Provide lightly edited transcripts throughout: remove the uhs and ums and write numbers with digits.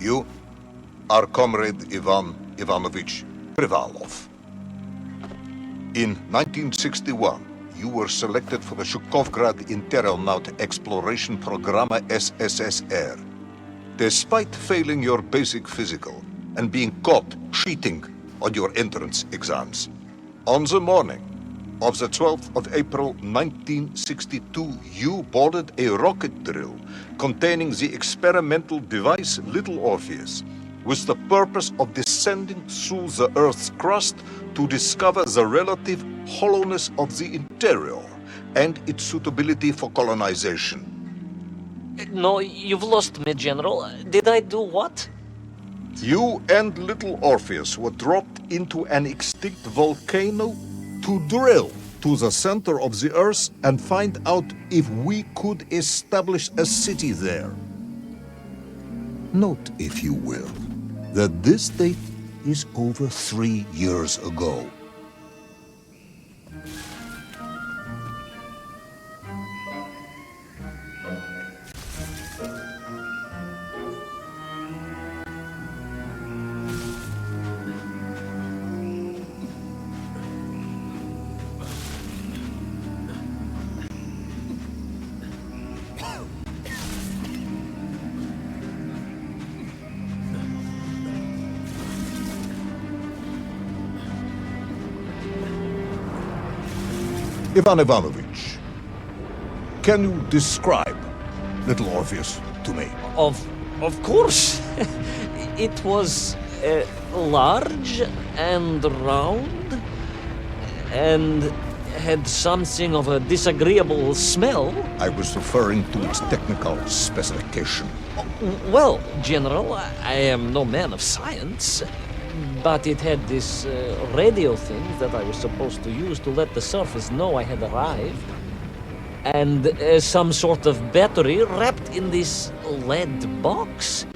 You are Comrade Ivan Ivanovich Privalov. In 1961, you were selected for the Shukovgrad Interonaut Exploration Program SSSR. Despite failing your basic physical and being caught cheating on your entrance exams, on the morning of the 12th of April 1962, you boarded a rocket drill containing the experimental device Little Orpheus, with the purpose of descending through the Earth's crust to discover the relative hollowness of the interior and its suitability for colonization. No, you've lost me, General. Did I do what? You and Little Orpheus were dropped into an extinct volcano to drill to the center of the Earth and find out if we could establish a city there. Note, if you will, that this date is over 3 years ago. Ivan Ivanovich, can you describe Little Orpheus to me? Of course. It was large and round and had something of a disagreeable smell. I was referring to its technical specification. Well, General, I am no man of science, but it had this radio thing that I was supposed to use to let the surface know I had arrived. And some sort of battery wrapped in this lead box.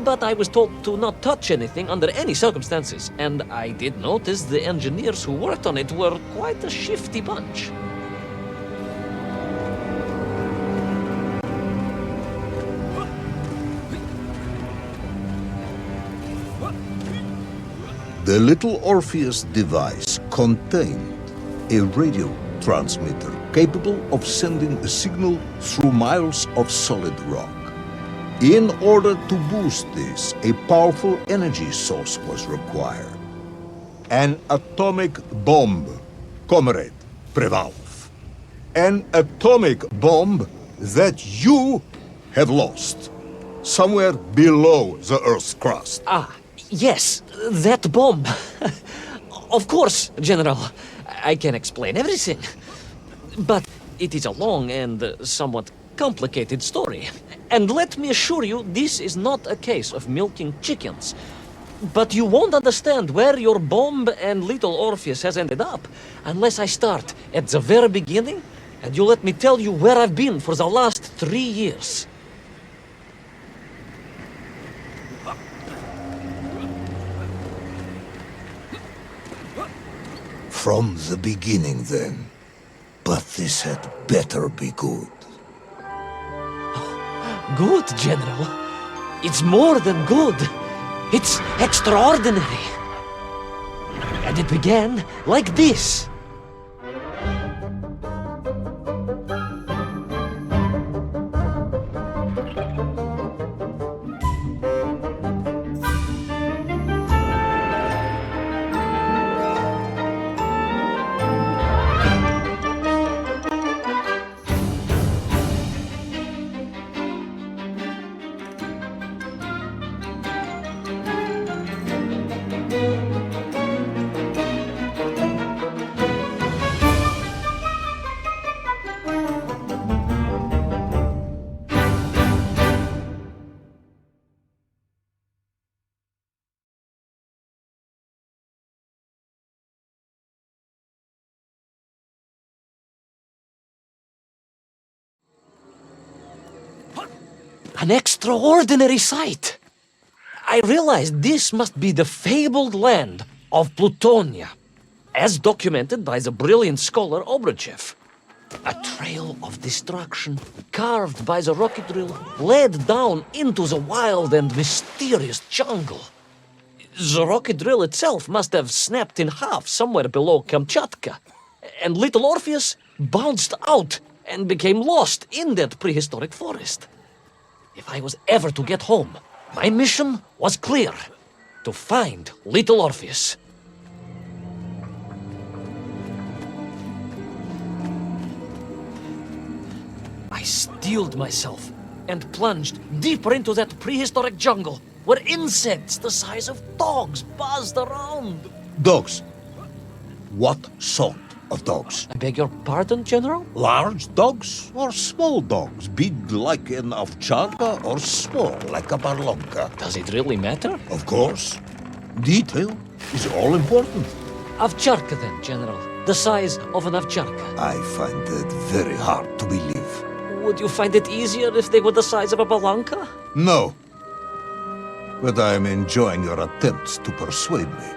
But I was told to not touch anything under any circumstances. And I did notice the engineers who worked on it were quite a shifty bunch. The Little Orpheus device contained a radio transmitter capable of sending a signal through miles of solid rock. In order to boost this, a powerful energy source was required. An atomic bomb, Comrade Privalov. An atomic bomb that you have lost somewhere below the Earth's crust. Ah, yes, that bomb. Of course, General. I can explain everything. But it is a long and somewhat complicated story. And let me assure you, this is not a case of milking chickens. But you won't understand where your bomb and Little Orpheus has ended up unless I start at the very beginning and you let me tell you where I've been for the last 3 years. From the beginning, then. But this had better be good. Good, General. It's more than good. It's extraordinary. And it began like this. An extraordinary sight. I realized this must be the fabled land of Plutonia, as documented by the brilliant scholar Obruchev. A trail of destruction, carved by the rocket drill, led down into the wild and mysterious jungle. The rocket drill itself must have snapped in half somewhere below Kamchatka, and little Orpheus bounced out and became lost in that prehistoric forest. If I was ever to get home, my mission was clear: to find little Orpheus. I steeled myself and plunged deeper into that prehistoric jungle where insects the size of dogs buzzed around. Dogs. What sort of dogs? I beg your pardon, General? Large dogs or small dogs? Big like an ovcharka or small like a barlonka? Does it really matter? Of course. Detail is all important. Овчарка then, General. The size of an овчарка. I find it very hard to believe. Would you find it easier if they were the size of a balanka? No. But I am enjoying your attempts to persuade me.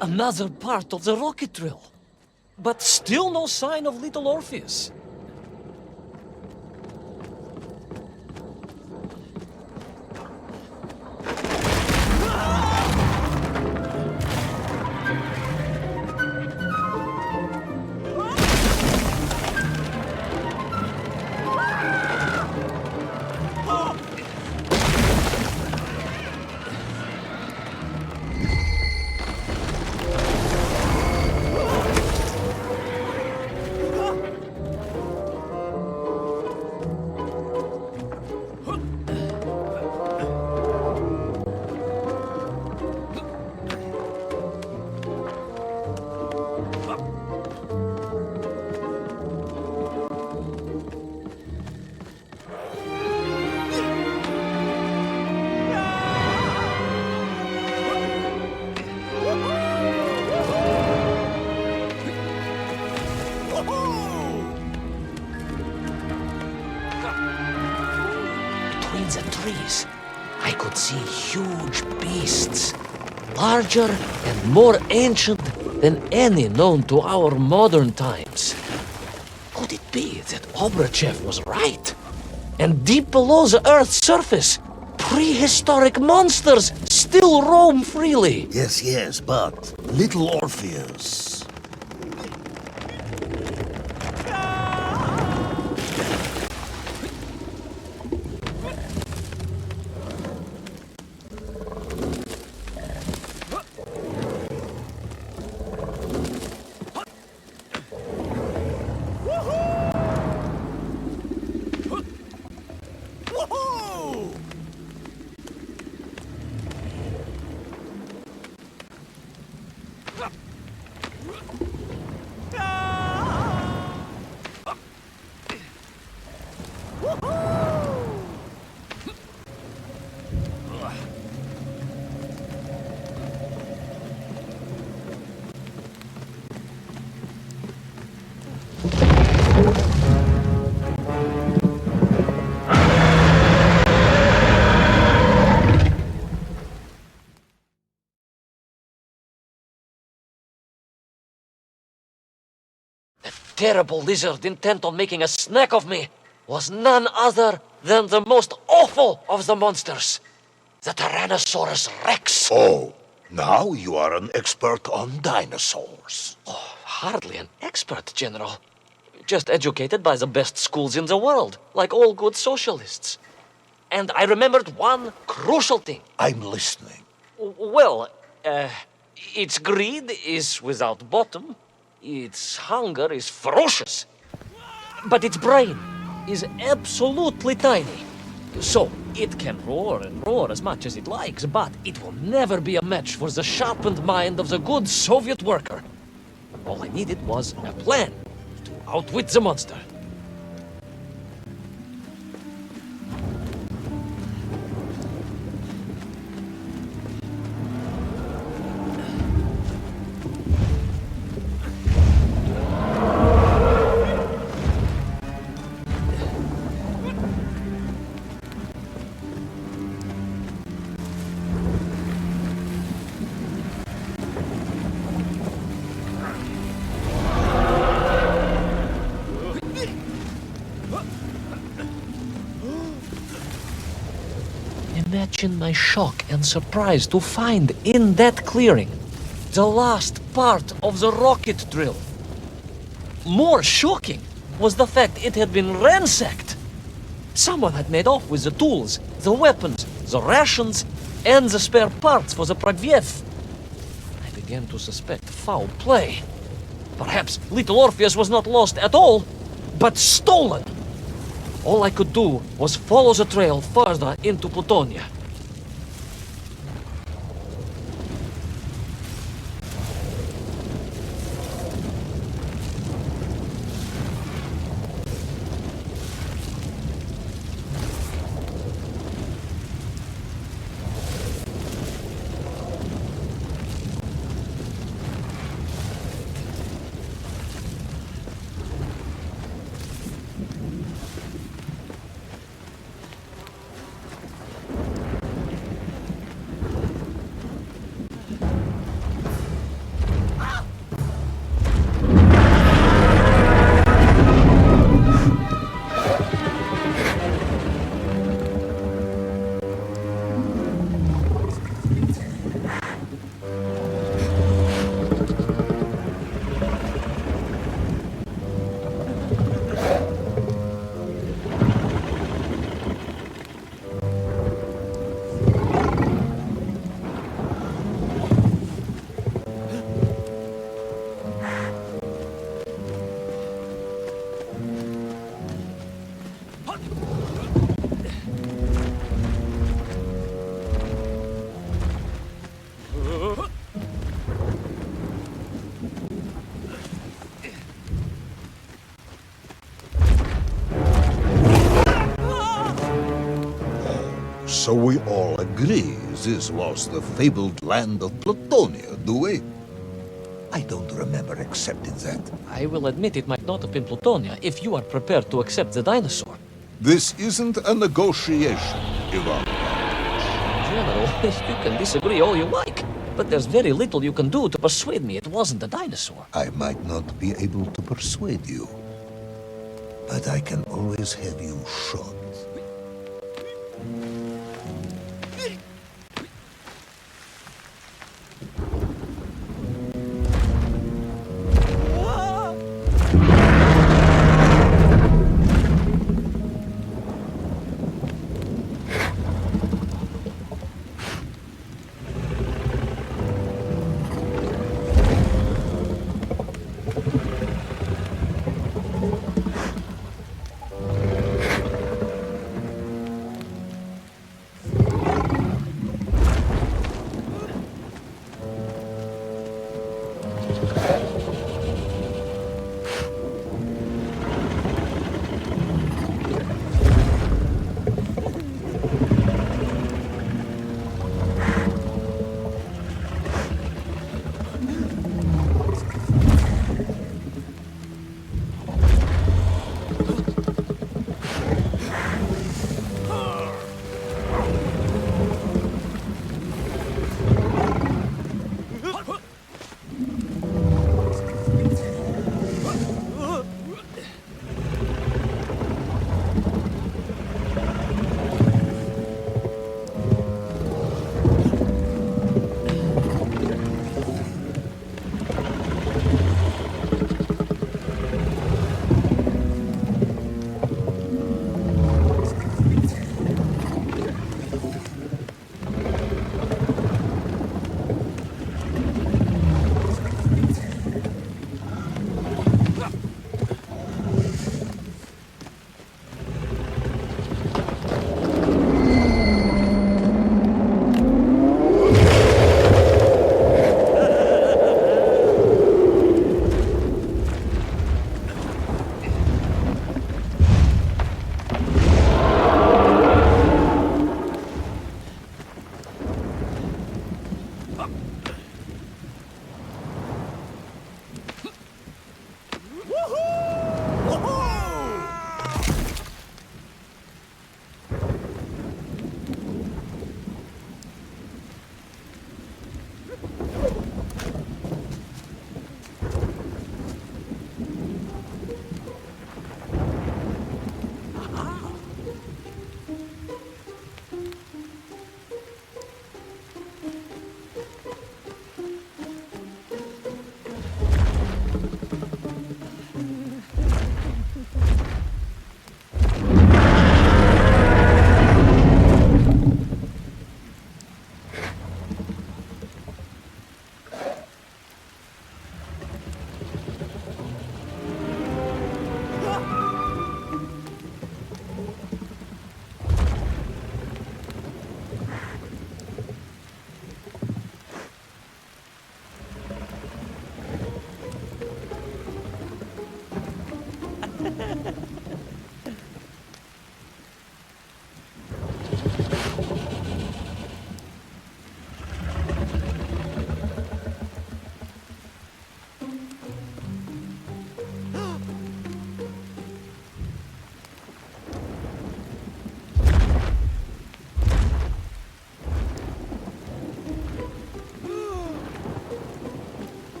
Another part of the rocket drill. But still no sign of little Orpheus. Between the trees, I could see huge beasts, larger and more ancient than any known to our modern times. Could it be that Obrachev was right? And deep below the Earth's surface, prehistoric monsters still roam freely. Yes, but little Orpheus. Terrible lizard intent on making a snack of me was none other than the most awful of the monsters, the Tyrannosaurus Rex. Oh, now you are an expert on dinosaurs. Oh, hardly an expert, General. Just educated by the best schools in the world, like all good socialists. And I remembered one crucial thing. I'm listening. Well, its greed is without bottom. Its hunger is ferocious, but its brain is absolutely tiny. So, it can roar and roar as much as it likes, but it will never be a match for the sharpened mind of the good Soviet worker. All I needed was a plan to outwit the monster. Imagine my shock and surprise to find in that clearing the last part of the rocket drill. More shocking was the fact it had been ransacked. Someone had made off with the tools, the weapons, the rations, and the spare parts for the Pragviev. I began to suspect foul play. Perhaps little Orpheus was not lost at all, but stolen. All I could do was follow the trail further into Plutonia. So we all agree this was the fabled land of Plutonia, do we? I don't remember accepting that. I will admit it might not have been Plutonia if you are prepared to accept the dinosaur. This isn't a negotiation, Ivan. General, you can disagree all you like, but there's very little you can do to persuade me it wasn't a dinosaur. I might not be able to persuade you, but I can always have you shot.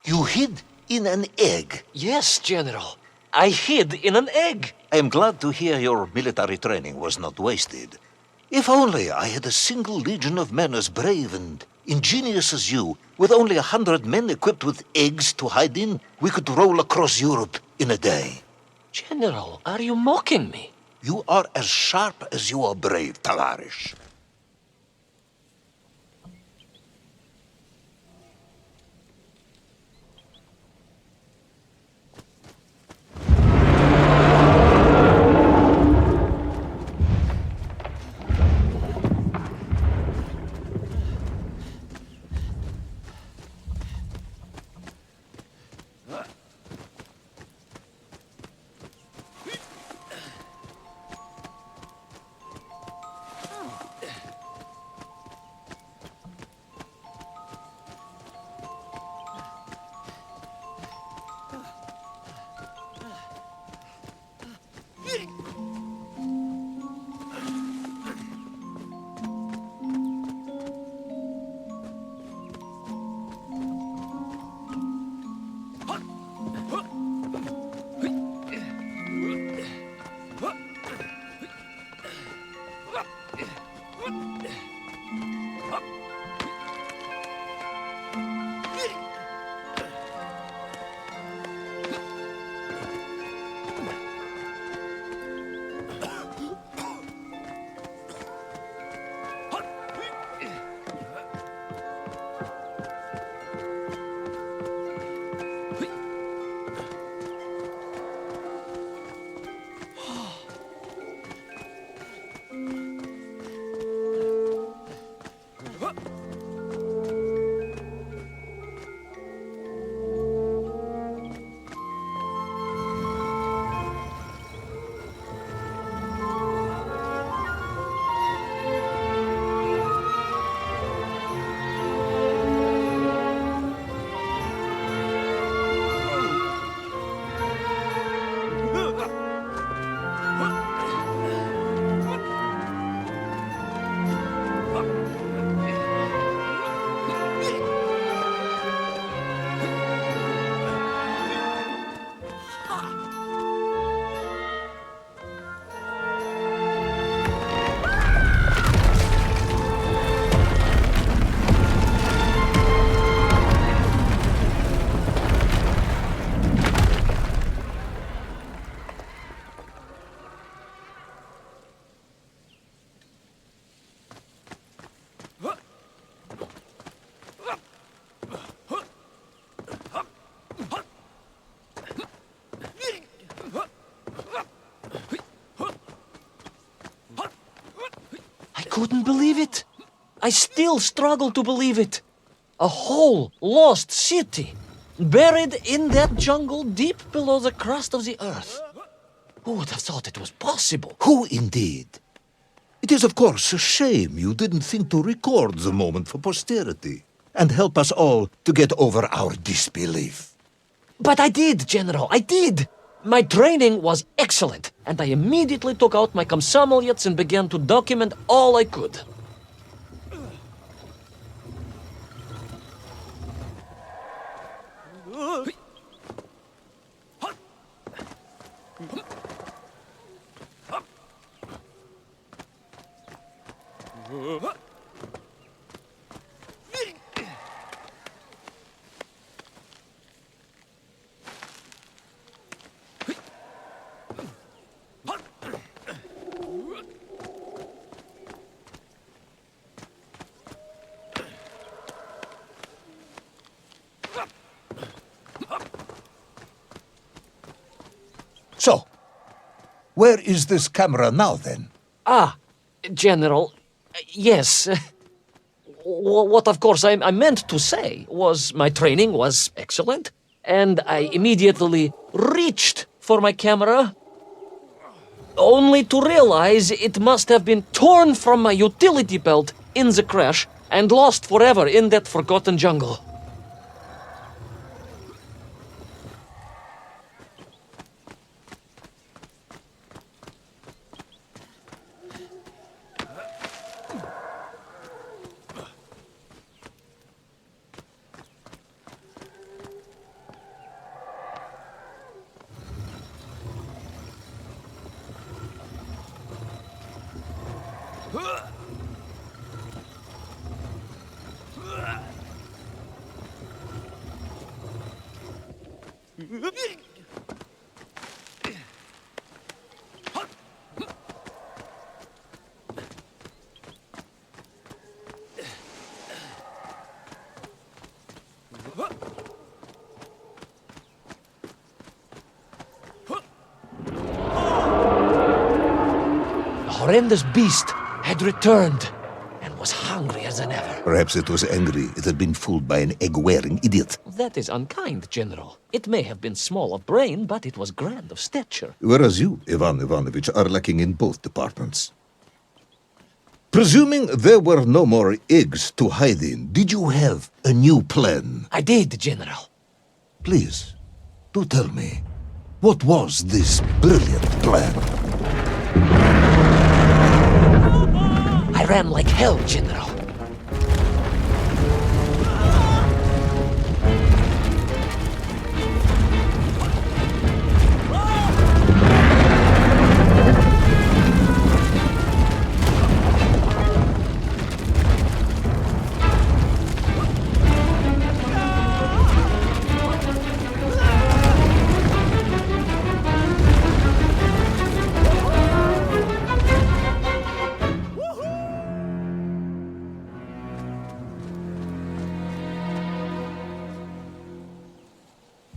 You hid in an egg. Yes, General. I hid in an egg. I am glad to hear your military training was not wasted. If only I had a single legion of men as brave and ingenious as you, with only 100 men equipped with eggs to hide in, we could roll across Europe in a day. General, are you mocking me? You are as sharp as you are brave, Tavarish. Couldn't believe it. I still struggle to believe it. A whole lost city, buried in that jungle deep below the crust of the earth. Who would have thought it was possible? Who indeed? It is, of course, a shame you didn't think to record the moment for posterity and help us all to get over our disbelief. But I did, General, I did. My training was excellent, and I immediately took out my комсомолец and began to document all I could. So, where is this camera now, then? General, yes. What, of course, I meant to say was my training was excellent, and I immediately reached for my camera, only to realize it must have been torn from my utility belt in the crash and lost forever in that forgotten jungle. The horrendous beast had returned and was hungrier than ever. Perhaps it was angry it had been fooled by an egg-wearing idiot. That is unkind, General. It may have been small of brain, but it was grand of stature. Whereas you, Ivan Ivanovich, are lacking in both departments. Presuming there were no more eggs to hide in, did you have a new plan? I did, General. Please, do tell me, what was this brilliant plan? I ran like hell, General.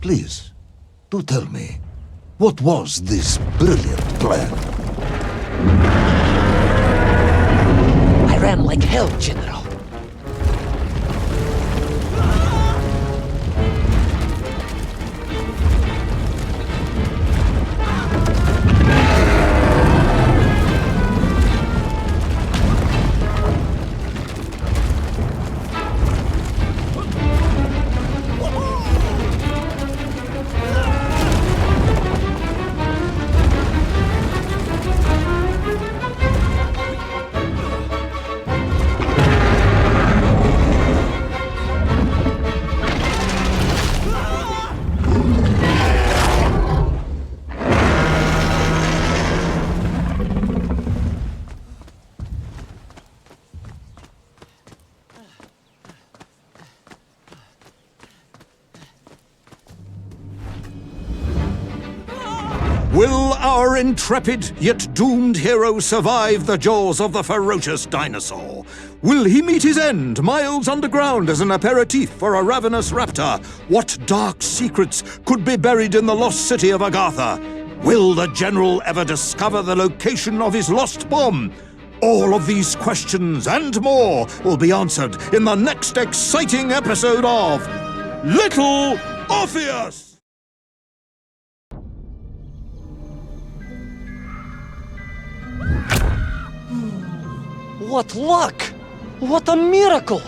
Please, do tell me, what was this brilliant plan? I ran like hell, General. Will our intrepid yet doomed hero survive the jaws of the ferocious dinosaur? Will he meet his end miles underground as an aperitif for a ravenous raptor? What dark secrets could be buried in the lost city of Agatha? Will the general ever discover the location of his lost bomb? All of these questions and more will be answered in the next exciting episode of Little Orpheus! What luck! What a miracle!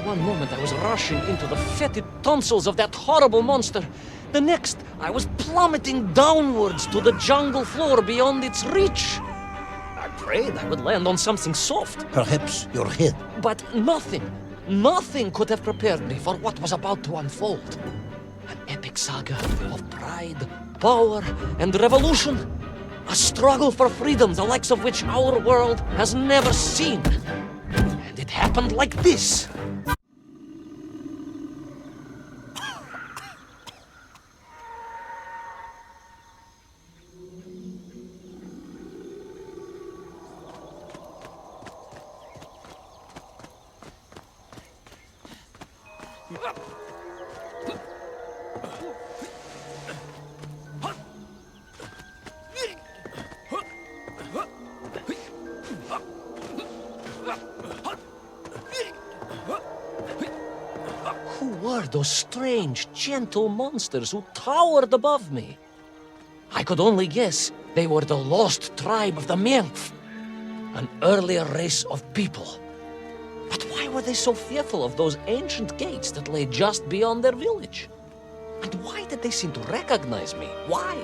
One moment I was rushing into the fetid tonsils of that horrible monster. The next, I was plummeting downwards to the jungle floor beyond its reach. I prayed I would land on something soft. Perhaps your head. But nothing could have prepared me for what was about to unfold. An epic saga of pride, power, and revolution. A struggle for freedom the likes of which our world has never seen. And it happened like this. Who were those strange, gentle monsters who towered above me? I could only guess they were the lost tribe of the Menkf, an earlier race of people. But why were they so fearful of those ancient gates that lay just beyond their village? And why did they seem to recognize me? Why?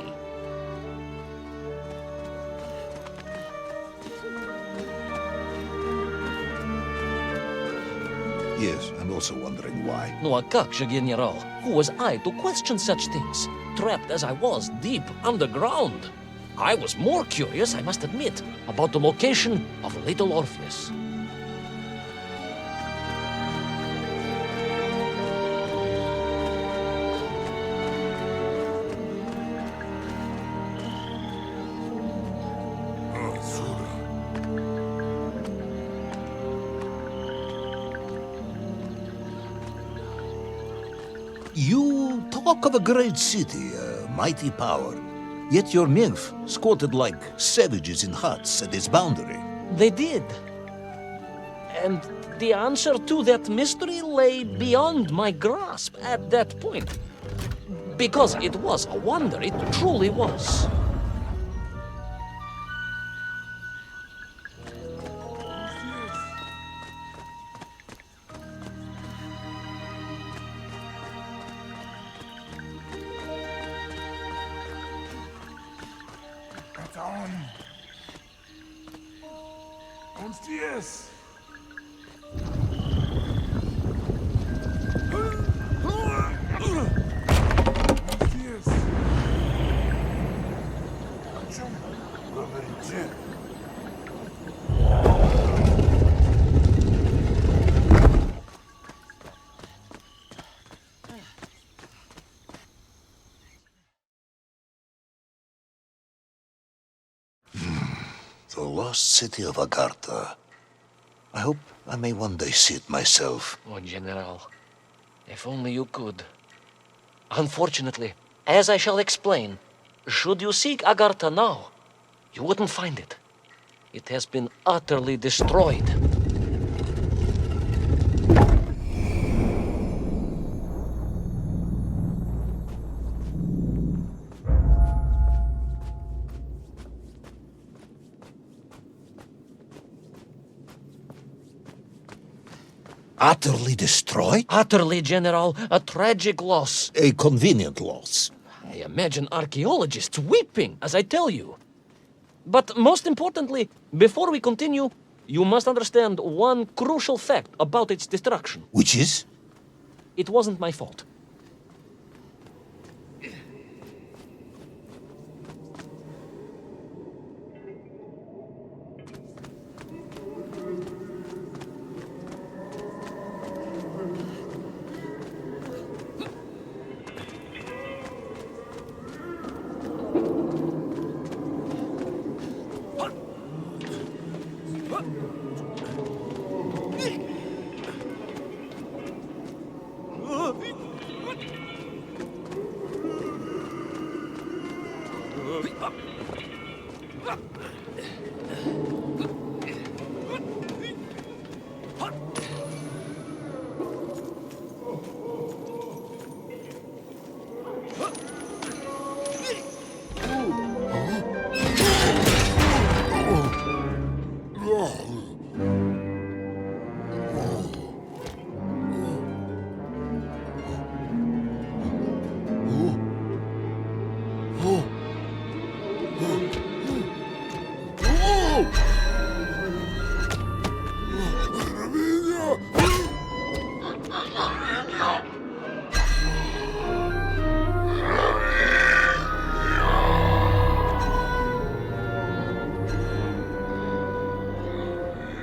Yes, I'm also wondering why. Ну а как же, генерал? Who was I to question such things? Trapped as I was deep underground. I was more curious, I must admit, about the location of Little Orpheus. You talk of a great city, a mighty power. Yet your nymph squatted like savages in huts at its boundary. They did. And the answer to that mystery lay beyond my grasp at that point. Because it was a wonder, it truly was. Uns dies! Uns dies! О чем говорите? The lost city of Agartha. I hope I may one day see it myself. Oh, General, if only you could. Unfortunately, as I shall explain, should you seek Agartha now, you wouldn't find it. It has been utterly destroyed. Utterly destroyed? Utterly, General, a tragic loss. A convenient loss. I imagine archaeologists weeping as I tell you. But most importantly, before we continue, you must understand one crucial fact about its destruction. Which is? It wasn't my fault.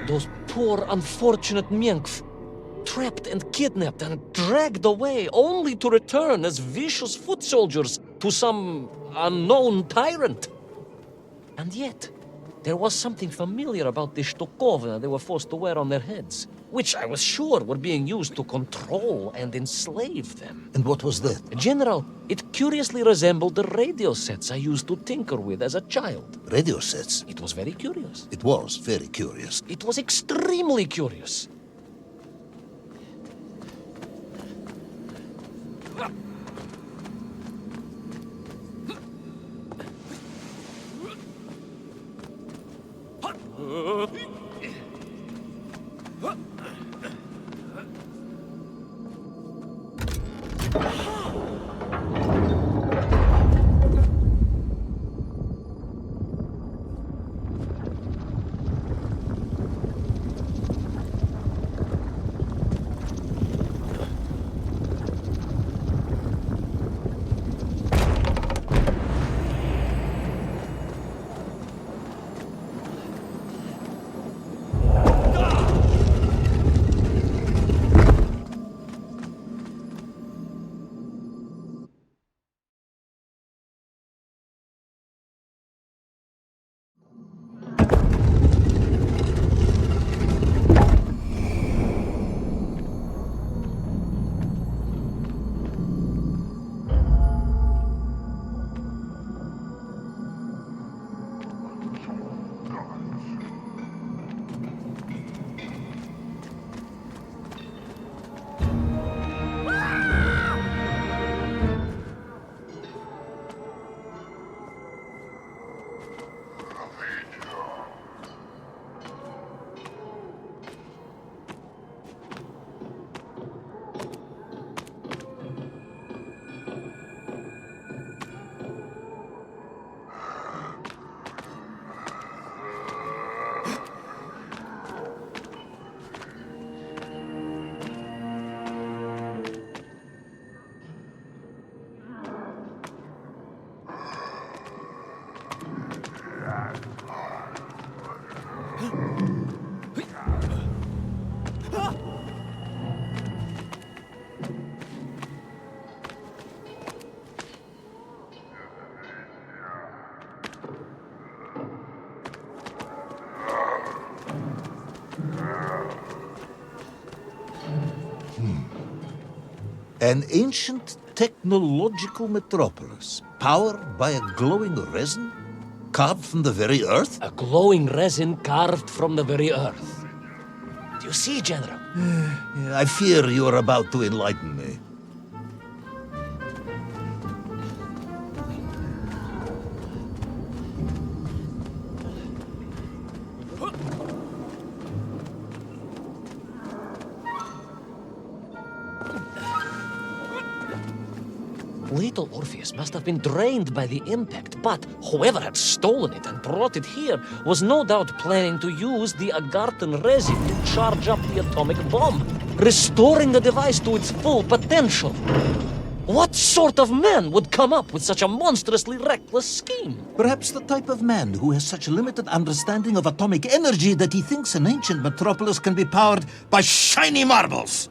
Those poor, unfortunate Menkf, trapped and kidnapped and dragged away, only to return as vicious foot soldiers to some unknown tyrant. And yet, there was something familiar about the shtukovna they were forced to wear on their heads, which I was sure were being used to control and enslave them. And what was that? General, it curiously resembled the radio sets I used to tinker with as a child. Radio sets. It was very curious. It was very curious. It was extremely curious. An ancient technological metropolis, powered by a glowing resin, carved from the very earth? A glowing resin carved from the very earth. Do you see, General? I fear you are about to enlighten me. Little Orpheus must have been drained by the impact, but whoever had stolen it and brought it here was no doubt planning to use the Agarthan resin to charge up the atomic bomb, restoring the device to its full potential. What sort of man would come up with such a monstrously reckless scheme? Perhaps the type of man who has such limited understanding of atomic energy that he thinks an ancient metropolis can be powered by shiny marbles.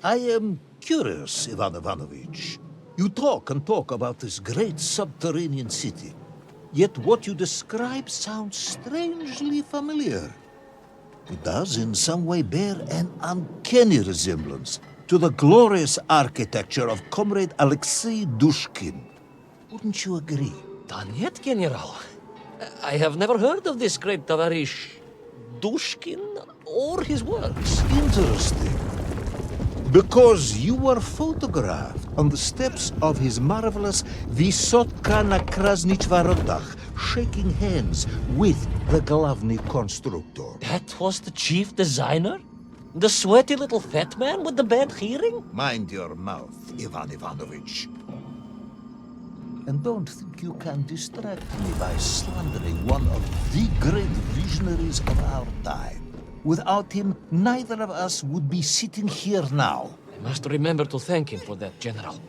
I am curious, Ivan Ivanovich. You talk and talk about this great subterranean city. Yet what you describe sounds strangely familiar. It does in some way bear an uncanny resemblance to the glorious architecture of Comrade Alexei Dushkin. Wouldn't you agree? Done yet, General? I have never heard of this great Tavarish Dushkin or his works. Interesting. Because you were photographed on the steps of his marvelous Vysotka na Krasnich Воротах, shaking hands with the Glavny Constructor. That was the chief designer? The sweaty little fat man with the bad hearing? Mind your mouth, Ivan Ivanovich. And don't think you can distract me by slandering one of the great visionaries of our time. Without him, neither of us would be sitting here now. I must remember to thank him for that, General.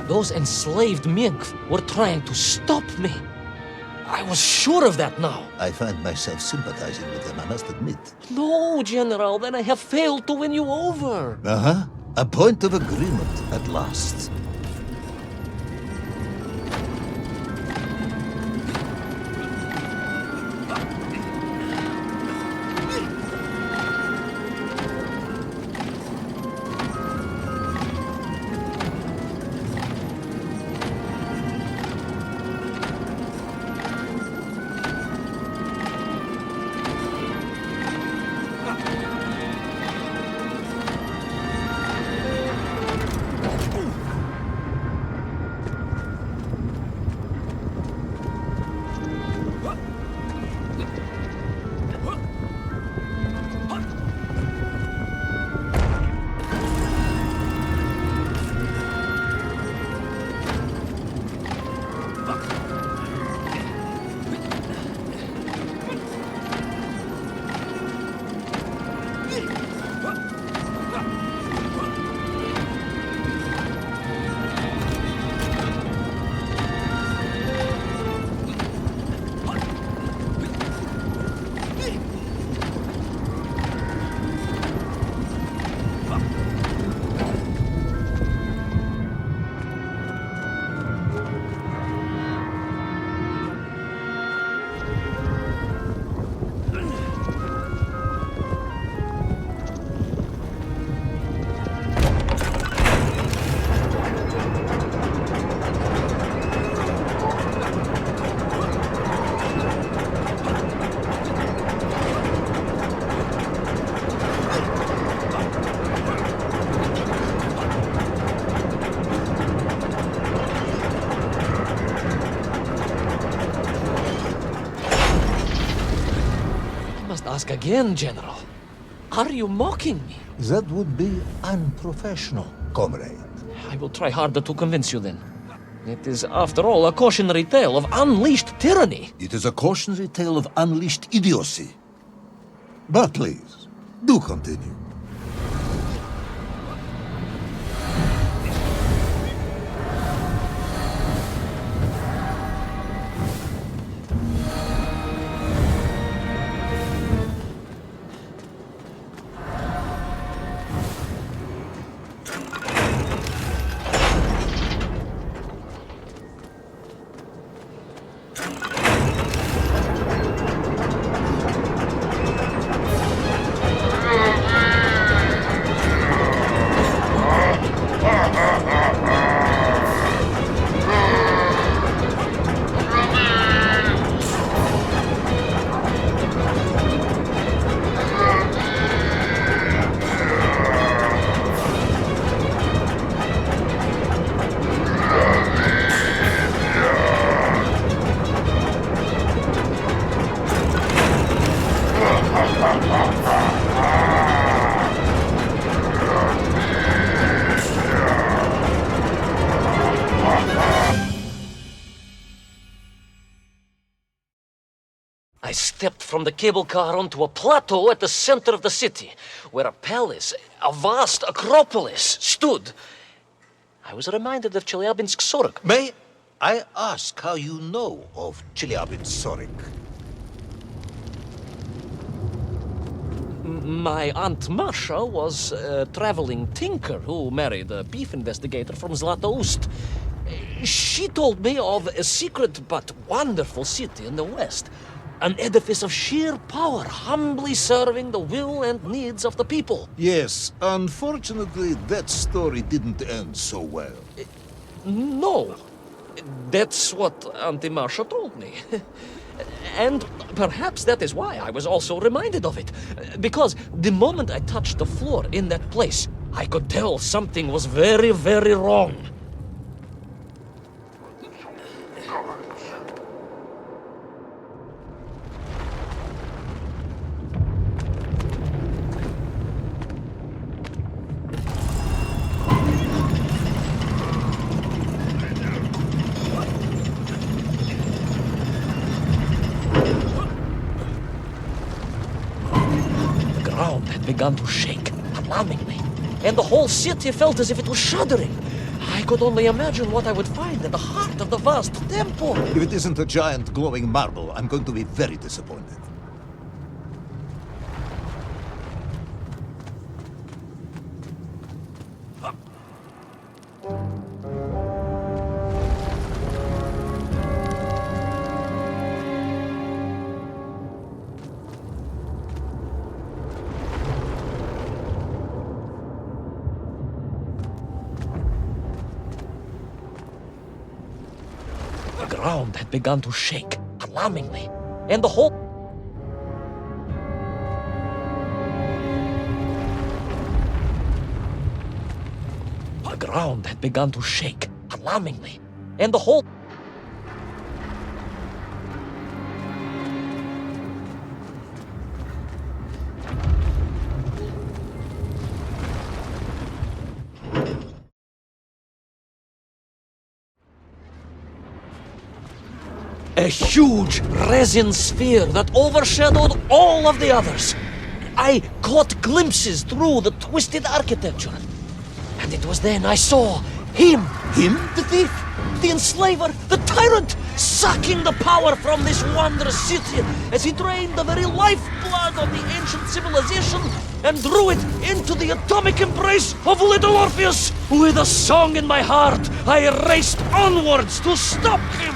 Those enslaved mink were trying to stop me. I was sure of that now. I find myself sympathizing with them, I must admit. No, General, then I have failed to win you over. Uh-huh. A point of agreement at last. Ask again, General. Are you mocking me? That would be unprofessional, comrade. I will try harder to convince you then. It is, after all, a cautionary tale of unleashed tyranny. It is a cautionary tale of unleashed idiocy. But please, do continue. stepped from the cable car onto a plateau at the center of the city, where a palace, a vast acropolis, stood. I was reminded of Chelyabinsk 40. May I ask how you know of Chelyabinsk? My Aunt Masha was a traveling tinker who married a beef investigator from Zlatoust. She told me of a secret but wonderful city in the west, an edifice of sheer power, humbly serving the will and needs of the people. Yes, unfortunately, that story didn't end so well. No, that's what Auntie Masha told me. And perhaps that is why I was also reminded of it. Because the moment I touched the floor in that place, I could tell something was very, very wrong. The ground had begun to shake, alarmingly, and the whole city felt as if it was shuddering. I could only imagine what I would find in the heart of the vast temple. If it isn't a giant glowing marble, I'm going to be very disappointed. The ground had begun to shake, alarmingly, and the whole... The ground had begun to shake, alarmingly, and the whole... A huge resin sphere that overshadowed all of the others. I caught glimpses through the twisted architecture. And it was then I saw him. Him? The thief, the enslaver, the tyrant, sucking the power from this wondrous city as he drained the very lifeblood of the ancient civilization and drew it into the atomic embrace of little Orpheus. With a song in my heart, I raced onwards to stop him.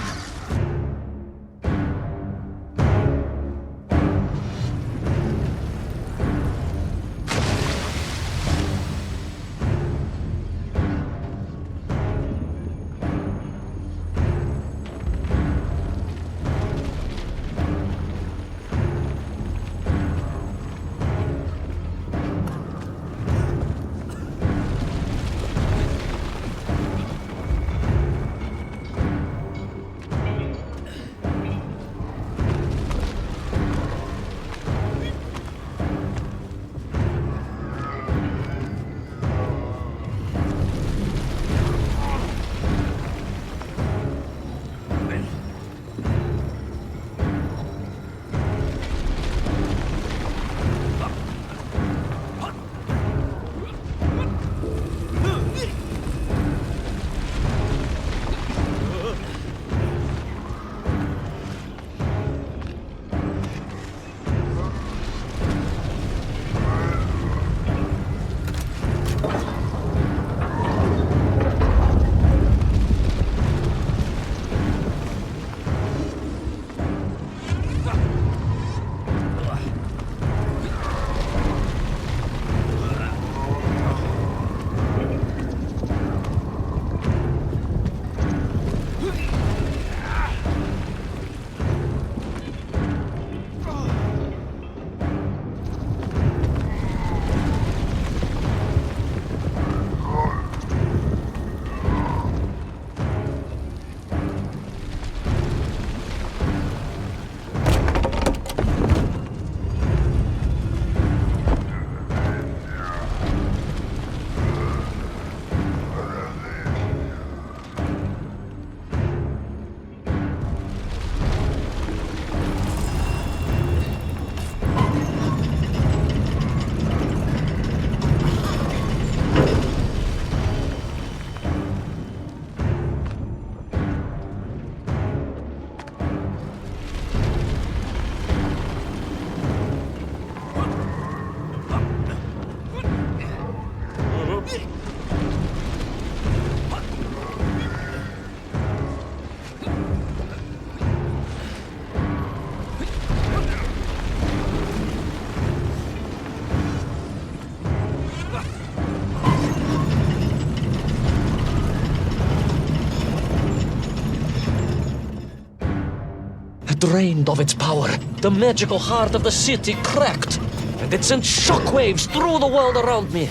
drained of its power. The magical heart of the city cracked, and it sent shockwaves through the world around me.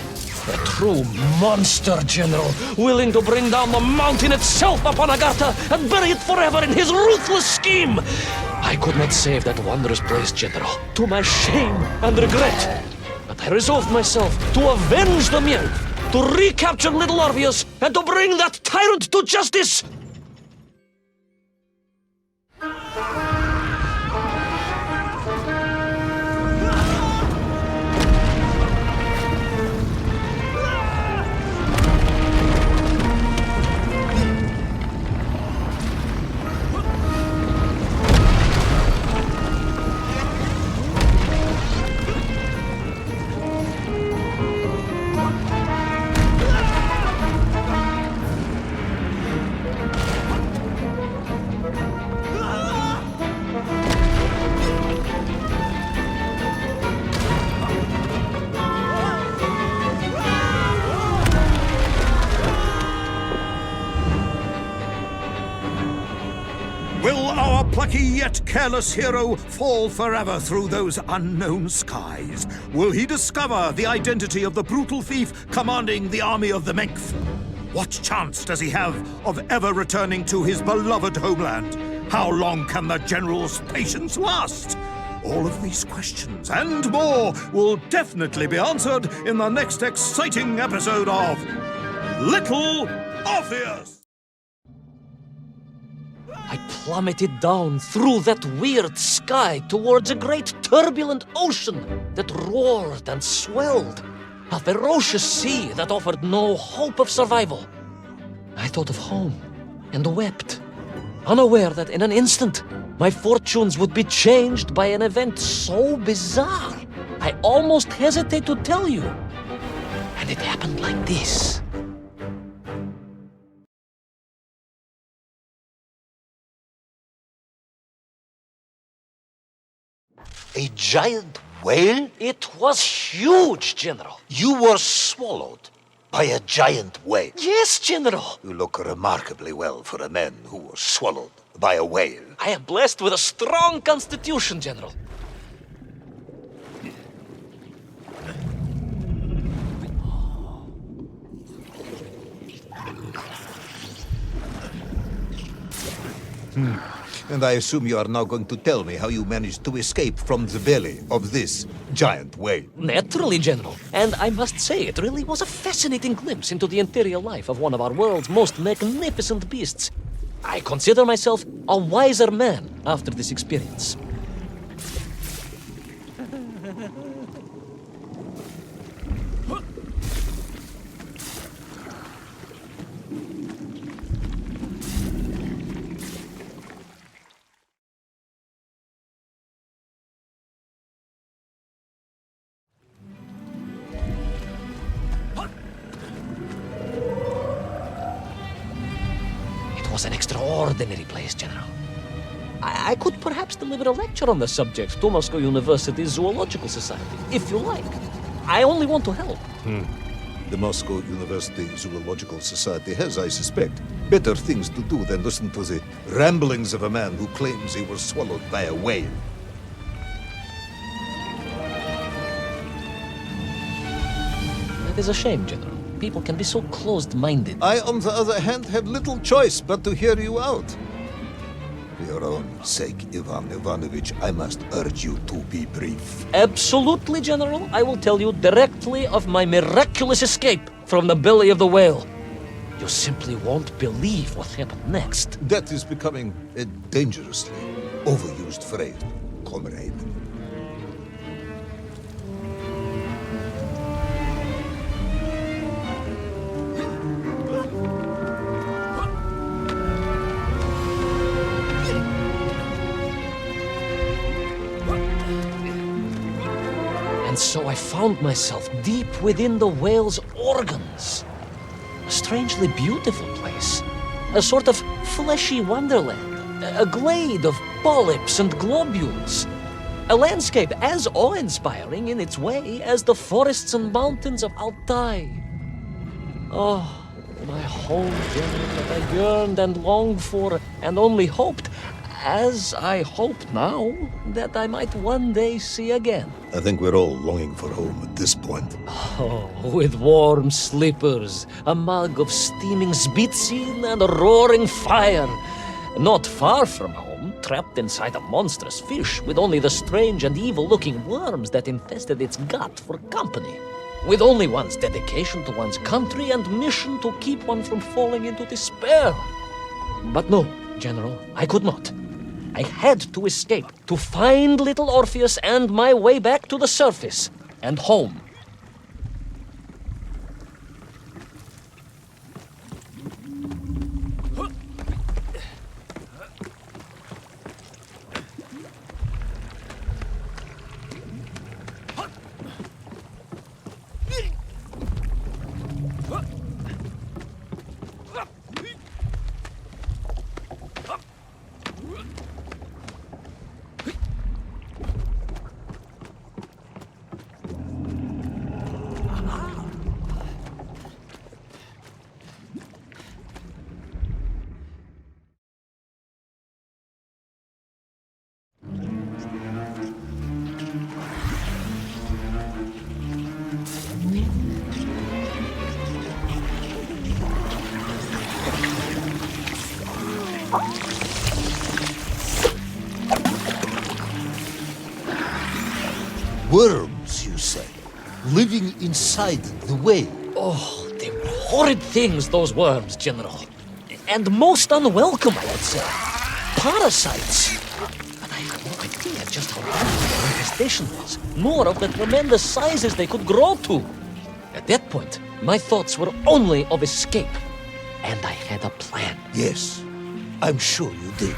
A true monster, General, willing to bring down the mountain itself upon Agartha and bury it forever in his ruthless scheme. I could not save that wondrous place, General, to my shame and regret. But I resolved myself to avenge the nymph, to recapture little Orpheus, and to bring that tyrant to justice. Will our plucky yet careless hero fall forever through those unknown skies? Will he discover the identity of the brutal thief commanding the army of the Menk? What chance does he have of ever returning to his beloved homeland? How long can the general's patience last? All of these questions and more will definitely be answered in the next exciting episode of Little Orpheus! I plummeted down through that weird sky towards a great turbulent ocean that roared and swelled. A ferocious sea that offered no hope of survival. I thought of home and wept, unaware that in an instant my fortunes would be changed by an event so bizarre I almost hesitate to tell you. And it happened like this. A giant whale? It was huge, General. You were swallowed by a giant whale. Yes, General. You look remarkably well for a man who was swallowed by a whale. I am blessed with a strong constitution, General. And I assume you are now going to tell me how you managed to escape from the belly of this giant whale. Naturally, General. And I must say, it really was a fascinating glimpse into the interior life of one of our world's most magnificent beasts. I consider myself a wiser man after this experience. It was an extraordinary place, General. I could perhaps deliver a lecture on the subject to Moscow University's Zoological Society, if you like. I only want to help. The Moscow University Zoological Society has, I suspect, better things to do than listen to the ramblings of a man who claims he was swallowed by a whale. That is a shame, General. People can be so closed-minded. I, on the other hand, have little choice but to hear you out. For your own sake, Ivan Ivanovich, I must urge you to be brief. Absolutely, General. I will tell you directly of my miraculous escape from the belly of the whale. You simply won't believe what happened next. That is becoming a dangerously overused phrase, comrade. And so I found myself deep within the whale's organs. A strangely beautiful place. A sort of fleshy wonderland. A glade of polyps and globules. A landscape as awe-inspiring in its way as the forests and mountains of Altai. Oh, my home, General, that I yearned and longed for and only hoped. as I hope now that I might one day see again. I think we're all longing for home at this point. Oh, with warm slippers, a mug of steaming Sbitzin, and a roaring fire. Not far from home, trapped inside a monstrous fish with only the strange and evil-looking worms that infested its gut for company. With only one's dedication to one's country and mission to keep one from falling into despair. But no, General, I could not. I had to escape, to find little Orpheus and my way back to the surface and home. Worms, you say, living inside the whale. Oh, they were horrid things, those worms, General. And most unwelcome, I would say. Parasites. But I had no idea just how bad their infestation was, nor of the tremendous sizes they could grow to. At that point, my thoughts were only of escape. And I had a plan. Yes, I'm sure you did.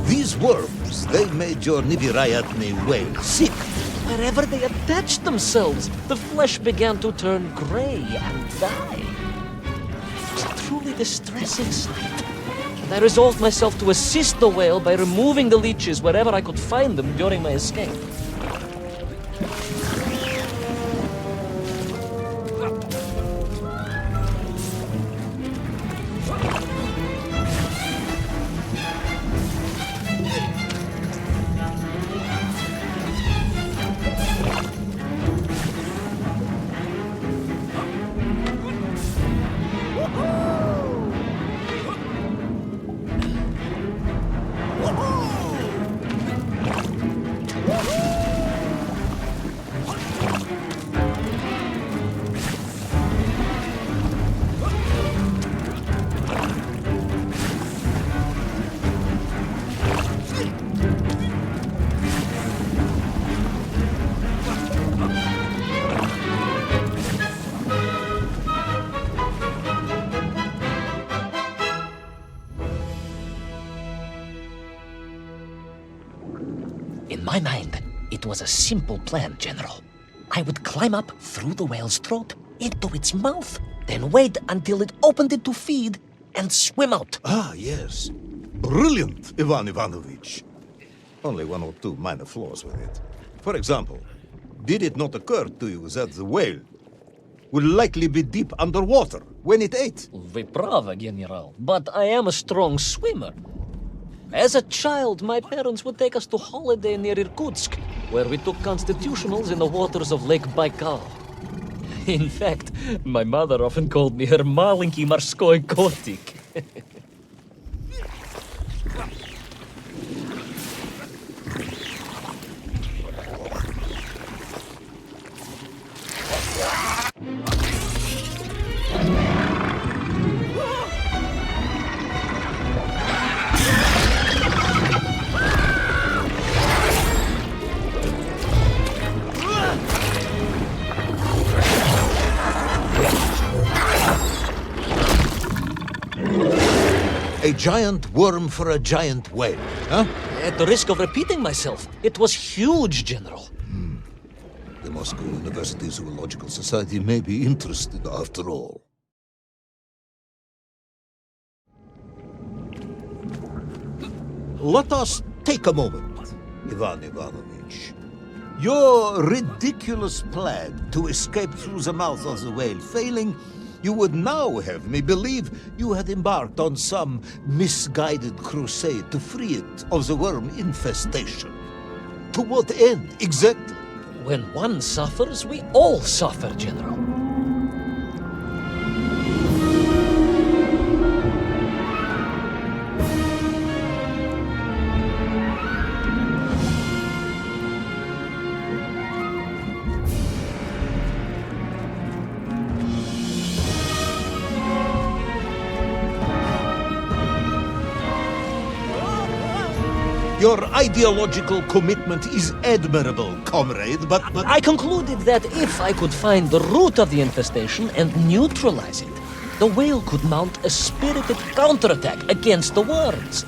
These worms, they made your neverayatne whale sick. Wherever they attached themselves, the flesh began to turn gray and die. It was a truly distressing sight. And I resolved myself to assist the whale by removing the leeches wherever I could find them during my escape. In my mind, it was a simple plan, General. I would climb up through the whale's throat, into its mouth, then wait until it opened it to feed, and swim out. Ah, yes. Brilliant, Ivan Ivanovich. Only one or two minor flaws with it. For example, did it not occur to you that the whale will likely be deep underwater when it ate? Вы правы, General, but I am a strong swimmer. As a child, my parents would take us to holiday near Irkutsk, where we took constitutionals in the waters of Lake Baikal. In fact, my mother often called me her маленький морской котик. A giant worm for a giant whale, huh? At the risk of repeating myself, it was huge, General. The Moscow University Zoological Society may be interested after all. Let us take a moment, Ivan Ivanovich. Your ridiculous plan to escape through the mouth of the whale failing, you would now have me believe you had embarked on some misguided crusade to free it of the worm infestation. To what end, exactly? When one suffers, we all suffer, General. Your ideological commitment is admirable, comrade, but... I concluded that if I could find the root of the infestation and neutralize it, the whale could mount a spirited counterattack against the worms.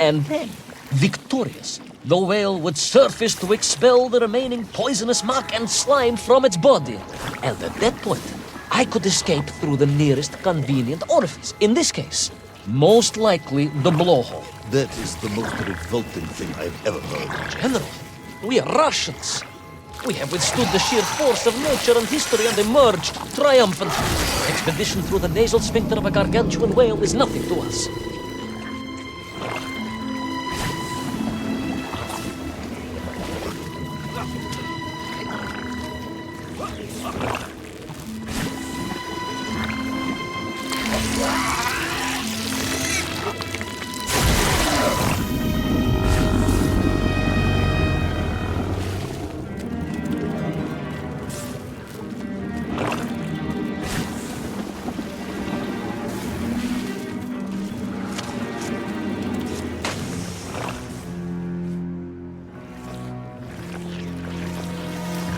And then, victorious, the whale would surface to expel the remaining poisonous muck and slime from its body. And at that point, I could escape through the nearest convenient orifice. In this case, most likely the blowhole. That is the most revolting thing I've ever heard. General, we are Russians. We have withstood the sheer force of nature and history and emerged triumphant. Expedition through the nasal sphincter of a gargantuan whale is nothing to us.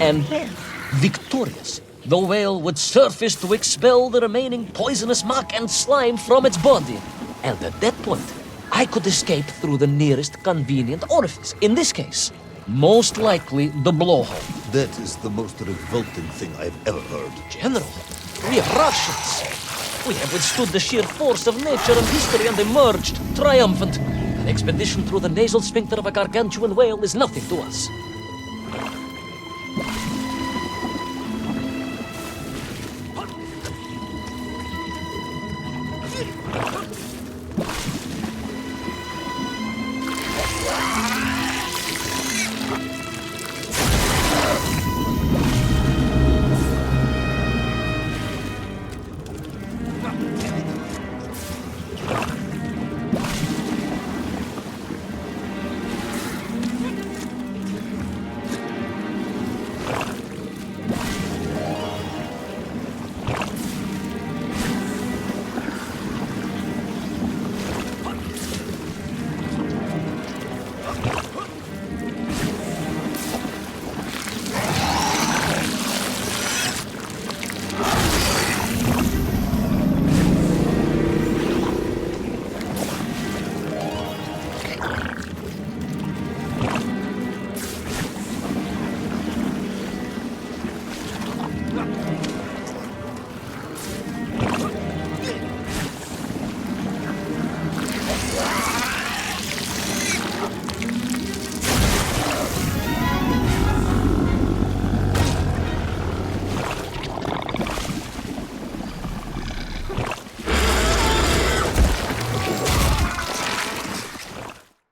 And then, victorious, the whale would surface to expel the remaining poisonous muck and slime from its body. And at that point, I could escape through the nearest convenient orifice. In this case, most likely the blowhole. That is the most revolting thing I've ever heard. General, we are Russians. We have withstood the sheer force of nature and history and emerged triumphant. An expedition through the nasal sphincter of a gargantuan whale is nothing to us.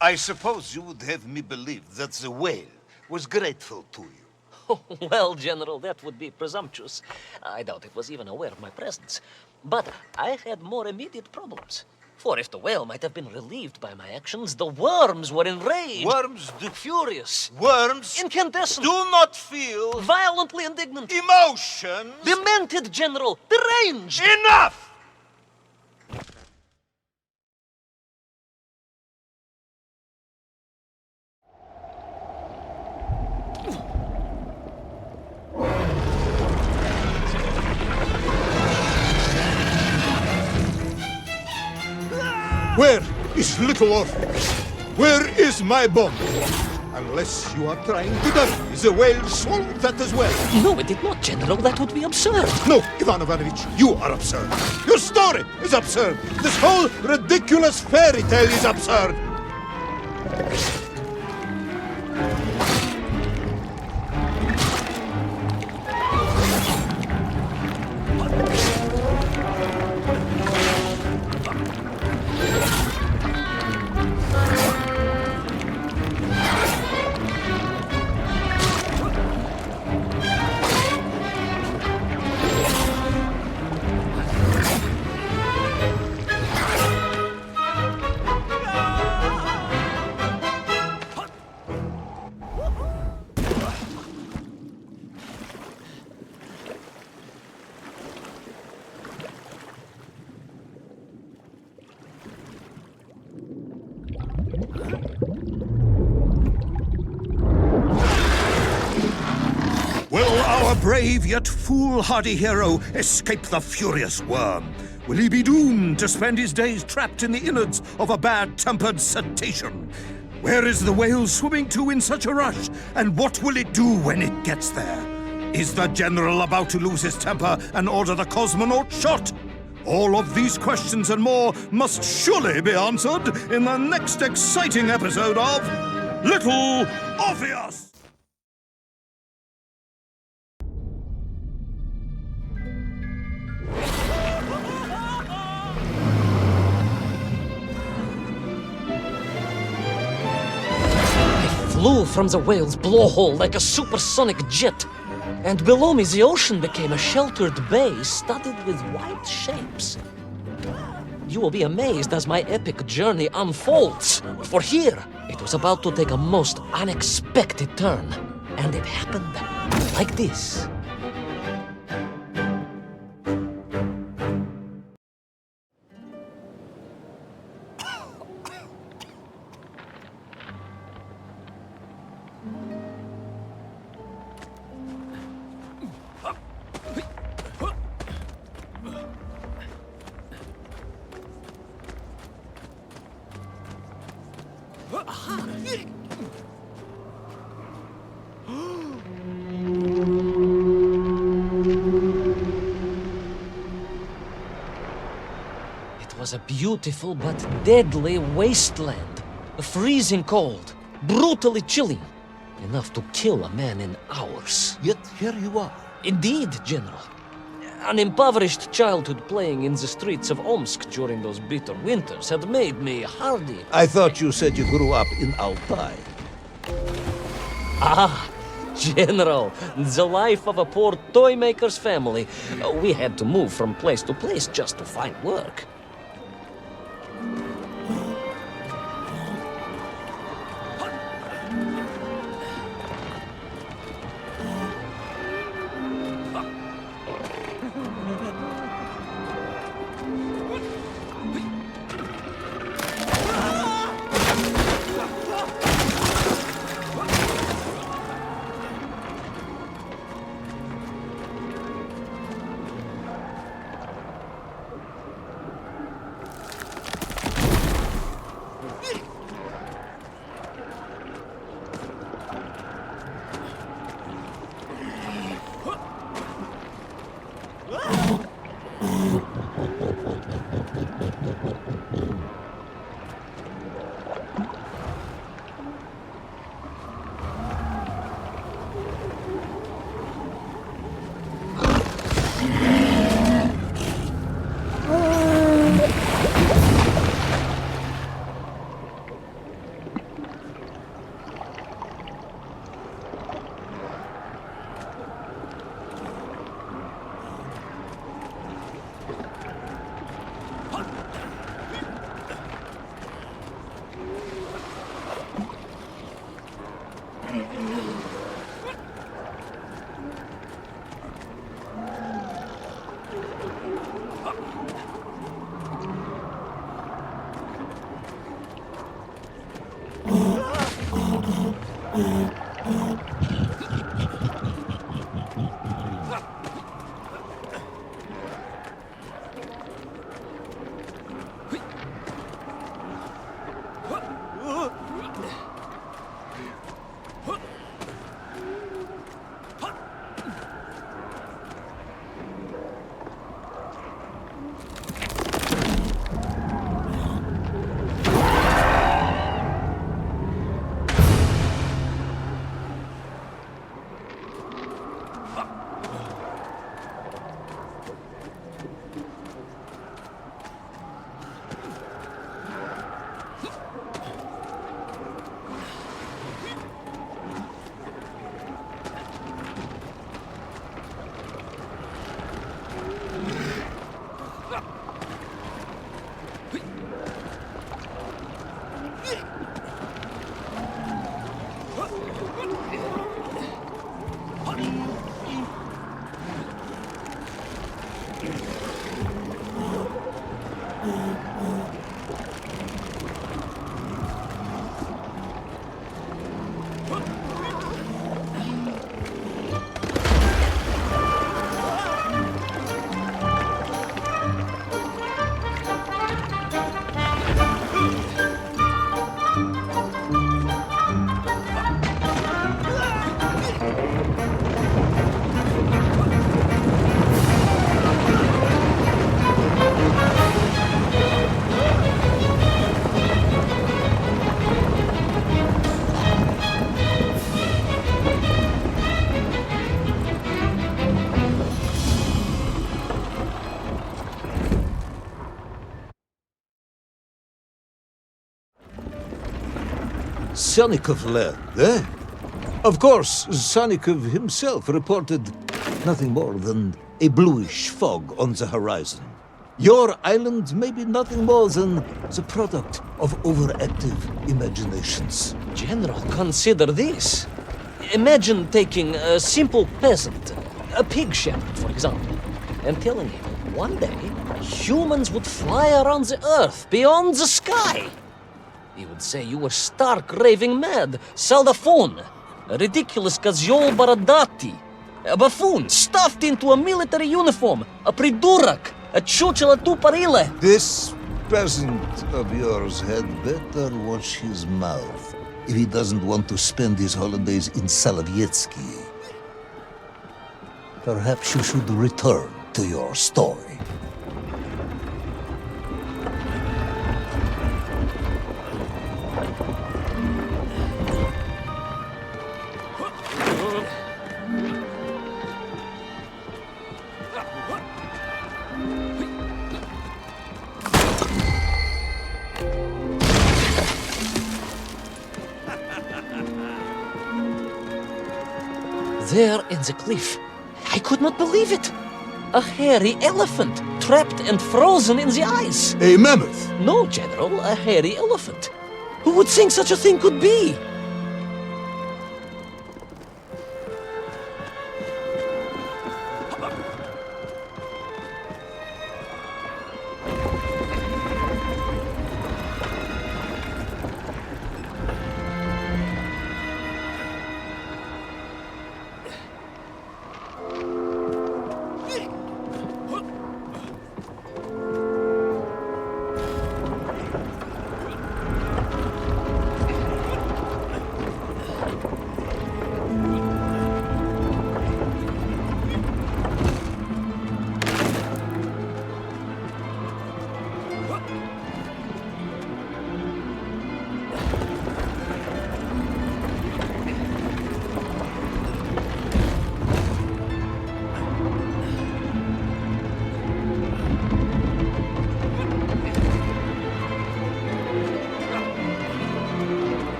I suppose you would have me believe that the whale was grateful to you. Well, General, that would be presumptuous. I doubt it was even aware of my presence. But I had more immediate problems. For if the whale might have been relieved by my actions, the worms were enraged. Worms do... Furious. Worms Incandescent. do not feel... Violently indignant. emotions. Demented, General. Deranged. Enough! Where is little Orpheus? Where is my bomb? Unless you are trying to dummy, the whale swallowed that as well. No, it did not, General. That would be absurd. No, Ivan Ivanovich, you are absurd. Your story is absurd. This whole ridiculous fairy tale is absurd. Will our brave yet foolhardy hero escape the furious worm? Will he be doomed to spend his days trapped in the innards of a bad-tempered cetacean? Where is the whale swimming to in such a rush? And what will it do when it gets there? Is the general about to lose his temper and order the cosmonaut shot? All of these questions and more must surely be answered in the next exciting episode of Little Orpheus! Flew from the whale's blowhole like a supersonic jet. And below me, the ocean became a sheltered bay studded with white shapes. You will be amazed as my epic journey unfolds. For here, it was about to take a most unexpected turn. And it happened like this. was a beautiful but deadly wasteland. Freezing cold, brutally chilly, enough to kill a man in hours. Yet here you are. Indeed, General. An impoverished childhood playing in the streets of Omsk during those bitter winters had made me hardy. I thought you said you grew up in Altai. Ah, General, the life of a poor toy maker's family. We had to move from place to place just to find work. Sonikov led, eh? Of course, Sonikov himself reported nothing more than a bluish fog on the horizon. Your island may be nothing more than the product of overactive imaginations. General, consider this. Imagine taking a simple peasant, a pig shepherd, for example, and telling him one day humans would fly around the earth beyond the sky. He would say you were stark raving mad, Saldaphone, a ridiculous Kozyol Baradati, a buffoon stuffed into a military uniform, a pridurak, a чучело тупорылое. This peasant of yours had better watch his mouth if he doesn't want to spend his holidays in Solovetsky. Perhaps you should return to your story. There in the cliff, I could not believe it. A hairy elephant, trapped and frozen in the ice. A mammoth. No, General, a hairy elephant. Who would think such a thing could be?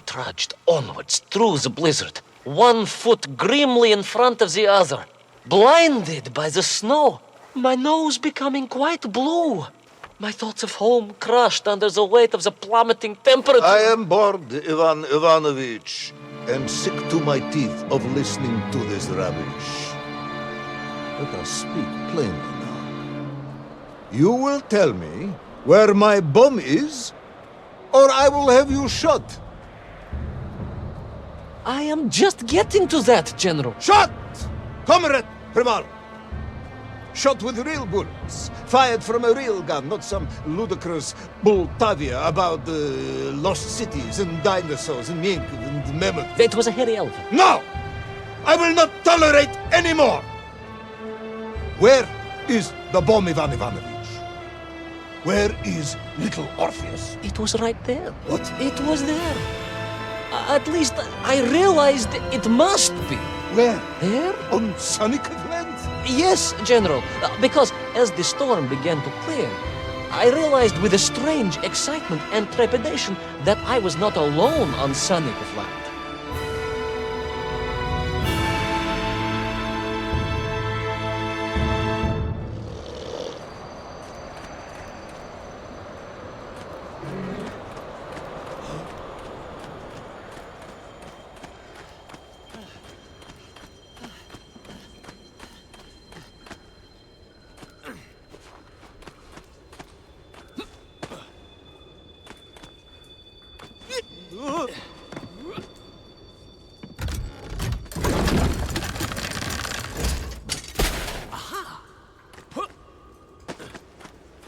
Trudged onwards through the blizzard, one foot grimly in front of the other, blinded by the snow, my nose becoming quite blue, my thoughts of home crushed under the weight of the plummeting temperature. I am bored, Ivan Ivanovich, and sick to my teeth of listening to this rubbish. Let us speak plainly now. You will tell me where my bomb is, or I will have you shot. I am just getting to that, General. Shot! Comrade Primal! Shot with real bullets, fired from a real gun, not some ludicrous Bultavia about lost cities and dinosaurs and mink and mammoth. It was a hairy elephant. No! I will not tolerate any more! Where is the bomb, Ivan Ivanovich? Where is little Orpheus? It was right there. What? It was there. At least I realized it must be. Where? There? On Sonic Land? Yes, General. Because as the storm began to clear, I realized with a strange excitement and trepidation that I was not alone on Sonic Land.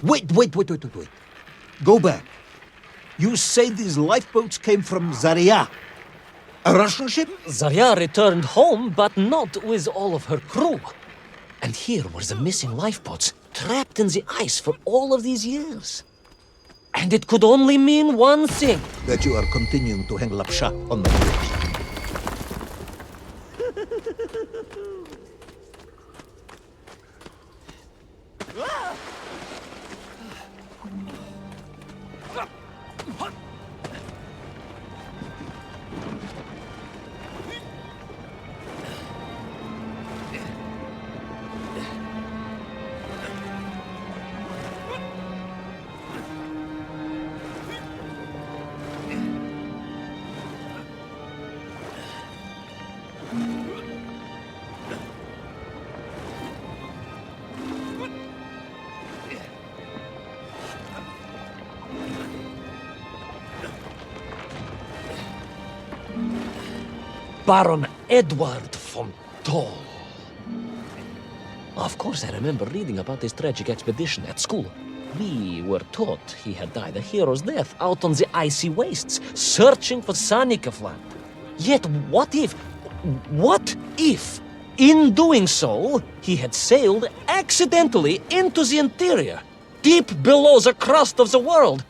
Wait. Go back. You say these lifeboats came from Zarya? A Russian ship? Zarya returned home, but not with all of her crew. And here were the missing lifeboats, trapped in the ice for all of these years. And it could only mean one thing. That you are continuing to hang lapsha on my ears. Baron Edward von Toll. Of course, I remember reading about this tragic expedition at school. We were taught he had died a hero's death out on the icy wastes, searching for Sannikov land. Yet what if, in doing so, he had sailed accidentally into the interior, deep below the crust of the world?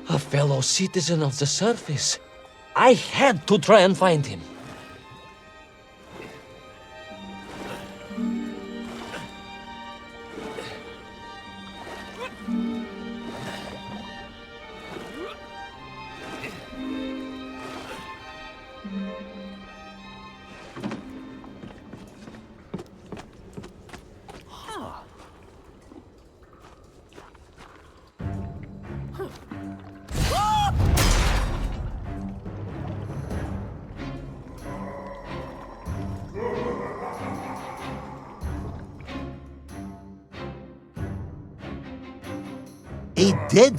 A fellow citizen of the surface. I had to try and find him. A dead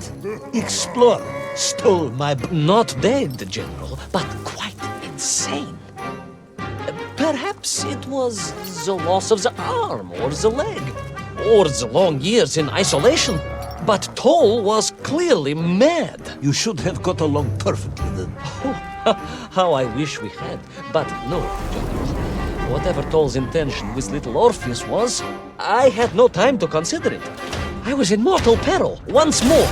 explorer stole my... Not dead, General, but quite insane. Perhaps it was the loss of the arm or the leg, or the long years in isolation. But Toll was clearly mad. You should have got along perfectly then. How I wish we had. But no, General. Whatever Toll's intention with little Orpheus was, I had no time to consider it. I was in mortal peril once more.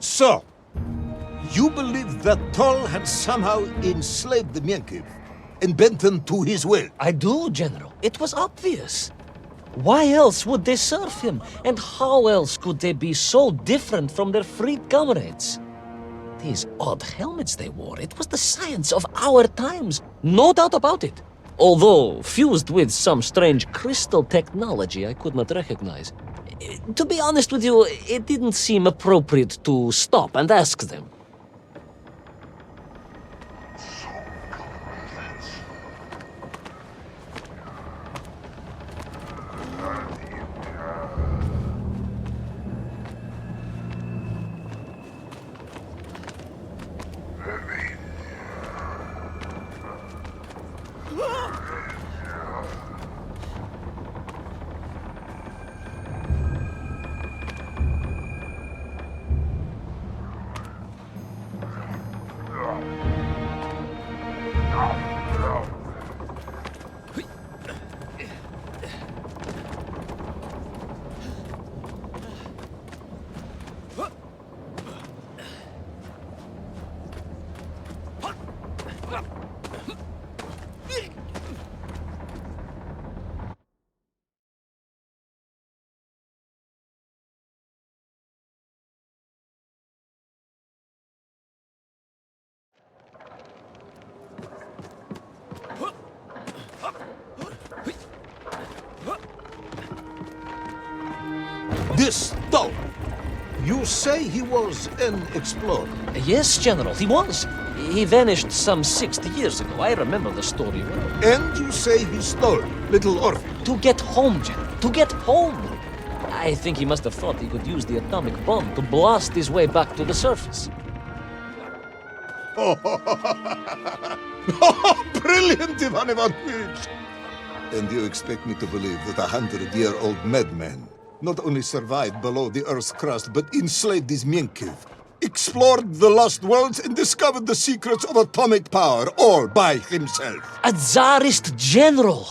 So, you believe that Toll had somehow enslaved the Menkiv and bent them to his will? I do, General. It was obvious. Why else would they serve him? And how else could they be so different from their freed comrades? These odd helmets they wore, it was the science of our times. No doubt about it. Although fused with some strange crystal technology I could not recognize. To be honest with you, it didn't seem appropriate to stop and ask them. This Toll, you say he was an explorer? Yes, General, he was. He vanished some 60 years ago. I remember the story well. And you say he stole little Orpheus? To get home, General. To get home. I think he must have thought he could use the atomic bomb to blast his way back to the surface. Brilliant, Ivan Ivanovich! And you expect me to believe that a 100-year-old madman not only survived below the Earth's crust, but enslaved his Menkiv, explored the lost worlds, and discovered the secrets of atomic power, all by himself? A Tsarist general!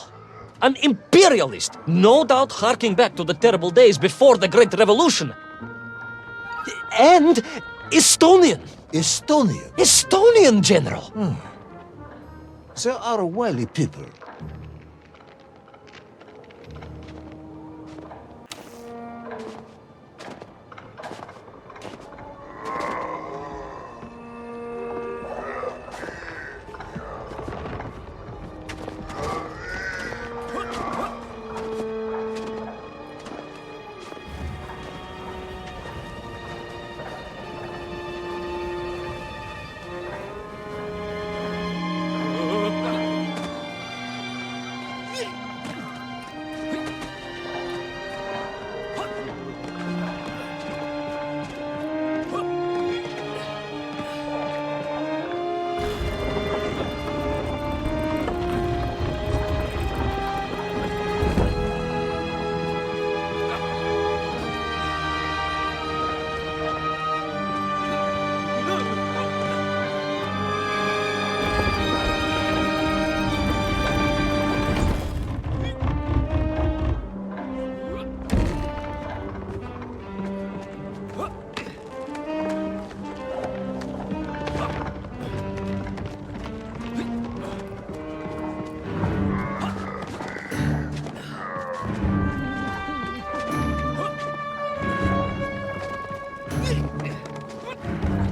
An imperialist! No doubt harking back to the terrible days before the Great Revolution! And Estonian! Estonian. Estonian, General! They are wily people.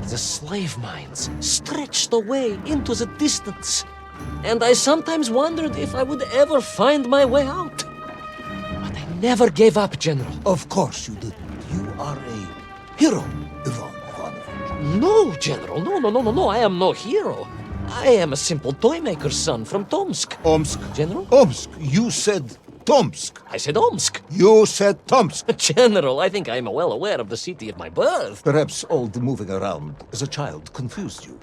The slave mines stretched away into the distance, and I sometimes wondered if I would ever find my way out. But I never gave up, General. Of course you didn't. You are a hero, Ivan Ivanovich. No, General, no, I am no hero. I am a simple toymaker's son from Tomsk. Omsk. General? Omsk. You said Tomsk. I said Omsk. You said Tomsk. General, I think I am well aware of the city of my birth. Perhaps all the moving around as a child confused you.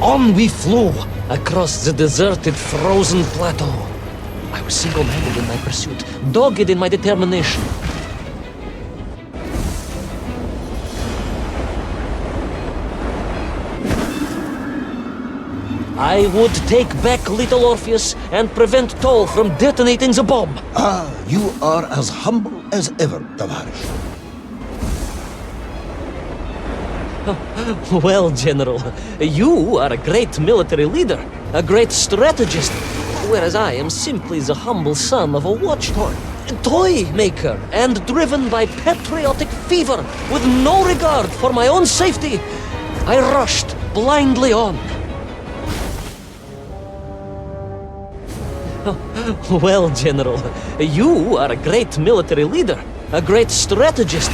On we flew across the deserted, frozen plateau. I was single-minded in my pursuit, dogged in my determination. I would take back little Orpheus and prevent Toll from detonating the bomb. Ah, you are as humble As ever, Tavarish. Well, General, you are a great military leader, a great strategist, whereas I am simply the humble son of a toy maker, and driven by patriotic fever, with no regard for my own safety, I rushed blindly on. Well, General, you are a great military leader, a great strategist,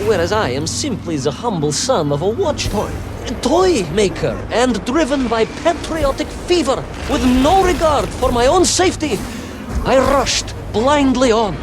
whereas I am simply the humble son of a toy maker, and driven by patriotic fever, with no regard for my own safety, I rushed blindly on.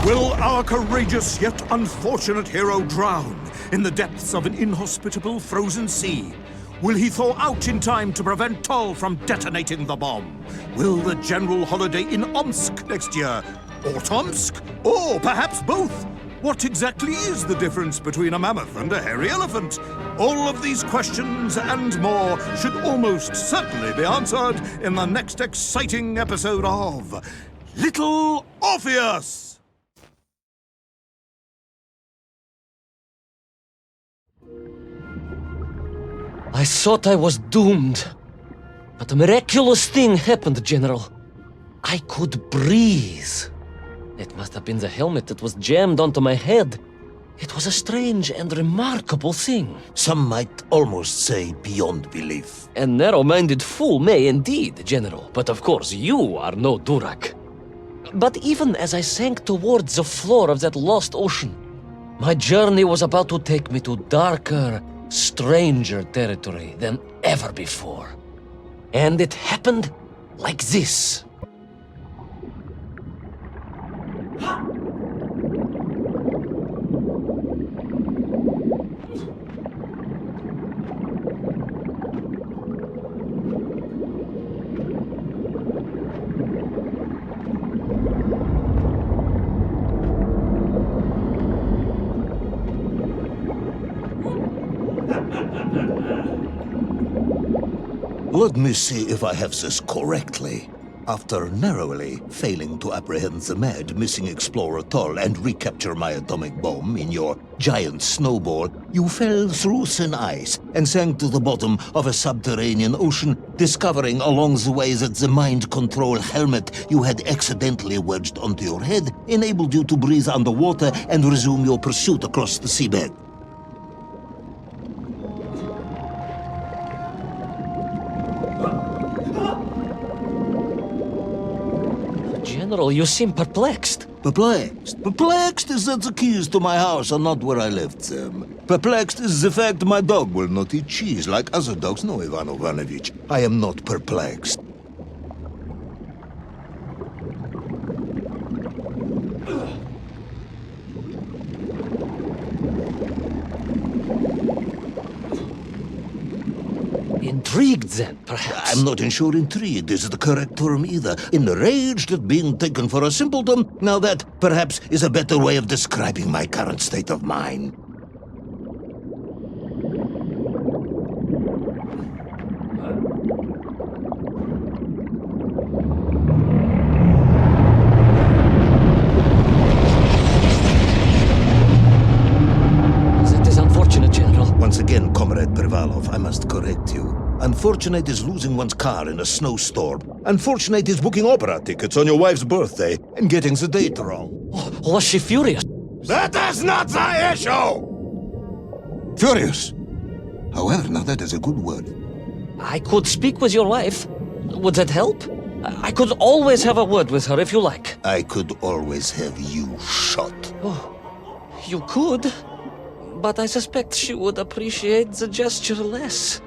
Will our courageous yet unfortunate hero drown in the depths of an inhospitable frozen sea? Will he thaw out in time to prevent Tol from detonating the bomb? Will the general holiday in Omsk next year? Or Tomsk? Or perhaps both? What exactly is the difference between a mammoth and a hairy elephant? All of these questions and more should almost certainly be answered in the next exciting episode of Little Orpheus! I thought I was doomed. But a miraculous thing happened, General. I could breathe. It must have been the helmet that was jammed onto my head. It was a strange and remarkable thing. Some might almost say beyond belief. A narrow-minded fool may indeed, General. But of course, you are no Durak. But even as I sank towards the floor of that lost ocean, my journey was about to take me to darker, stranger territory than ever before. And it happened like this. Let me see if I have this correctly. After narrowly failing to apprehend the mad missing explorer Tol and recapture my atomic bomb in your giant snowball, you fell through thin ice and sank to the bottom of a subterranean ocean, discovering along the way that the mind control helmet you had accidentally wedged onto your head enabled you to breathe underwater and resume your pursuit across the seabed. General, you seem perplexed. Perplexed? Perplexed is that the keys to my house are not where I left them. Perplexed is the fact my dog will not eat cheese like other dogs. No, Ivan Ivanovich, I am not perplexed. Intrigued, then, perhaps? I'm not sure intrigued is the correct term either. Enraged at being taken for a simpleton? Now that, perhaps, is a better way of describing my current state of mind. Once again, Comrade Privalov, I must correct you. Unfortunate is losing one's car in a snowstorm. Unfortunate is booking opera tickets on your wife's birthday and getting the date wrong. Was she furious? That is not the issue! Furious. However, now that is a good word. I could speak with your wife. Would that help? I could always have a word with her if you like. I could always have you shot. You could, but I suspect she would appreciate the gesture less.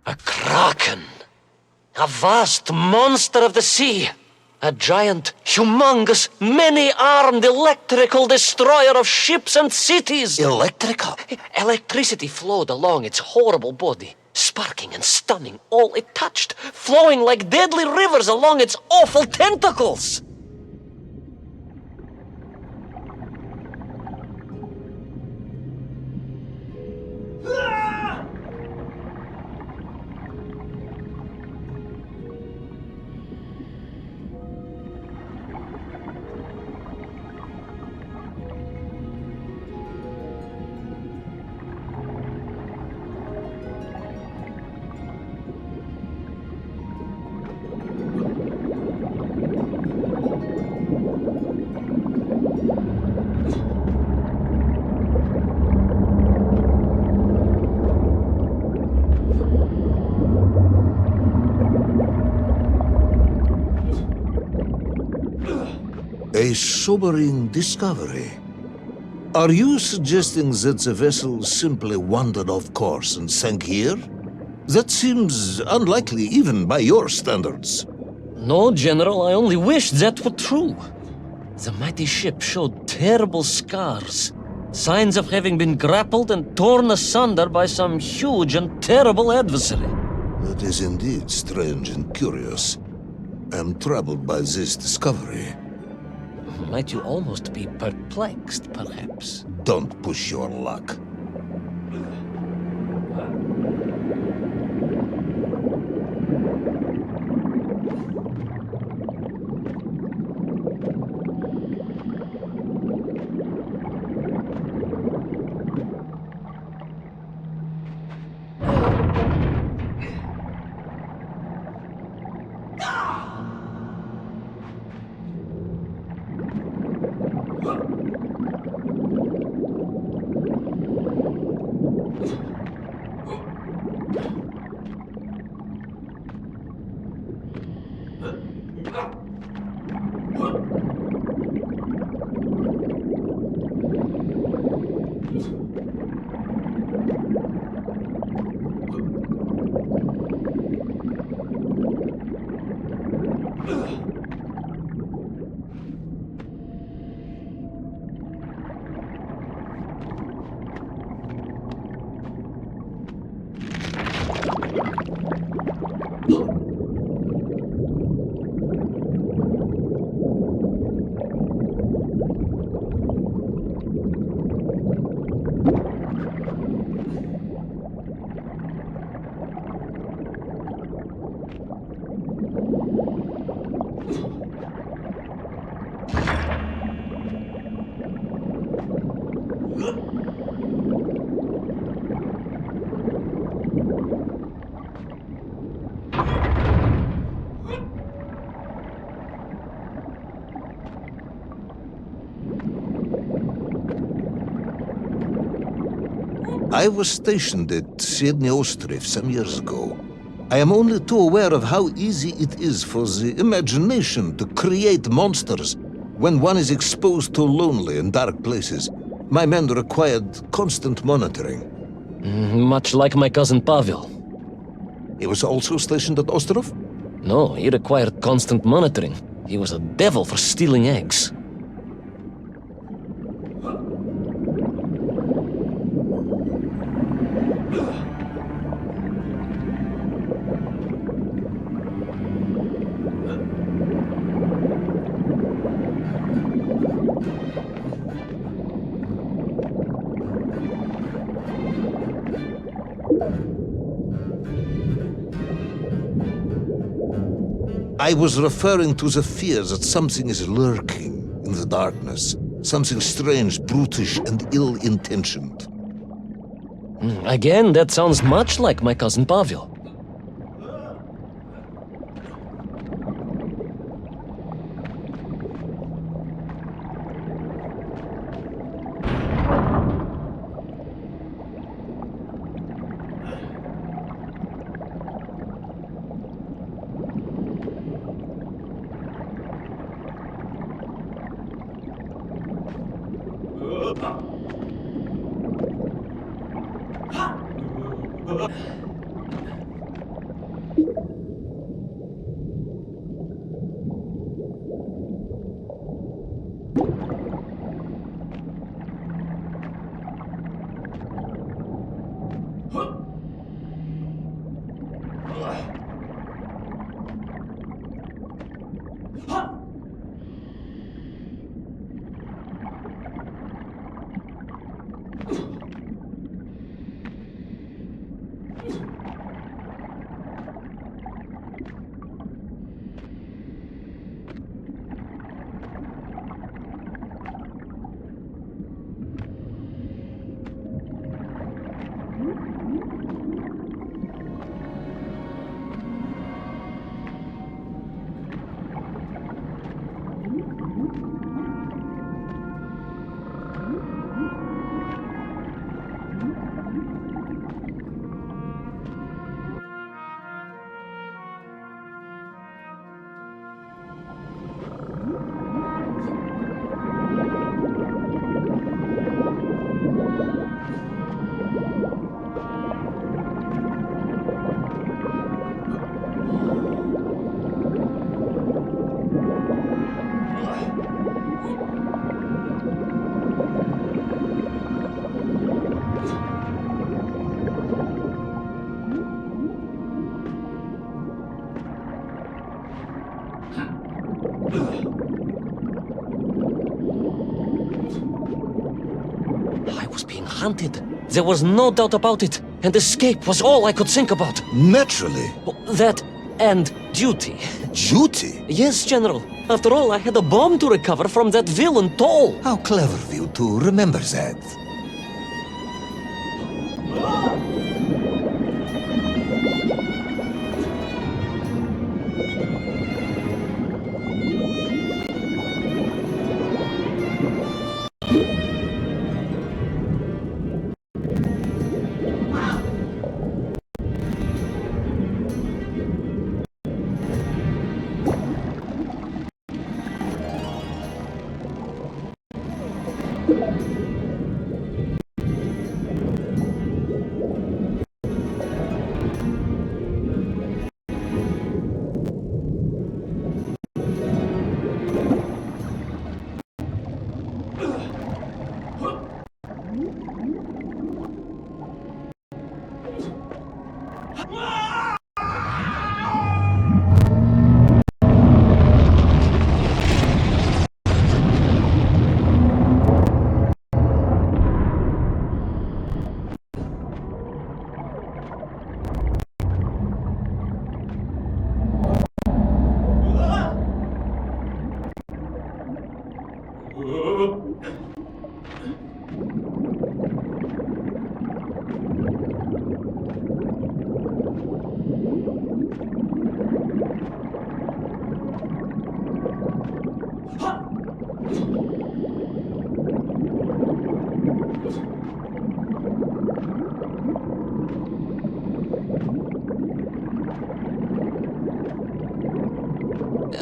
A kraken! A vast monster of the sea! A giant, humongous, many-armed electrical destroyer of ships and cities! Electrical? Electricity flowed along its horrible body, sparking and stunning all it touched, flowing like deadly rivers along its awful tentacles! A sobering discovery. Are you suggesting that the vessel simply wandered off course and sank here? That seems unlikely even by your standards. No, General, I only wish that were true. The mighty ship showed terrible scars, signs of having been grappled and torn asunder by some huge and terrible adversary. That is indeed strange and curious. I am troubled by this discovery. Might you almost be perplexed, perhaps? Don't push your luck. I was stationed at Sydney Ostrov some years ago. I am only too aware of how easy it is for the imagination to create monsters when one is exposed to lonely and dark places. My men required constant monitoring. Much like my cousin Pavel. He was also stationed at Ostrov? No, he required constant monitoring. He was a devil for stealing eggs. I was referring to the fear that something is lurking in the darkness. Something strange, brutish, and ill-intentioned. Again, that sounds much like my cousin Pavel. I was being hunted. There was no doubt about it. And escape was all I could think about. Naturally. That and duty. Duty? Yes, General. After all, I had a bomb to recover from that villain Toll. How clever of you to remember that.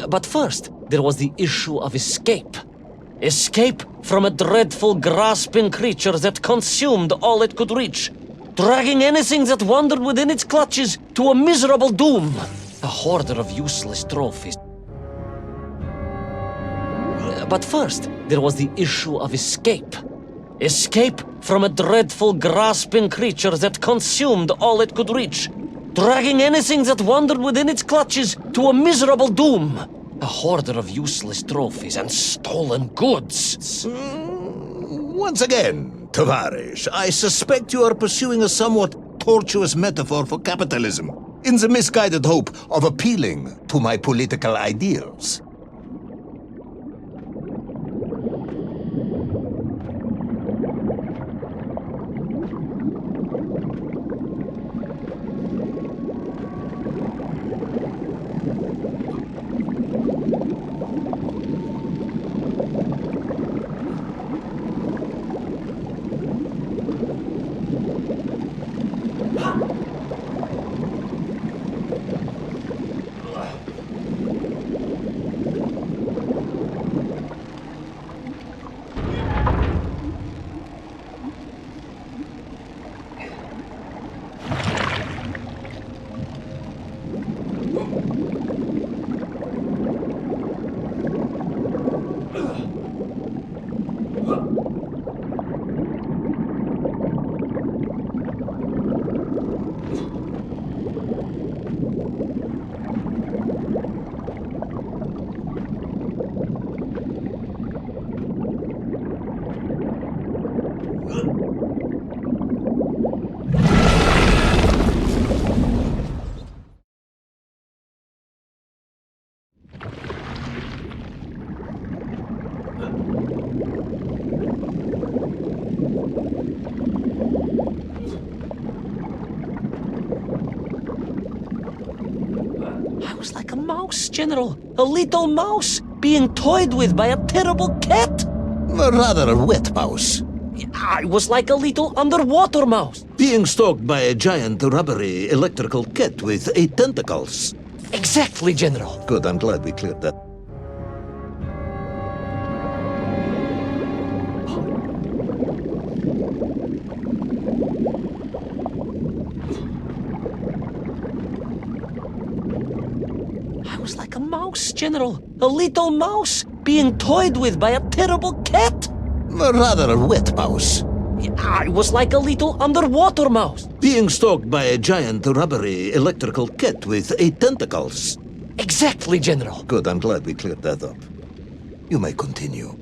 But first, there was the issue of escape. Escape from a dreadful, grasping creature that consumed all it could reach, dragging anything that wandered within its clutches to a miserable doom. A hoarder of useless trophies. But first, there was the issue of escape. Escape from a dreadful, grasping creature that consumed all it could reach, dragging anything that wandered within its clutches to a miserable doom. A hoarder of useless trophies and stolen goods. Once again, Tavarish, I suspect you are pursuing a somewhat tortuous metaphor for capitalism, in the misguided hope of appealing to my political ideals. General, a little mouse being toyed with by a terrible cat. Rather a wet mouse. I was like a little underwater mouse. Being stalked by a giant rubbery electrical cat with 8 tentacles. Exactly, General. Good, I'm glad we cleared that. General, a little mouse being toyed with by a terrible cat. Rather a wet mouse. I was like a little underwater mouse. Being stalked by a giant rubbery electrical cat with 8 tentacles. Exactly, General. Good, I'm glad we cleared that up. You may continue.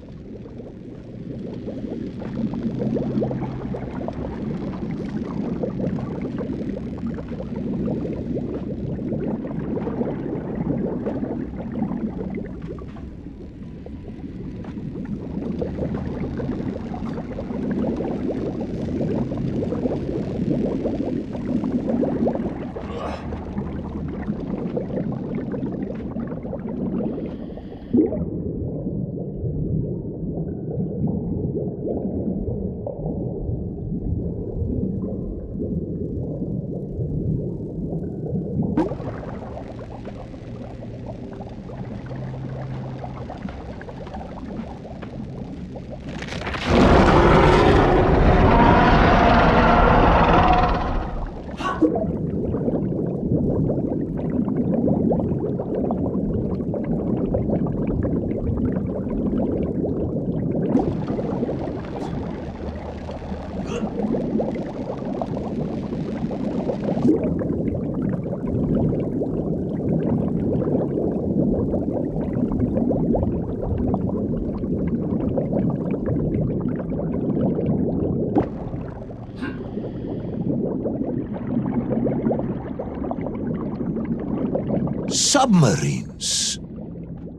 Submarines.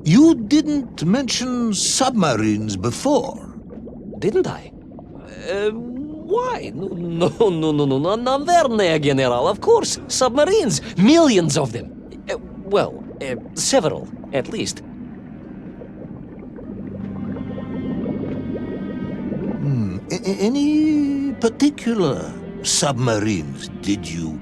You didn't mention submarines before. Didn't I? Why? No, Новая, General, of course. Submarines. Millions of them. Several, at least. Any particular submarines? Did you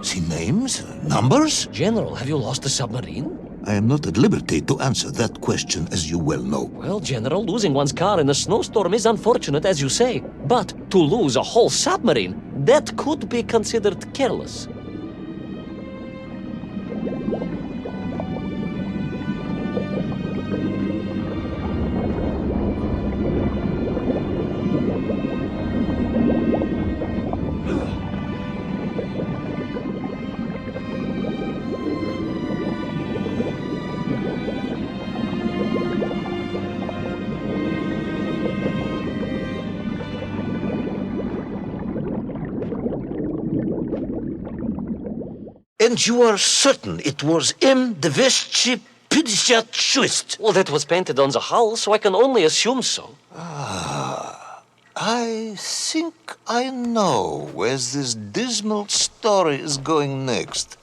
see names? Numbers? General, have you lost a submarine? I am not at liberty to answer that question, as you well know. Well, General, losing one's car in a snowstorm is unfortunate, as you say. But to lose a whole submarine, that could be considered careless. And you are certain it was M256? Well, that was painted on the hull, so I can only assume so. I think I know where this dismal story is going next.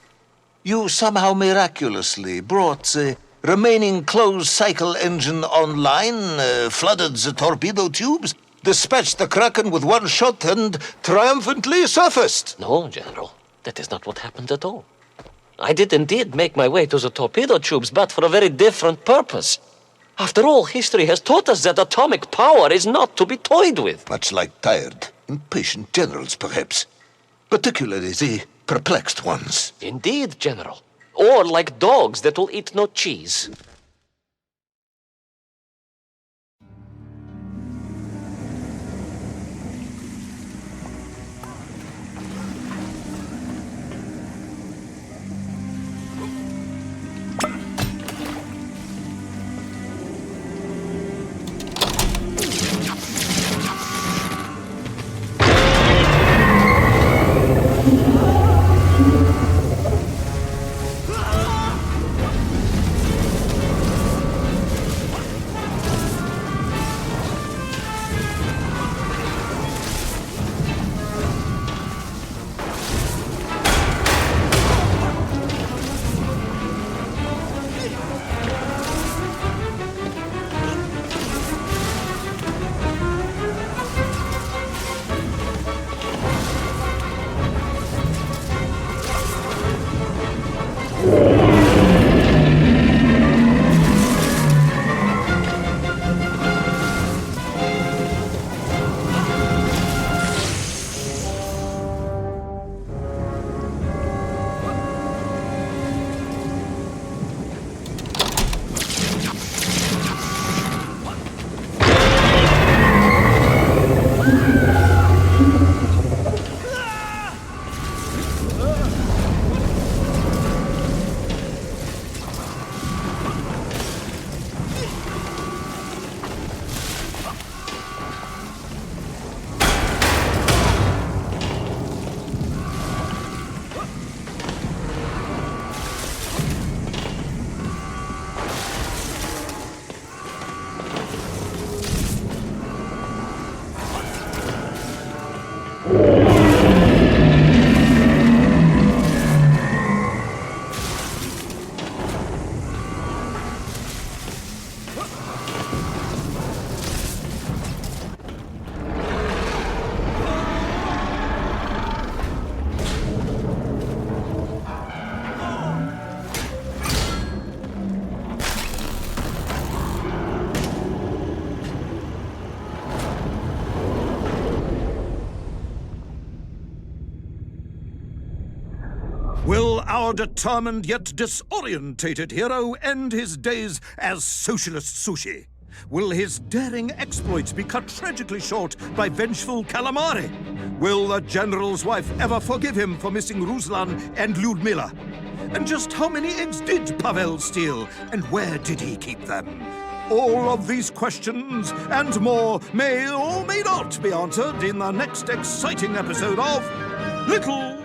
You somehow miraculously brought the remaining closed cycle engine online, flooded the torpedo tubes, dispatched the Kraken with one shot, and triumphantly surfaced. No, General, that is not what happened at all. I did indeed make my way to the torpedo tubes, but for a very different purpose. After all, history has taught us that atomic power is not to be toyed with. Much like tired, impatient generals, perhaps. Particularly the perplexed ones. Indeed, General. Or like dogs that will eat no cheese. Will our determined yet disorientated hero end his days as socialist sushi? Will his daring exploits be cut tragically short by vengeful calamari? Will the general's wife ever forgive him for missing Ruslan and Lyudmila? And just how many eggs did Pavel steal, and where did he keep them? All of these questions and more may or may not be answered in the next exciting episode of Little...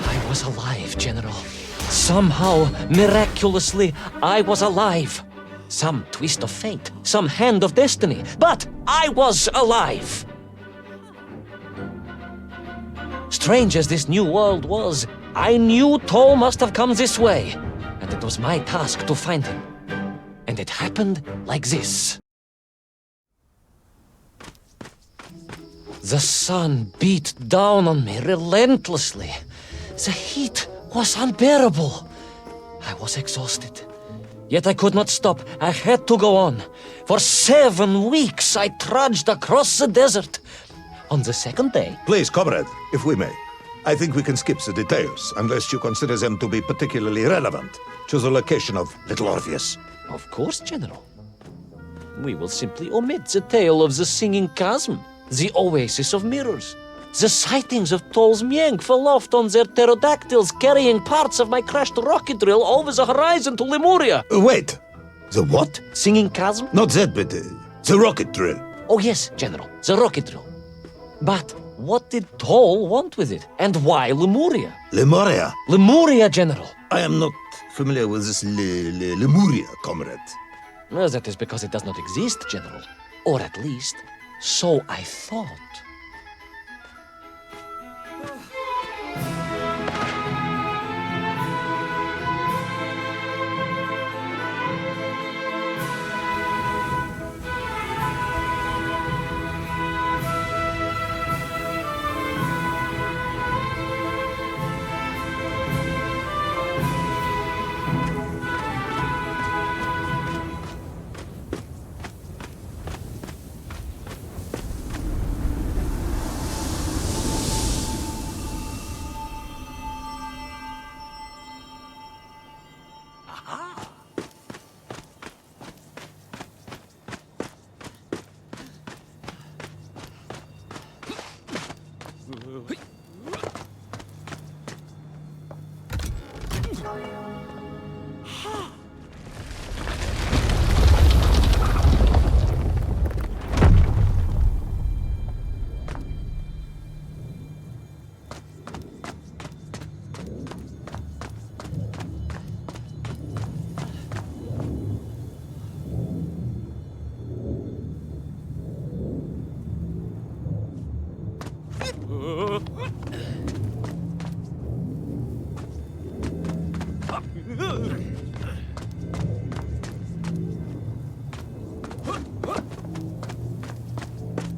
I was alive, General. Somehow, miraculously, I was alive. Some twist of fate, some hand of destiny, but I was alive. Strange as this new world was, I knew Toll must have come this way, and it was my task to find him. And it happened like this. The sun beat down on me relentlessly. The heat was unbearable. I was exhausted. Yet I could not stop. I had to go on. For 7 weeks I trudged across the desert. On the second day... Please, comrade, if we may. I think we can skip the details, unless you consider them to be particularly relevant to the location of Little Orpheus. Of course, General. We will simply omit the tale of the singing chasm, the oasis of mirrors, the sightings of Tol's Mienk aloft on their pterodactyls carrying parts of my crashed rocket drill over the horizon to Lemuria. Wait, the what? Singing chasm? Not that, but the rocket drill. Oh yes, General, the rocket drill. But what did Tol want with it? And why Lemuria? Lemuria? Lemuria, General. I am not familiar with this Lemuria, comrade. Well, that is because it does not exist, General. Or at least, so I thought.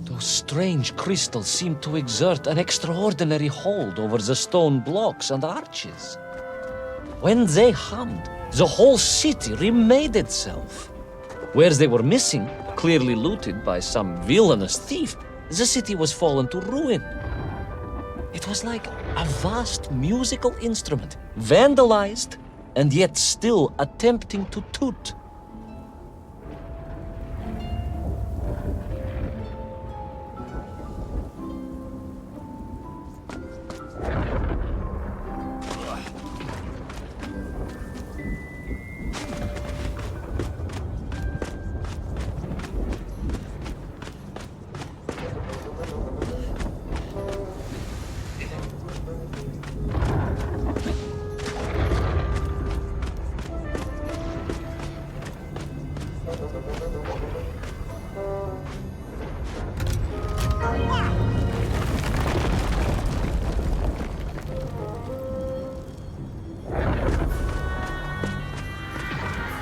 Those strange crystals seem to exert an extraordinary hold over the stone blocks and arches. When they hummed, the whole city remade itself. Where they were missing, clearly looted by some villainous thief, the city was fallen to ruin. It was like a vast musical instrument, vandalized, and yet still attempting to toot.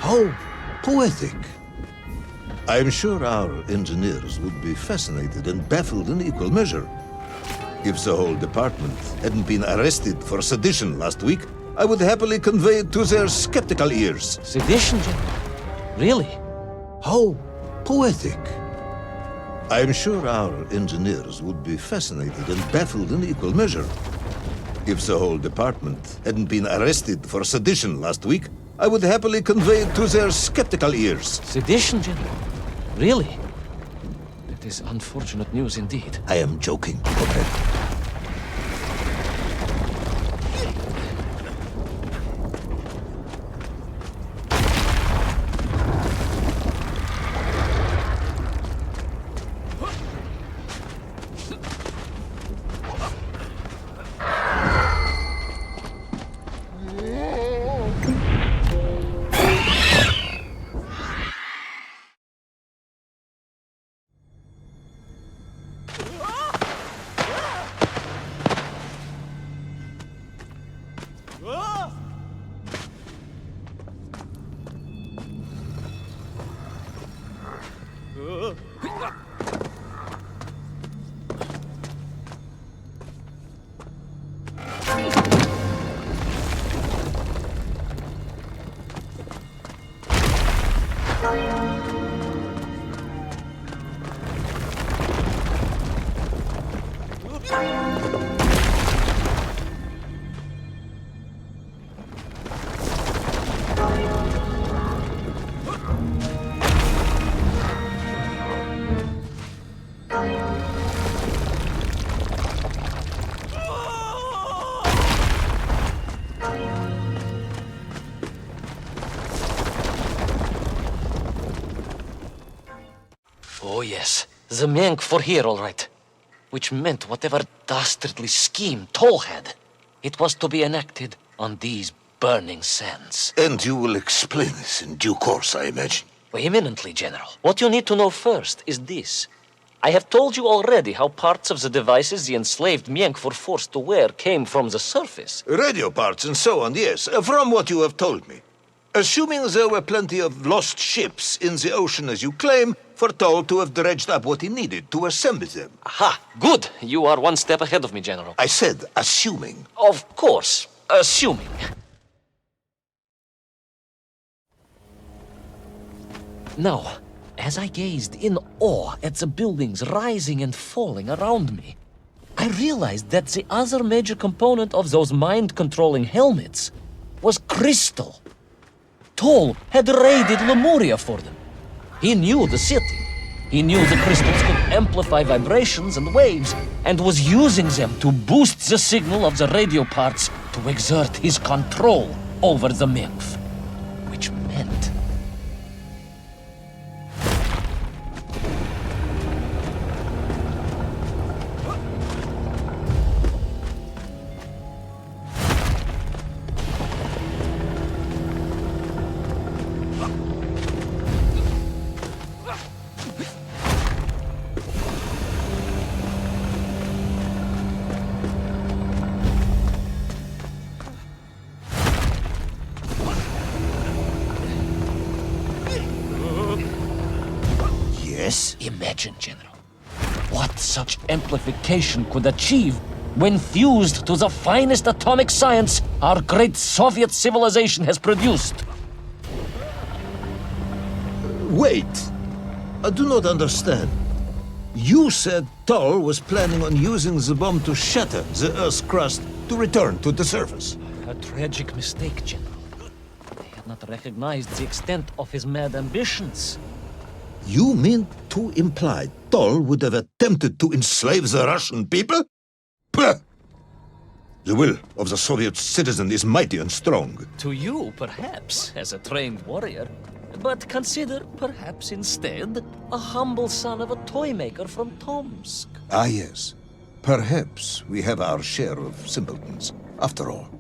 How poetic. I am sure our engineers would be fascinated and baffled in equal measure. If the whole department hadn't been arrested for sedition last week, I would happily convey it to their skeptical ears. Sedition, General? Really? How poetic. I am sure our engineers would be fascinated and baffled in equal measure. If the whole department hadn't been arrested for sedition last week, I would happily convey it to their skeptical ears. Sedition, General? Really? That is unfortunate news indeed. I am joking, comrade. yes. The Mank for here, all right. Which meant whatever dastardly scheme Toll had, it was to be enacted on these burning sands. And you will explain this in due course, I imagine. Imminently, General. What you need to know first is this. I have told you already how parts of the devices the enslaved Mienk were forced to wear came from the surface. Radio parts and so on, yes, from what you have told me. Assuming there were plenty of lost ships in the ocean as you claim, for Toll to have dredged up what he needed to assemble them. Aha, good. You are one step ahead of me, General. I said assuming. Of course, assuming. Now, as I gazed in awe at the buildings rising and falling around me, I realized that the other major component of those mind-controlling helmets was crystal. Toll had raided Lemuria for them. He knew the city. He knew the crystals could amplify vibrations and waves, and was using them to boost the signal of the radio parts to exert his control over the Memph. Which meant... Imagine, General, what such amplification could achieve when fused to the finest atomic science our great Soviet civilization has produced. Wait. I do not understand. You said Toll was planning on using the bomb to shatter the Earth's crust to return to the surface. A tragic mistake, General. They had not recognized the extent of his mad ambitions. You mean to imply Toll would have attempted to enslave the Russian people? Pah! The will of the Soviet citizen is mighty and strong. To you, perhaps, as a trained warrior. But consider, perhaps instead, a humble son of a toy maker from Tomsk. Ah, yes. Perhaps we have our share of simpletons, after all.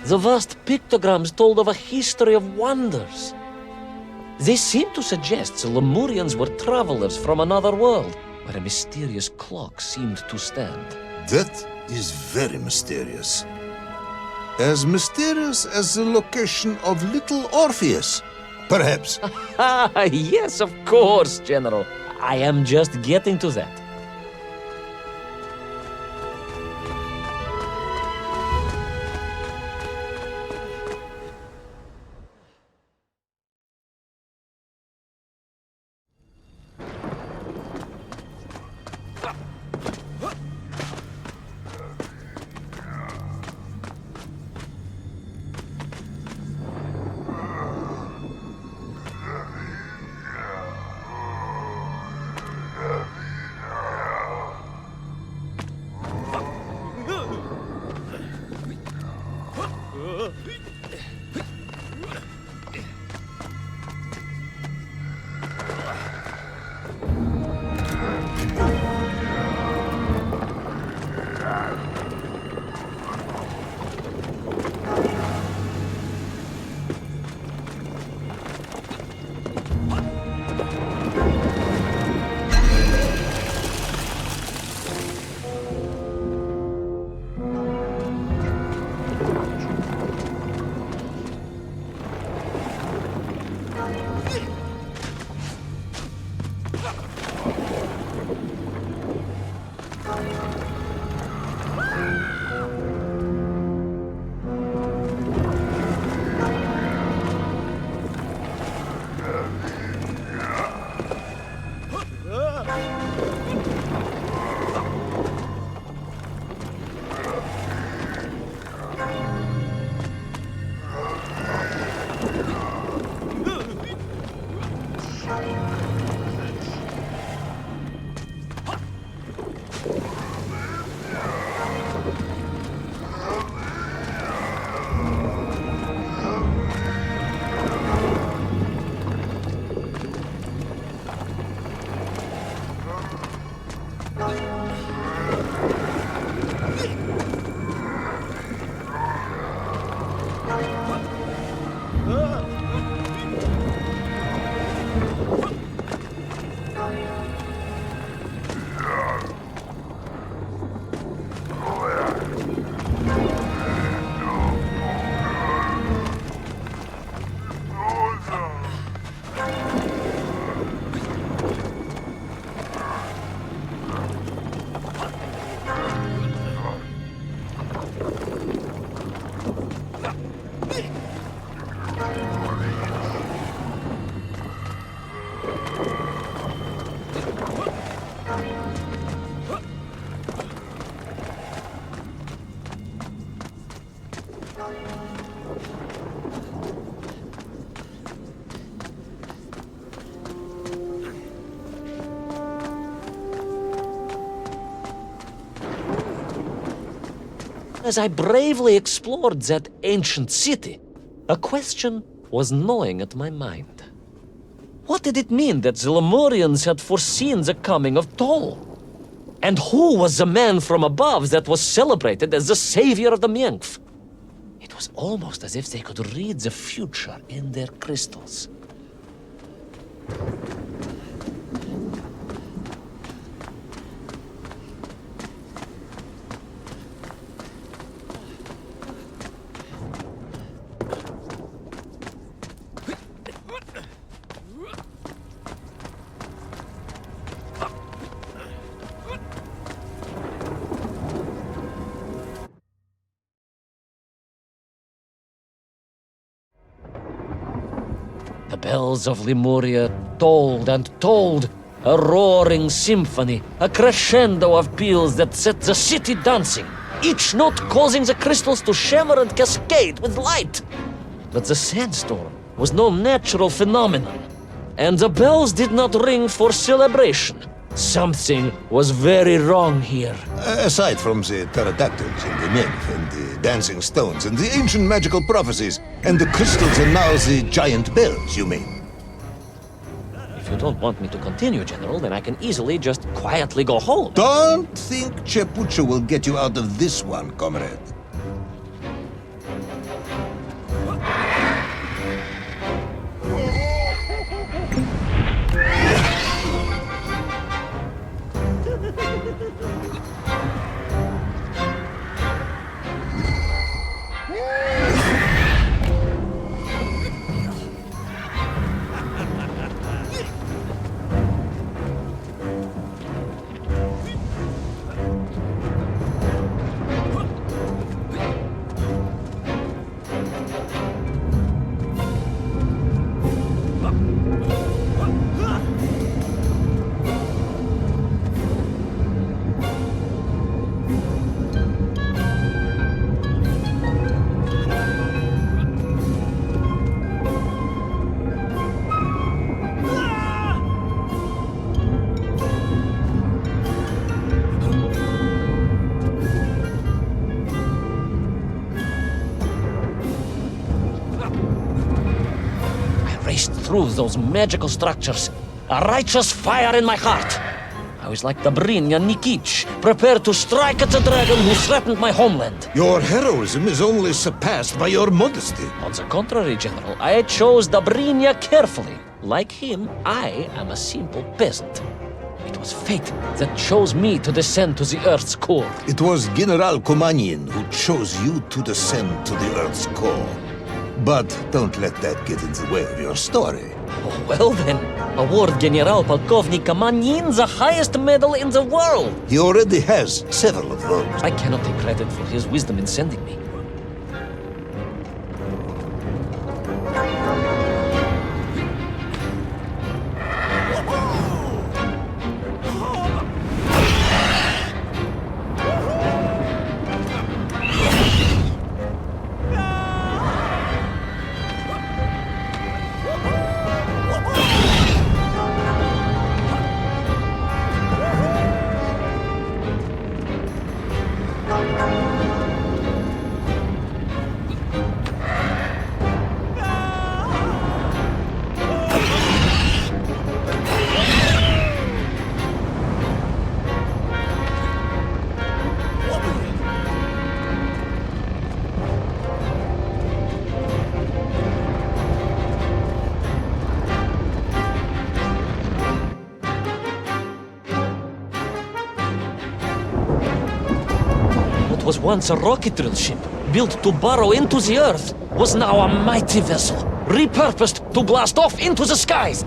The vast pictograms told of a history of wonders. They seem to suggest the Lemurians were travelers from another world, where a mysterious clock seemed to stand. That is very mysterious. As mysterious as the location of little Orpheus, perhaps. Ah, yes, of course, General. I am just getting to that. As I bravely explored that ancient city, a question was gnawing at my mind. What did it mean that the Lemurians had foreseen the coming of Tol? And who was the man from above that was celebrated as the savior of the Menkf? It was almost as if they could read the future in their crystals. The bells of Lemuria tolled and tolled, a roaring symphony, a crescendo of peals that set the city dancing, each note causing the crystals to shimmer and cascade with light. But the sandstorm was no natural phenomenon, and the bells did not ring for celebration. Something was very wrong here. Aside from the pterodactyls and the nymph and the dancing stones and the ancient magical prophecies and the crystals and now the giant bells, you mean? If you don't want me to continue, General, then I can easily just quietly go home. Don't think Chepucho will get you out of this one, comrade. Through those magical structures, a righteous fire in my heart. I was like Dobrynya Nikitsch, prepared to strike at the dragon who threatened my homeland. Your heroism is only surpassed by your modesty. On the contrary, General, I chose Dobrynya carefully. Like him, I am a simple peasant. It was fate that chose me to descend to the Earth's core. It was General Komanin who chose you to descend to the Earth's core. But don't let that get in the way of your story. Oh, well then, award General Polkovnik Kamanin the highest medal in the world. He already has several of those. I cannot take credit for his wisdom in sending me. was once a rocket drill ship, built to burrow into the Earth, was now a mighty vessel, repurposed to blast off into the skies.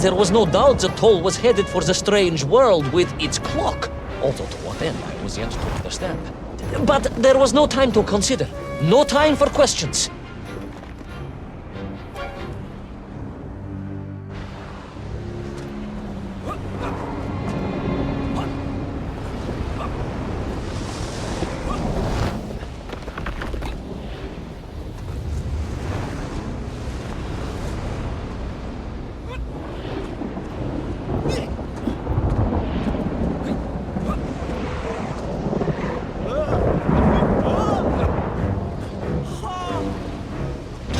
There was no doubt that Toll was headed for the strange world with its clock, although to what end I was yet to understand. But there was no time to consider, no time for questions.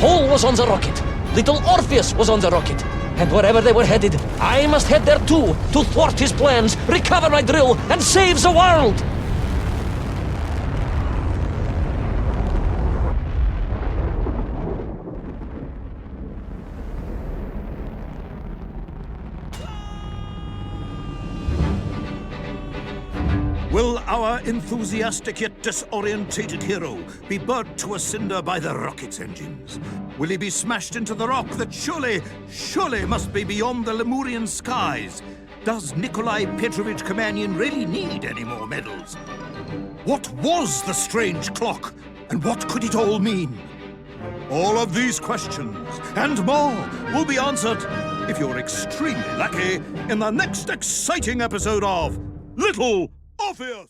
Toll was on the rocket. Little Orpheus was on the rocket. And wherever they were headed, I must head there too, to thwart his plans, recover my drill, and save the world! Will our enthusiastic yet disorientated hero be burnt to a cinder by the rocket's engines? Will he be smashed into the rock that surely must be beyond the Lemurian skies? Does Nikolai Petrovich Kamenyan really need any more medals? What was the strange clock, and what could it all mean? All of these questions and more will be answered, if you're extremely lucky, in the next exciting episode of Little Orpheus!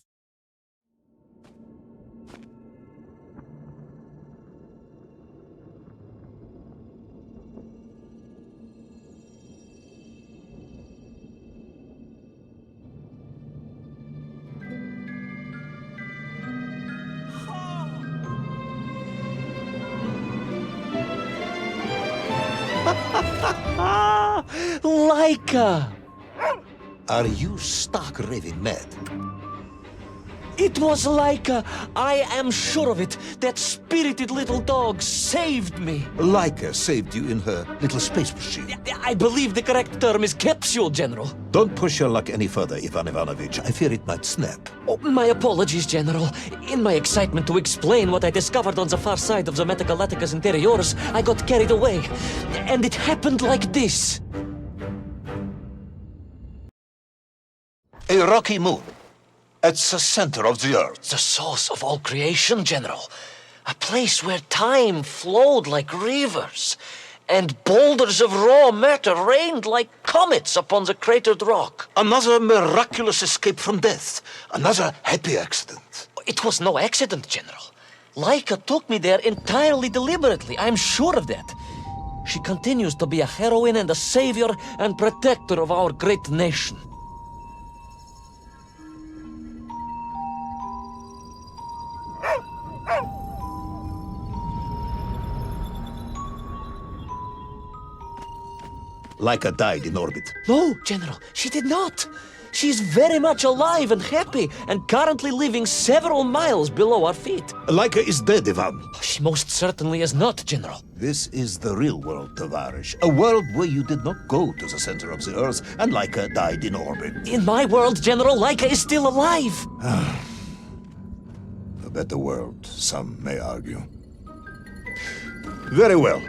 Laika! Are you stark raving mad? It was Laika! I am sure of it! That spirited little dog saved me! Laika saved you in her little space machine. I believe the correct term is capsule, General. Don't push your luck any further, Ivan Ivanovich. I fear it might snap. Oh, my apologies, General. In my excitement to explain what I discovered on the far side of the Metagalacticus Interiorus, I got carried away. And it happened like this. A rocky moon. At the center of the earth. The source of all creation, General. A place where time flowed like rivers, and boulders of raw matter rained like comets upon the cratered rock. Another miraculous escape from death. Another happy accident. It was no accident, General. Laika took me there entirely deliberately. I'm sure of that. She continues to be a heroine and a savior and protector of our great nation. Laika died in orbit. No, General, she did not. She's very much alive and happy, and currently living several miles below our feet. Laika is dead, Ivan. She most certainly is not, General. This is the real world, Tovarish. A world where you did not go to the center of the Earth, and Laika died in orbit. In my world, General, Laika is still alive. A better world, some may argue. Very well.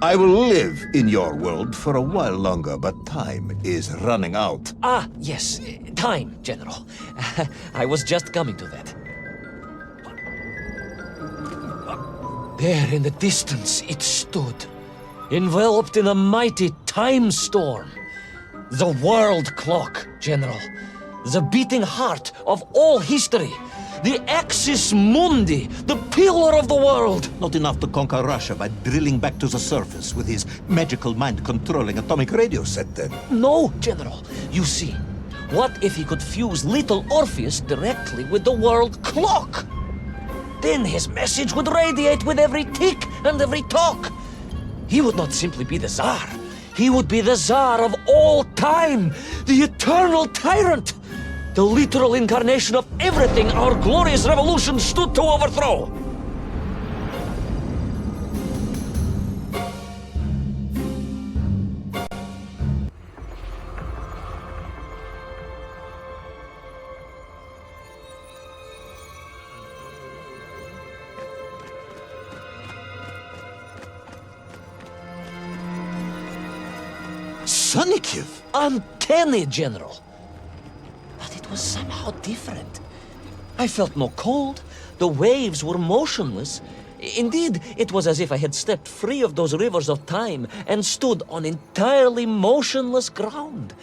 I will live in your world for a while longer, but time is running out. Ah, yes, time, General. I was just coming to that. There in the distance it stood, enveloped in a mighty time storm. The world clock, General. The beating heart of all history. The axis mundi, the pillar of the world. Not enough to conquer Russia by drilling back to the surface with his magical mind-controlling atomic radio set, then. No, General. You see, What if he could fuse little Orpheus directly with the world clock? Then his message would radiate with every tick and every tock. He would not simply be the Tsar. He would be the Tsar of all time, the eternal tyrant, the literal incarnation of everything our glorious revolution stood to overthrow. Sonikiv! Uncanny, General. But it was somehow different. I felt no cold. The waves were motionless. Indeed, it was as if I had stepped free of those rivers of time and stood on entirely motionless ground.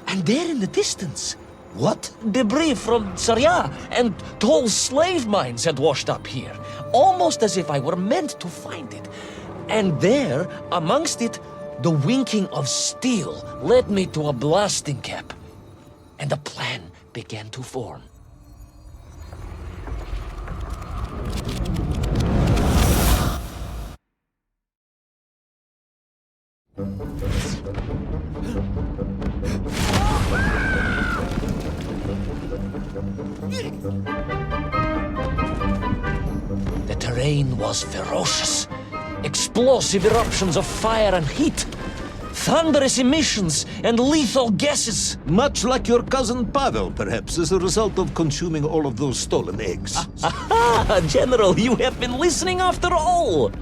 And there in the distance, What? debris from Tsarya and tall slave mines had washed up here, almost as if I were meant to find it. And there, amongst it, the winking of steel led me to a blasting cap, and a plan began to form. The terrain was ferocious. Explosive eruptions of fire and heat, thunderous emissions and lethal gases. Much like your cousin Pavel, perhaps, as a result of consuming all of those stolen eggs. Aha! General, you have been listening after all!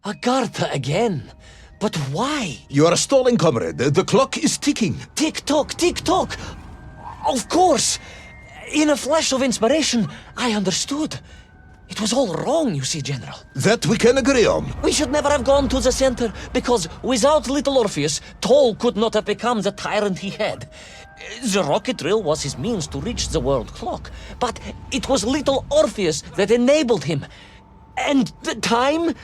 Agartha again. But why? You are stalling, comrade. The clock is ticking. Tick-tock, tick-tock! Of course! In a flash of inspiration, I understood. It was all wrong, you see, General. That we can agree on. We should never have gone to the center, because without little Orpheus, Toll could not have become the tyrant he had. The rocket drill was his means to reach the world clock, but it was little Orpheus that enabled him. And the time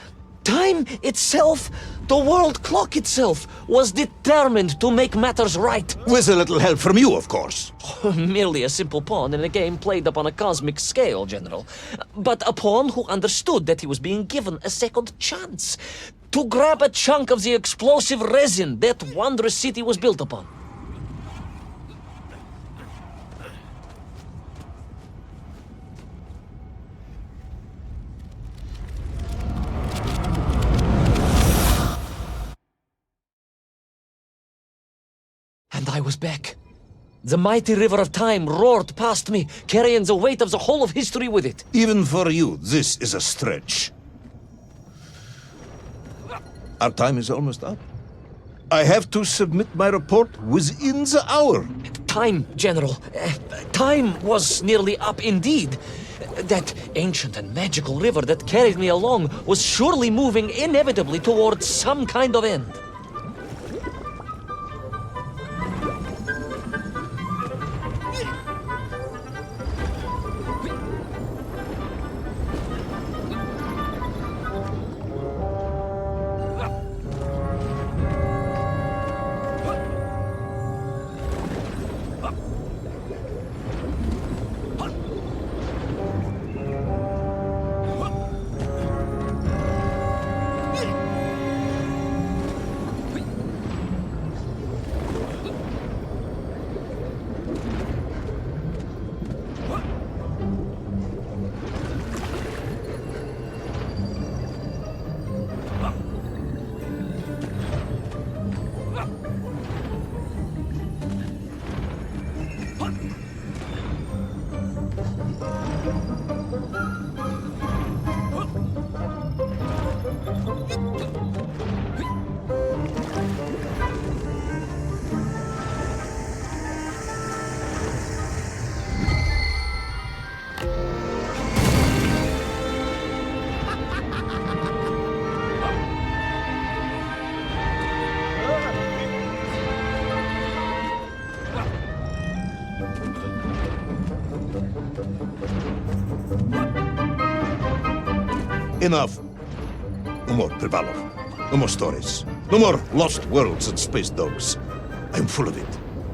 itself, the world clock itself, was determined to make matters right. With a little help from you, of course. Merely a simple pawn in a game played upon a cosmic scale, General. But a pawn who understood that he was being given a second chance to grab a chunk of the explosive resin that wondrous city was built upon. And I was back. The mighty river of time roared past me, carrying the weight of the whole of history with it. Even for you, this is a stretch. Our time is almost up. I have to submit my report within the hour. Time, General. Time was nearly up indeed. That ancient and magical river that carried me along was surely moving inevitably towards some kind of end. Enough. No more, Privalov. No more stories. No more lost worlds and space dogs. I'm full of it.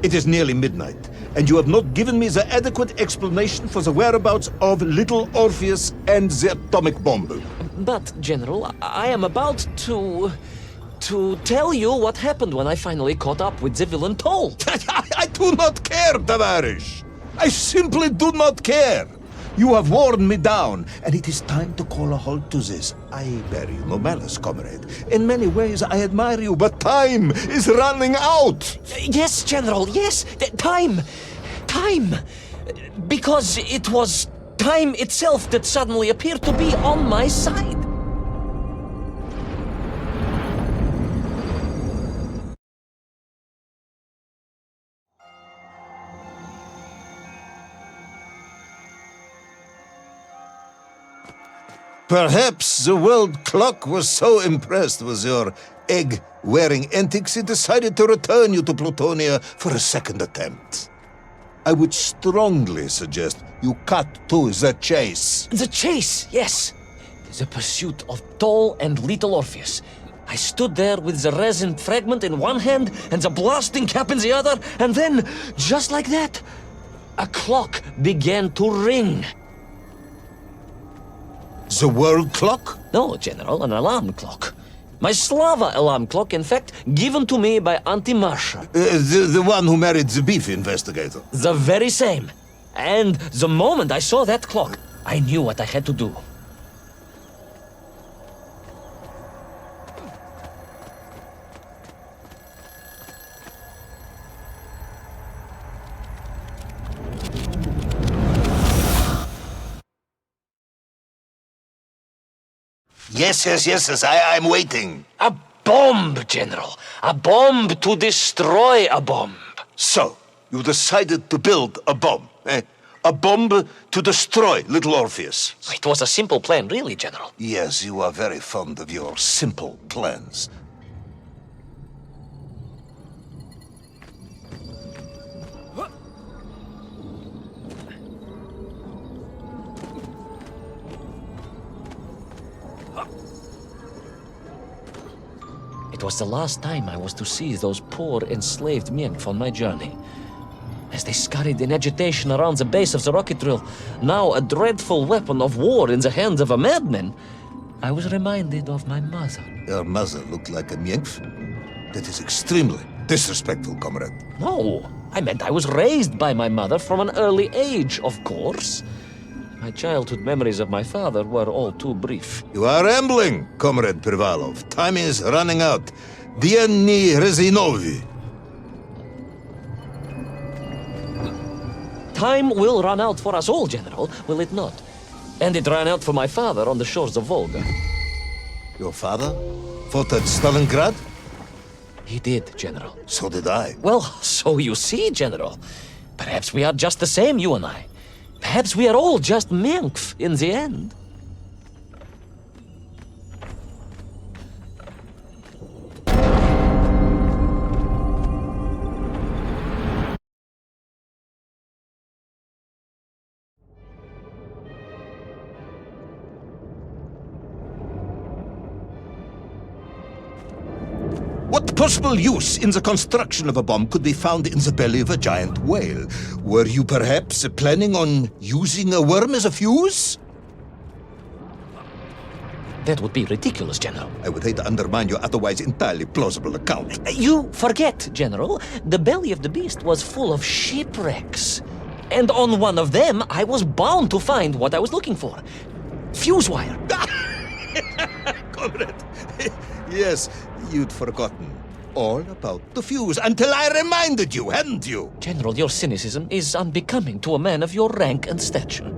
It is nearly midnight, and you have not given me the adequate explanation for the whereabouts of little Orpheus and the atomic bomb. But, General, I am about to tell you what happened when I finally caught up with the villain Toll. I do not care, Tavarish. I simply do not care. You have worn me down, and it is time to call a halt to this. I bear you no malice, comrade. In many ways, I admire you, but time is running out. Yes, General, yes. Time. Time. Because it was time itself that suddenly appeared to be on my side. Perhaps the world clock was so impressed with your egg-wearing antics it decided to return you to Plutonia for a second attempt. I would strongly suggest you cut to the chase. The chase, yes. The pursuit of Toll and little Orpheus. I stood there with the resin fragment in one hand and the blasting cap in the other, and then, just like that, a clock began to ring. The world clock? No, General, an alarm clock. My Slava alarm clock, in fact, given to me by Auntie Marsha. The one who married the beef investigator. The very same. And the moment I saw that clock, I knew what I had to do. Yes, I'm waiting. A bomb, General. A bomb to destroy a bomb. So, you decided to build a bomb, eh? A bomb to destroy little Orpheus. It was a simple plan, really, General. Yes, you are very fond of your simple plans. It was the last time I was to see those poor enslaved Mienk on my journey. As they scurried in agitation around the base of the rocket drill, now a dreadful weapon of war in the hands of a madman, I was reminded of my mother. Your mother looked like a nymph? That is extremely disrespectful, comrade. No, I meant I was raised by my mother from an early age, of course. My childhood memories of my father were all too brief. You are rambling, Comrade Privalov. Time is running out. Dieni Rezinovi. Time will run out for us all, General, will it not? And it ran out for my father on the shores of Volga. Your father fought at Stalingrad? He did, General. So did I. Well, so you see, General. Perhaps we are just the same, you and I. Perhaps we are all just Menkf in the end. What possible use in the construction of a bomb could be found in the belly of a giant whale? Were you perhaps planning on using a worm as a fuse? That would be ridiculous, General. I would hate to undermine your otherwise entirely plausible account. You forget, General. The belly of the beast was full of shipwrecks. And on one of them, I was bound to find what I was looking for. Fuse wire. Comrade, yes, you'd forgotten all about the fuse until I reminded you, hadn't you? General, your cynicism is unbecoming to a man of your rank and stature.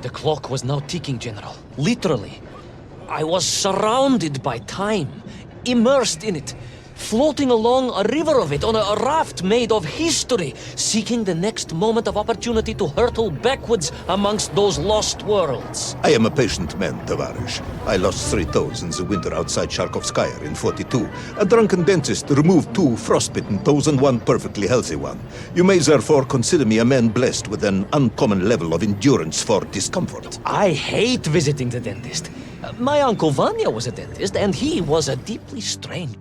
The clock was now ticking, General. Literally. I was surrounded by time, immersed in it, floating along a river of it on a raft made of history, seeking the next moment of opportunity to hurtle backwards amongst those lost worlds. I am a patient man, Tavarish. I lost 3 toes in the winter outside Sharkovskaya in 42. A drunken dentist removed 2 frostbitten toes and 1 perfectly healthy one. You may therefore consider me a man blessed with an uncommon level of endurance for discomfort. I hate visiting the dentist. My uncle Vanya was a dentist, and he was a deeply strange.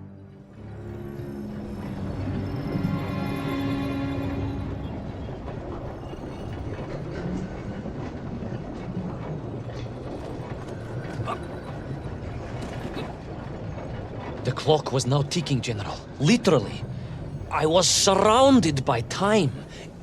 The clock was now ticking, General. Literally. I was surrounded by time,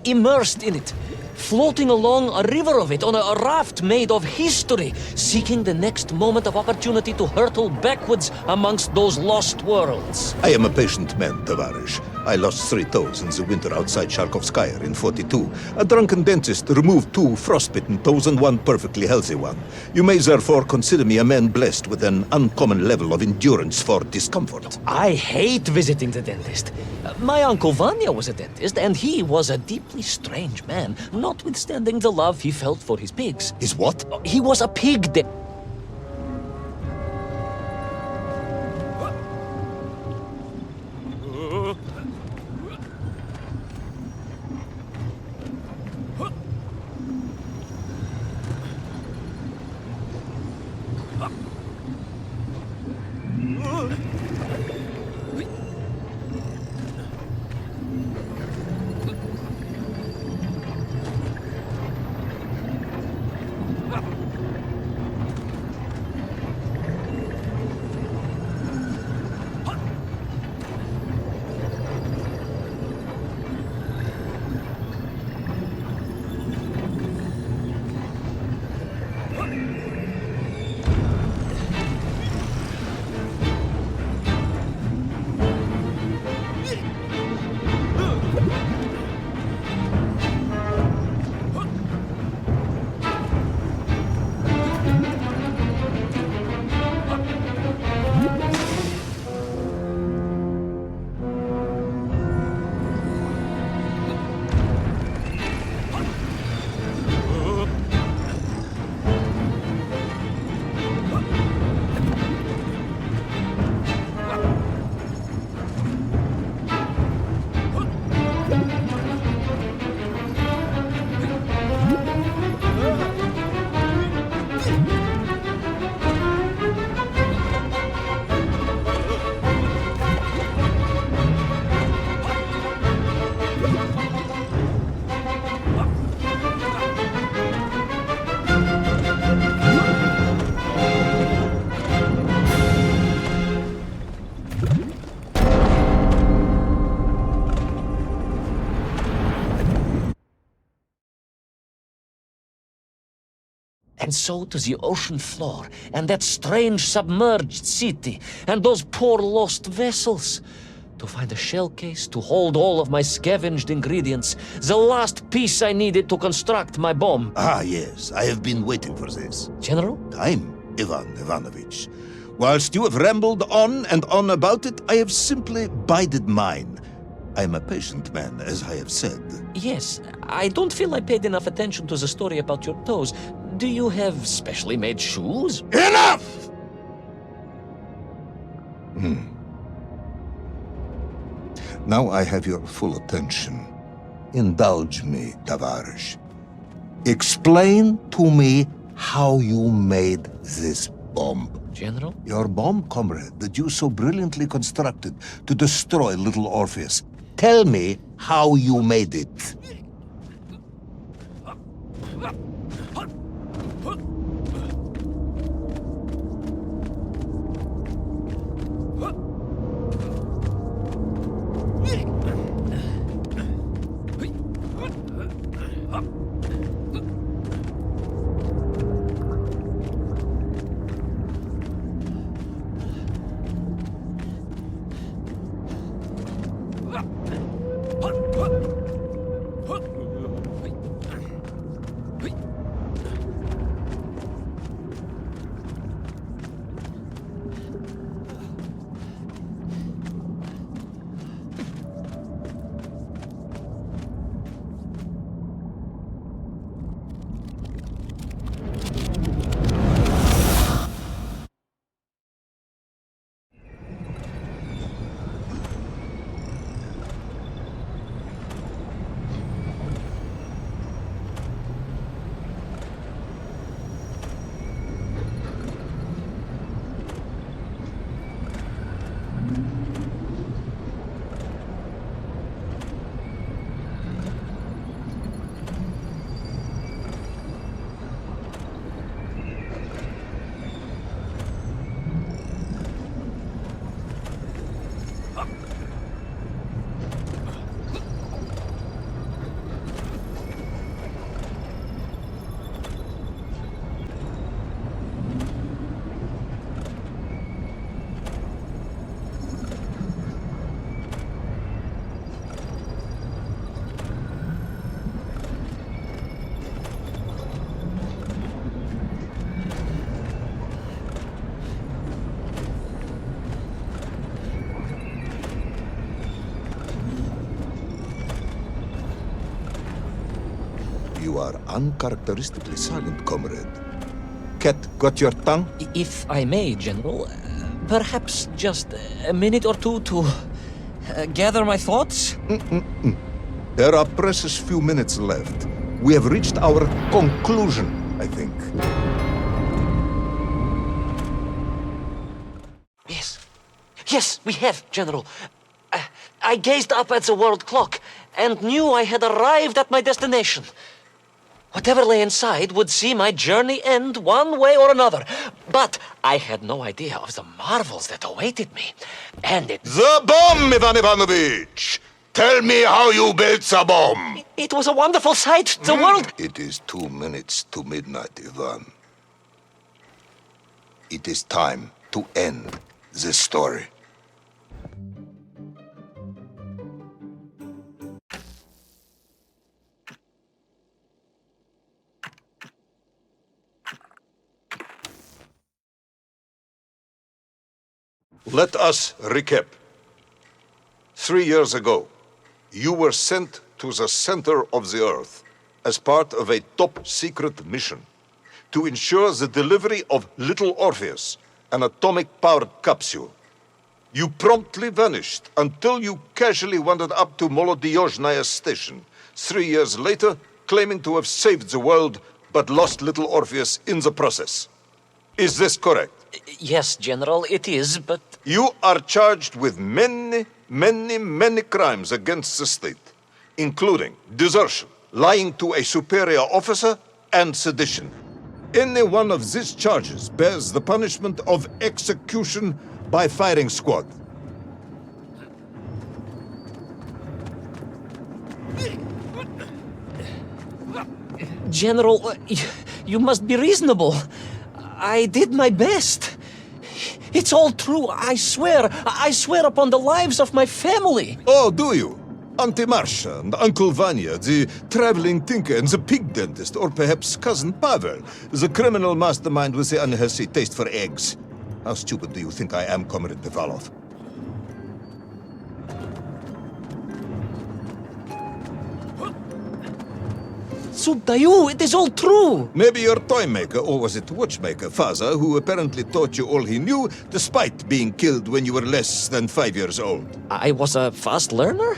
immersed in it, floating along a river of it on a raft made of history, seeking the next moment of opportunity to hurtle backwards amongst those lost worlds. I am a patient man, Tavarish. I lost 3 toes in the winter outside Sharkovskaya in 42. A drunken dentist removed 2 frostbitten toes and 1 perfectly healthy one. You may therefore consider me a man blessed with an uncommon level of endurance for discomfort. I hate visiting the dentist. My uncle Vanya was a dentist, and he was a deeply strange man, notwithstanding the love he felt for his pigs. Is what? He was a pig dentist. And so to the ocean floor, and that strange submerged city, and those poor lost vessels. To find a shell case to hold all of my scavenged ingredients, the last piece I needed to construct my bomb. Ah, yes, I have been waiting for this. General? Time, Ivan Ivanovich. Whilst you have rambled on and on about it, I have simply bided mine. I am a patient man, as I have said. Yes, I don't feel I paid enough attention to the story about your toes. Do you have specially made shoes? Enough! Now I have your full attention. Indulge me, Tavarish. Explain to me how you made this bomb. General? Your bomb, comrade, that you so brilliantly constructed to destroy little Orpheus. Tell me how you made it. You are uncharacteristically silent, comrade. Cat, got your tongue? If I may, General, perhaps just a minute or two to gather my thoughts? There are precious few minutes left. We have reached our conclusion, I think. Yes, we have, General. I gazed up at the world clock and knew I had arrived at my destination. Whatever lay inside would see my journey end one way or another. But I had no idea of the marvels that awaited me. And The bomb, Ivan Ivanovich! Tell me how you built the bomb! it was a wonderful sight. The world... It is 2 minutes to midnight, Ivan. It is time to end this story. Let us recap. 3 years ago, you were sent to the center of the Earth as part of a top-secret mission to ensure the delivery of little Orpheus, an atomic-powered capsule. You promptly vanished until you casually wandered up to Molodiyozhnaya station 3 years later, claiming to have saved the world but lost little Orpheus in the process. Is this correct? Yes, General, it is, but... You are charged with many crimes against the state, including desertion, lying to a superior officer, and sedition. Any one of these charges bears the punishment of execution by firing squad. General, You must be reasonable. I did my best. It's all true, I swear. I swear upon the lives of my family. Oh, do you? Auntie Marcia and Uncle Vanya, the traveling tinker and the pig dentist, or perhaps Cousin Pavel, the criminal mastermind with the unhealthy taste for eggs. How stupid do you think I am, Comrade Bivalov? Subdayu, it is all true. Maybe your toy maker, or was it watchmaker, Faza, who apparently taught you all he knew, despite being killed when you were less than 5 years old. I was a fast learner?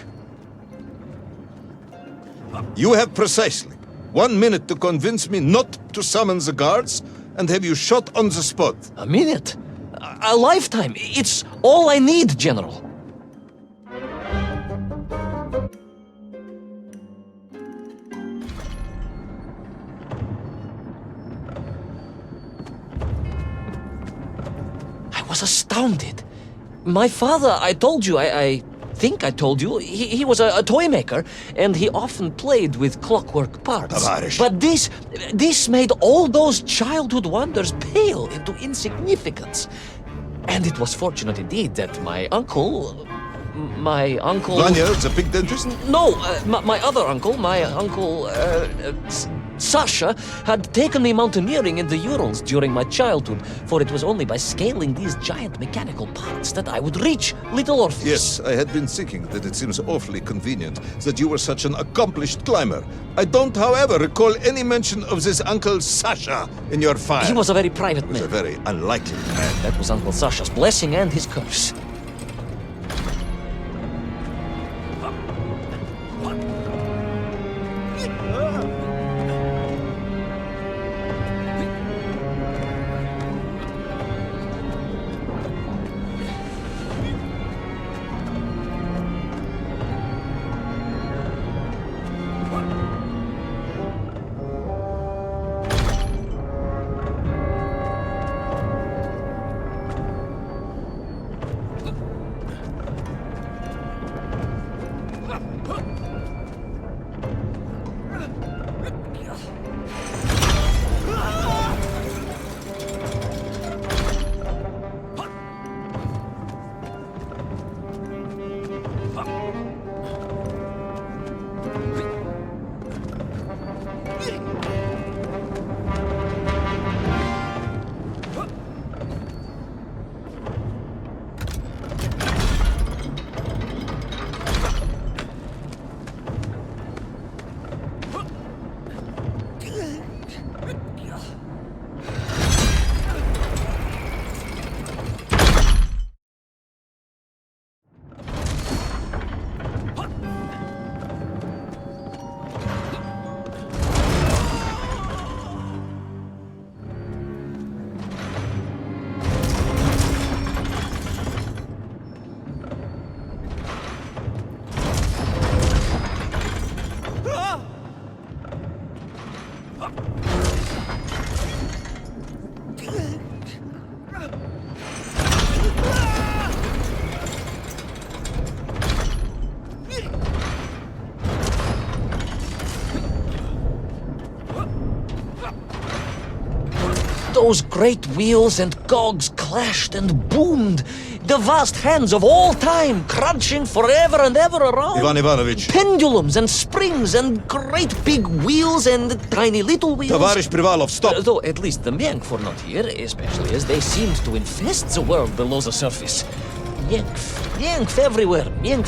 You have precisely 1 minute to convince me not to summon the guards, and have you shot on the spot. A minute? A lifetime. It's all I need, General. I was astounded. My father, I told you, I think I told you, he was a toy maker, and he often played with clockwork parts. Tavarish. But this made all those childhood wonders pale into insignificance. And it was fortunate indeed that my uncle... Vanya, the pig dentist? No, my other uncle, Sasha, had taken me mountaineering in the Urals during my childhood, for it was only by scaling these giant mechanical parts that I would reach Little Orpheus. Yes, I had been thinking that it seems awfully convenient that you were such an accomplished climber. I don't, however, recall any mention of this Uncle Sasha in your file. He was a very private He was a man. very unlikely man. That was Uncle Sasha's blessing and his curse. Those great wheels and cogs clashed and boomed. The vast hands of all time crunching forever and ever around. Ivan Ivanovich. Pendulums and springs and great big wheels and tiny little wheels. Tavarish Privalov, stop! Though at least the Myenk were not here, especially as they seemed to infest the world below the surface. Myenk everywhere. Myenk.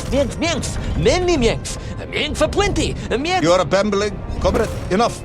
Many Myenk for plenty. Myenk. You are babbling, comrade. Enough.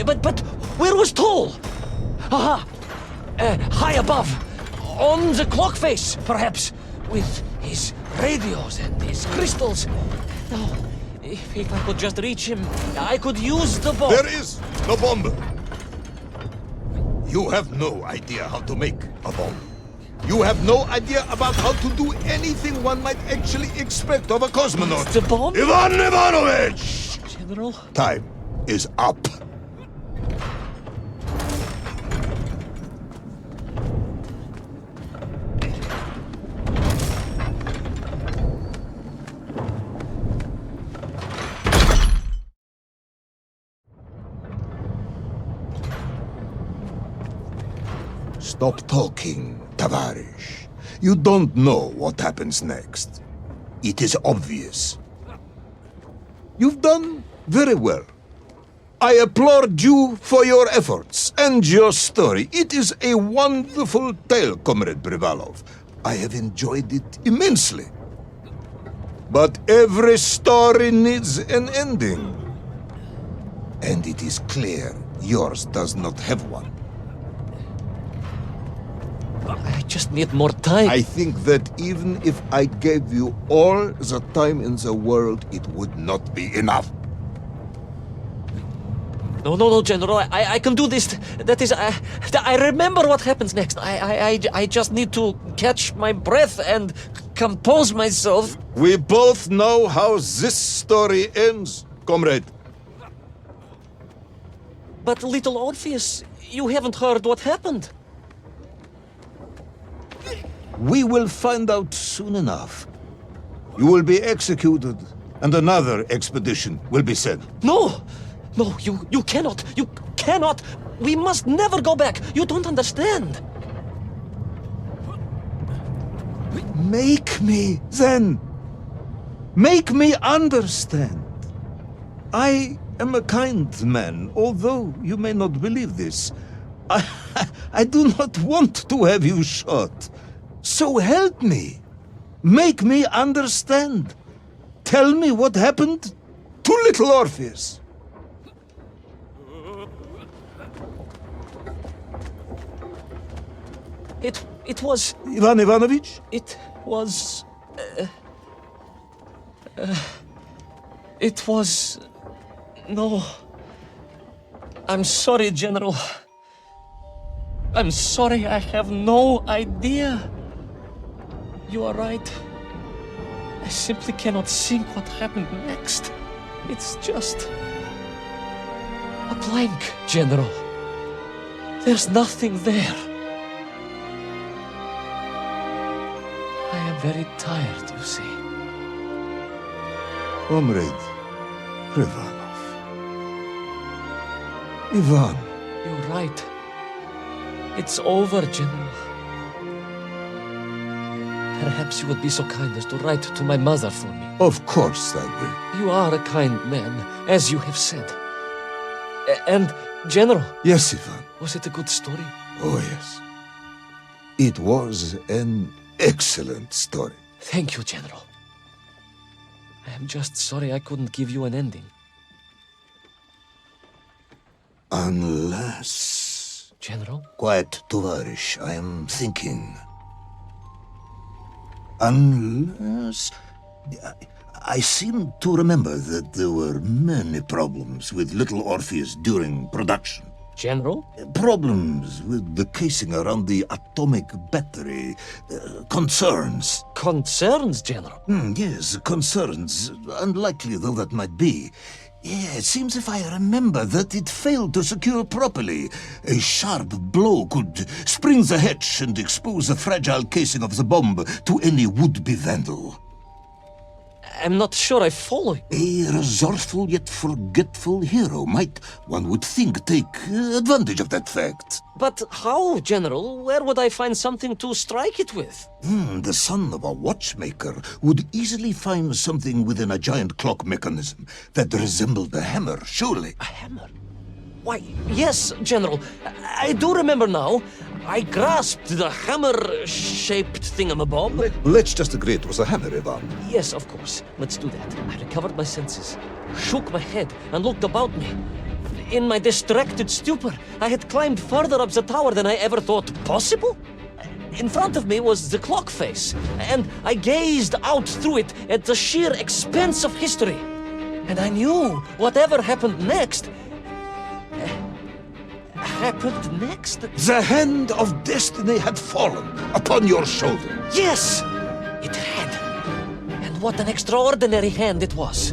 But where was Toll? Aha! High above, on the clock face, perhaps, with his radios and his crystals. Now, if I could just reach him, I could use the bomb. There is no bomb. You have no idea how to make a bomb. You have no idea about how to do anything one might actually expect of a cosmonaut. The bomb? Ivan Ivanovich! General? Time is up. Stop talking, Tavarish. You don't know what happens next. It is obvious. You've done very well. I applaud you for your efforts and your story. It is a wonderful tale, Comrade Privalov. I have enjoyed it immensely. But every story needs an ending. And it is clear yours does not have one. I just need more time. I think that even if I gave you all the time in the world, it would not be enough. No, General. I can do this. That is, I remember what happens next. I just need to catch my breath and compose myself. We both know how this story ends, comrade. But little Orpheus, you haven't heard what happened. We will find out soon enough. You will be executed, and another expedition will be sent. No, you cannot. You cannot. We must never go back. You don't understand. Make me, then. Make me understand. I am a kind man, although you may not believe this. I do not want to have you shot. So help me. Make me understand. Tell me what happened to little Orpheus. It was... Ivan Ivanovich? It was... It was... No. I'm sorry, General. I'm sorry, I have no idea. You are right. I simply cannot think what happened next. It's just... a blank, General. There's nothing there. I am very tired, you see. Comrade Privalov. Ivan. You're right. It's over, General. Perhaps you would be so kind as to write to my mother for me. Of course I will. You are a kind man, as you have said. And, General, Yes, Ivan. was it a good story? Oh, yes. It was an excellent story. Thank you, General. I am just sorry I couldn't give you an ending. Unless... General? Quiet, Tovarish. I am thinking. Unless... I seem to remember that there were many problems with little Orpheus during production. General? Problems with the casing around the atomic battery. Concerns. Concerns, General? Yes, concerns. Unlikely though that might be. Yeah, it seems if I remember that it failed to secure properly. A sharp blow could spring the hatch and expose the fragile casing of the bomb to any would-be vandal. I'm not sure I follow you. A resourceful yet forgetful hero might, one would think, take advantage of that fact. But how, General? Where would I find something to strike it with? The son of a watchmaker would easily find something within a giant clock mechanism that resembled a hammer, surely. A hammer? Why, yes, General. I do remember now. I grasped the hammer-shaped thingamabob. Let's just agree it was a hammer, Ivan. Yes, of course. Let's do that. I recovered my senses, shook my head, and looked about me. In my distracted stupor, I had climbed further up the tower than I ever thought possible. In front of me was the clock face, and I gazed out through it at the sheer expanse of history. And I knew whatever happened next... happened next? The hand of destiny had fallen upon your shoulder. Yes! It had. And what an extraordinary hand it was.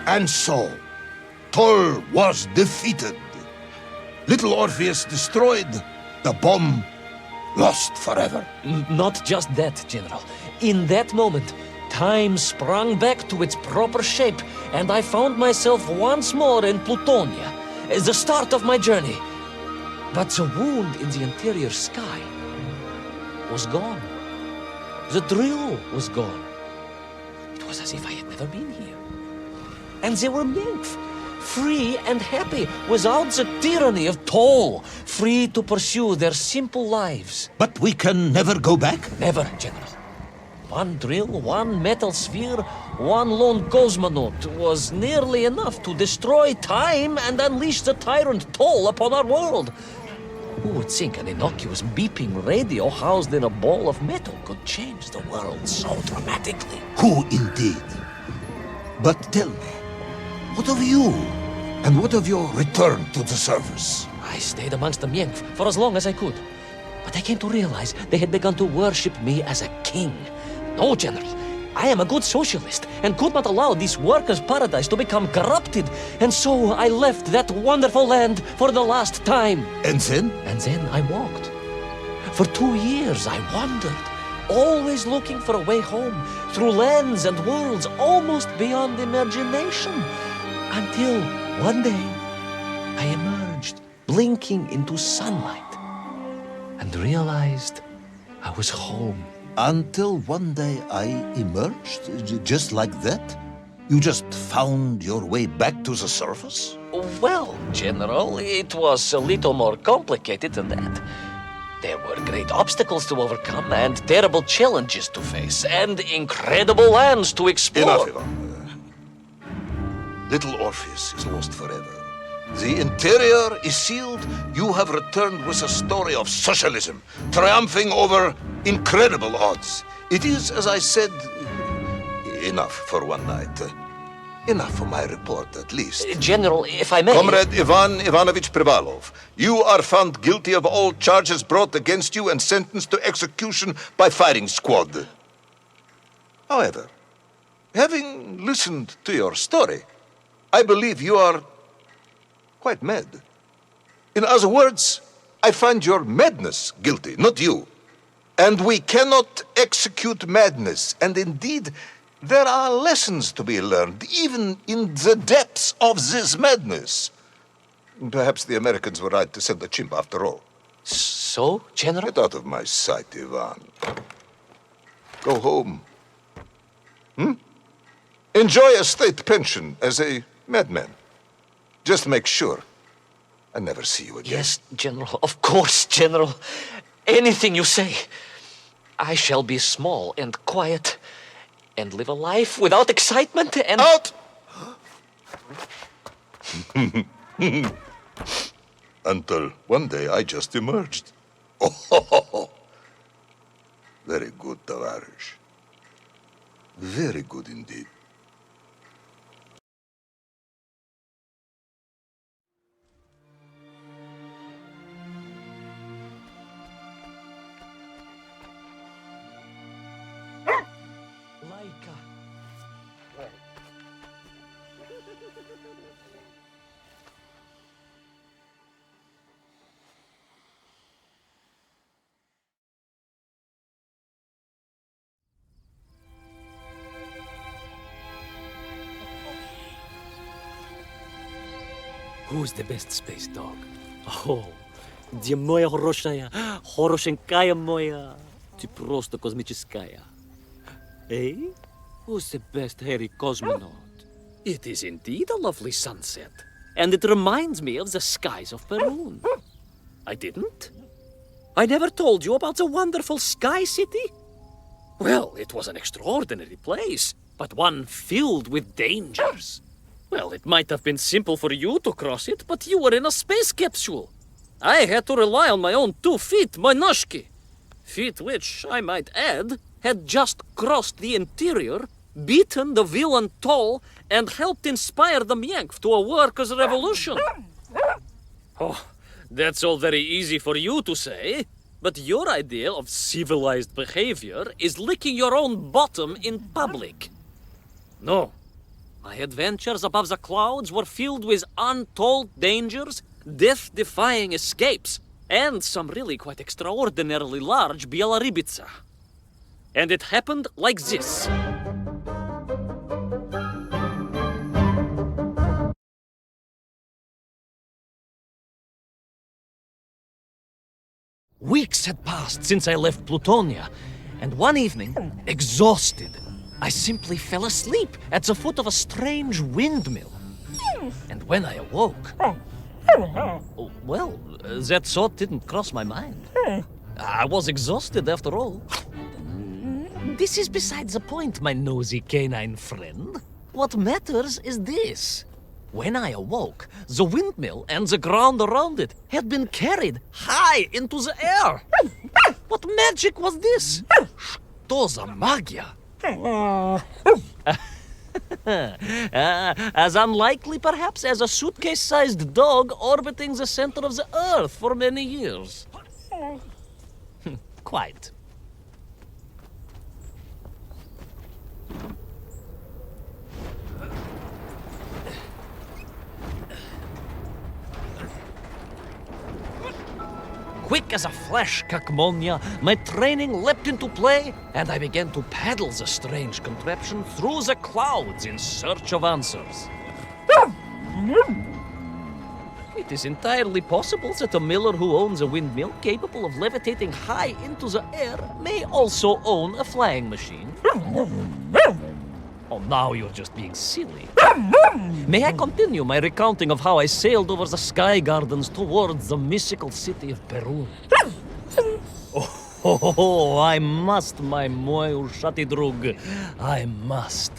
And so, Thor was defeated. Little Orpheus destroyed, the bomb lost forever. Not just that, General. In that moment, time sprung back to its proper shape, and I found myself once more in Plutonia, the start of my journey. But the wound in the interior sky was gone. The drill was gone. It was as if I had never been here. And they were nymph, free and happy, without the tyranny of toll, free to pursue their simple lives. But we can never go back? Never, General. One drill, one metal sphere, one lone cosmonaut was nearly enough to destroy time and unleash the tyrant toll upon our world. Who would think an innocuous beeping radio housed in a ball of metal could change the world so dramatically? Who indeed? But tell me, what of you? And what of your return to the service? I stayed amongst the Myenk for as long as I could. But I came to realize they had begun to worship me as a king. No, General. I am a good socialist and could not allow this workers' paradise to become corrupted. And so I left that wonderful land for the last time. And then? And then I walked. For 2 years I wandered, always looking for a way home, through lands and worlds almost beyond imagination. Until one day I emerged, blinking into sunlight, and realized I was home. Until one day I emerged, just like that? You just found your way back to the surface? Well, General, it was a little more complicated than that. There were great obstacles to overcome, and terrible challenges to face, and incredible lands to explore. Enough, Ivan. Little Orpheus is lost forever. The interior is sealed. You have returned with a story of socialism, triumphing over incredible odds. It is, as I said, enough for one night. Enough for my report, at least. General, if I may... Comrade Ivan Ivanovich Privalov, you are found guilty of all charges brought against you and sentenced to execution by firing squad. However, having listened to your story, I believe you are quite mad. In other words, I find your madness guilty, not you. And we cannot execute madness. And indeed, there are lessons to be learned, even in the depths of this madness. Perhaps the Americans were right to send the chimp after all. So, General? Get out of my sight, Ivan. Go home. Enjoy a state pension as a madman. Just make sure I never see you again. Yes, General. Of course, General. Anything you say. I shall be small and quiet and live a life without excitement and... Out! Until one day I just emerged. Oh, very good, Tavarish. Very good indeed. Laika. Who's the best space dog? Oh, где моя хорошая, хорошенькая моя, ты просто космическая. Eh? Who's the best hairy cosmonaut? It is indeed a lovely sunset, and it reminds me of the skies of Peru. I didn't? I never told you about the wonderful Sky City? Well, it was an extraordinary place, but one filled with dangers. Well, it might have been simple for you to cross it, but you were in a space capsule. I had to rely on my own 2 feet, my noshki. Feet which, I might add, had just crossed the interior, beaten the villain Toll, and helped inspire the Myank to a workers' revolution. Oh, that's all very easy for you to say, but your idea of civilized behavior is licking your own bottom in public. No. My adventures above the clouds were filled with untold dangers, death-defying escapes, and some really quite extraordinarily large bielorybitsa. And it happened like this. Weeks had passed since I left Plutonia, and one evening, exhausted, I simply fell asleep at the foot of a strange windmill. And when I awoke, well, that thought didn't cross my mind. I was exhausted after all. This is beside the point, my nosy canine friend. What matters is this. When I awoke, the windmill and the ground around it had been carried high into the air. What magic was this? Что за магия? As unlikely, perhaps, as a suitcase-sized dog orbiting the center of the Earth for many years. Quite. Quick as a flash, Kakmonia, my training leapt into play, and I began to paddle the strange contraption through the clouds in search of answers. It is entirely possible that a miller who owns a windmill capable of levitating high into the air may also own a flying machine. Oh, now you're just being silly. May I continue my recounting of how I sailed over the sky gardens towards the mystical city of Peru? Oh, I must, my moj ušati drug. I must.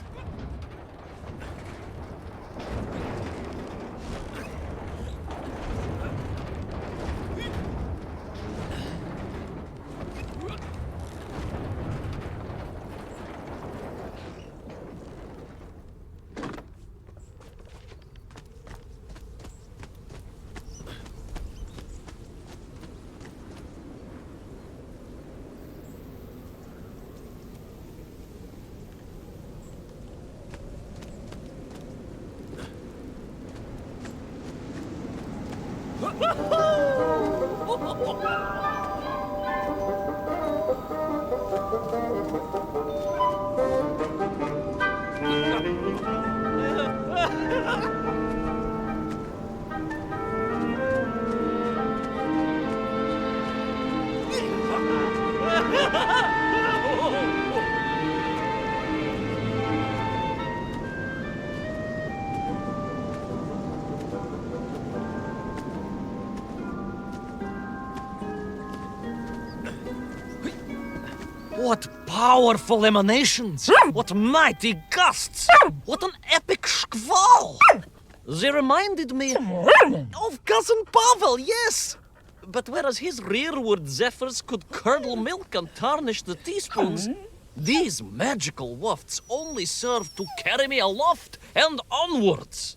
What powerful emanations! What mighty gusts! What an epic schwall! They reminded me of Cousin Pavel, yes! But whereas his rearward zephyrs could curdle milk and tarnish the teaspoons, these magical wafts only serve to carry me aloft and onwards.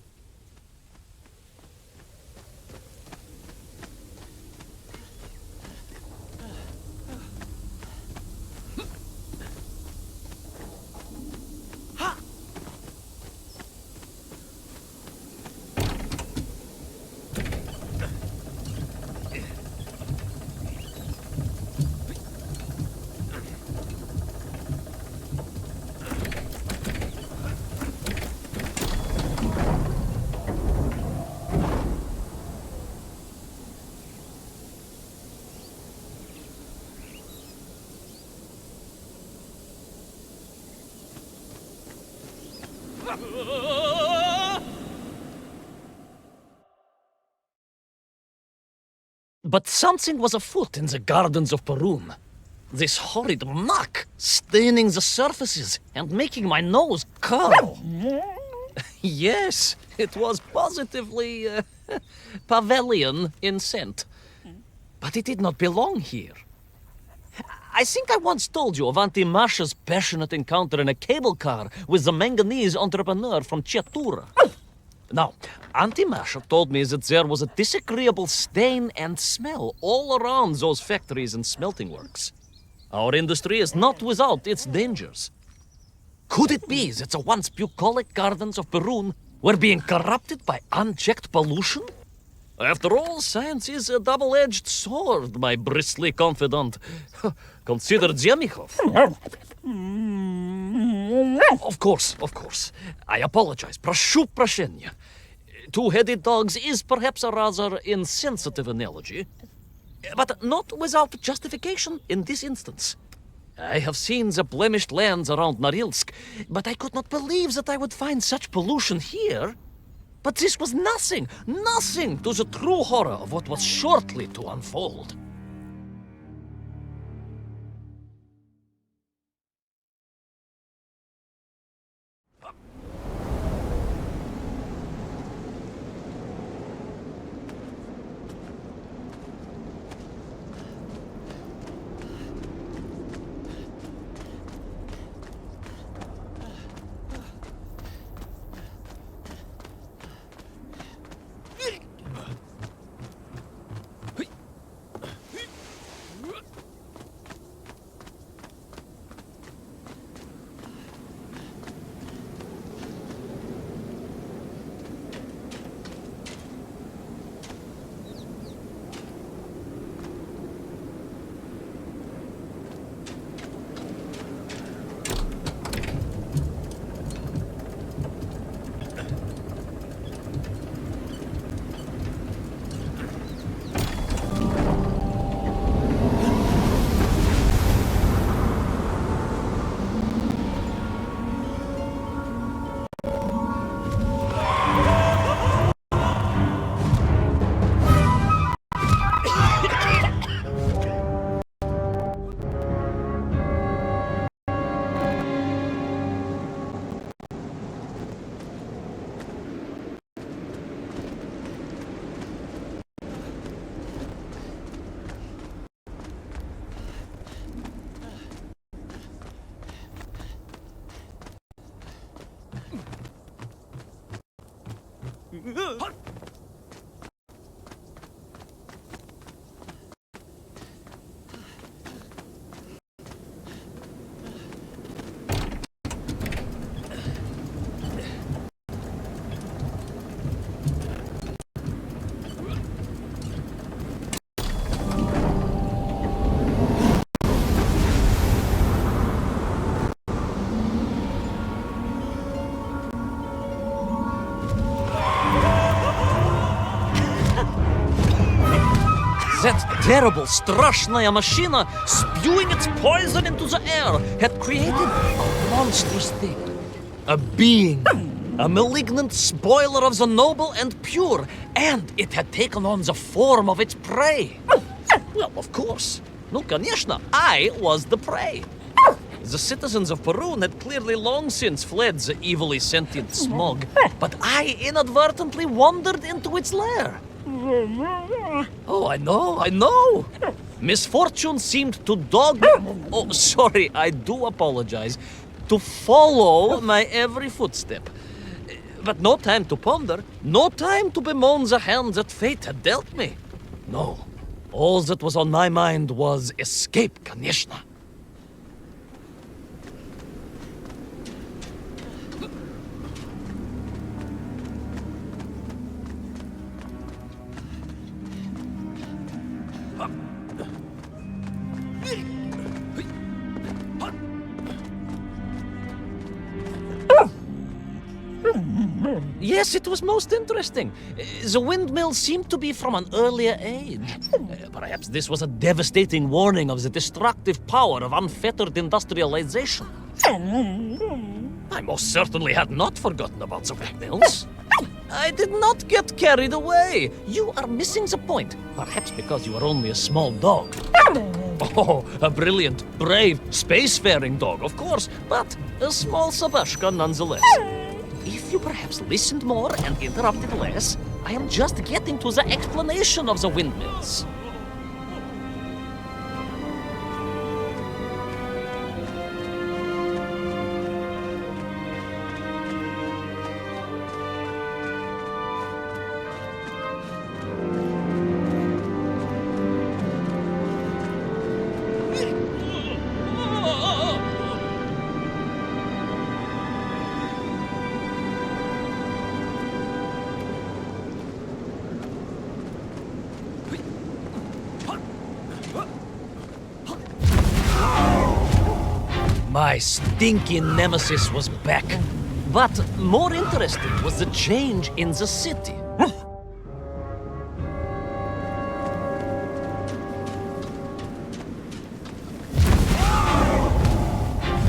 But something was afoot in the gardens of Perun. This horrid muck staining the surfaces and making my nose curl. Yes, it was positively Pavelian in scent. But it did not belong here. I think I once told you of Auntie Masha's passionate encounter in a cable car with the manganese entrepreneur from Chiatura. Now, Auntie Masha told me that there was a disagreeable stain and smell all around those factories and smelting works. Our industry is not without its dangers. Could it be that the once bucolic gardens of Perun were being corrupted by unchecked pollution? After all, science is a double-edged sword, my bristly confidant. Consider Demikhov. Of course. I apologize. Прошу прощения. Two-headed dogs is perhaps a rather insensitive analogy, but not without justification in this instance. I have seen the blemished lands around Norilsk, but I could not believe that I would find such pollution here. But this was nothing to the true horror of what was shortly to unfold. That terrible, страшная machina, spewing its poison into the air, had created a monstrous thing. A being. A malignant spoiler of the noble and pure. And it had taken on the form of its prey. Well, of course. Ну, конечно, I was the prey. The citizens of Perun had clearly long since fled the evilly sentient smog, but I inadvertently wandered into its lair. Oh, I know. Misfortune seemed to dog me. Oh, sorry, I do apologize. To follow my every footstep. But no time to ponder, no time to bemoan the hand that fate had dealt me. No, all that was on my mind was escape, конечно. Yes, it was most interesting. The windmill seemed to be from an earlier age. Perhaps this was a devastating warning of the destructive power of unfettered industrialization. I most certainly had not forgotten about the windmills. I did not get carried away. You are missing the point. Perhaps because you are only a small dog. Oh, a brilliant, brave, spacefaring dog, of course, but a small Sabashka nonetheless. If you perhaps listened more and interrupted less, I am just getting to the explanation of the windmills. My stinking nemesis was back. But more interesting was the change in the city.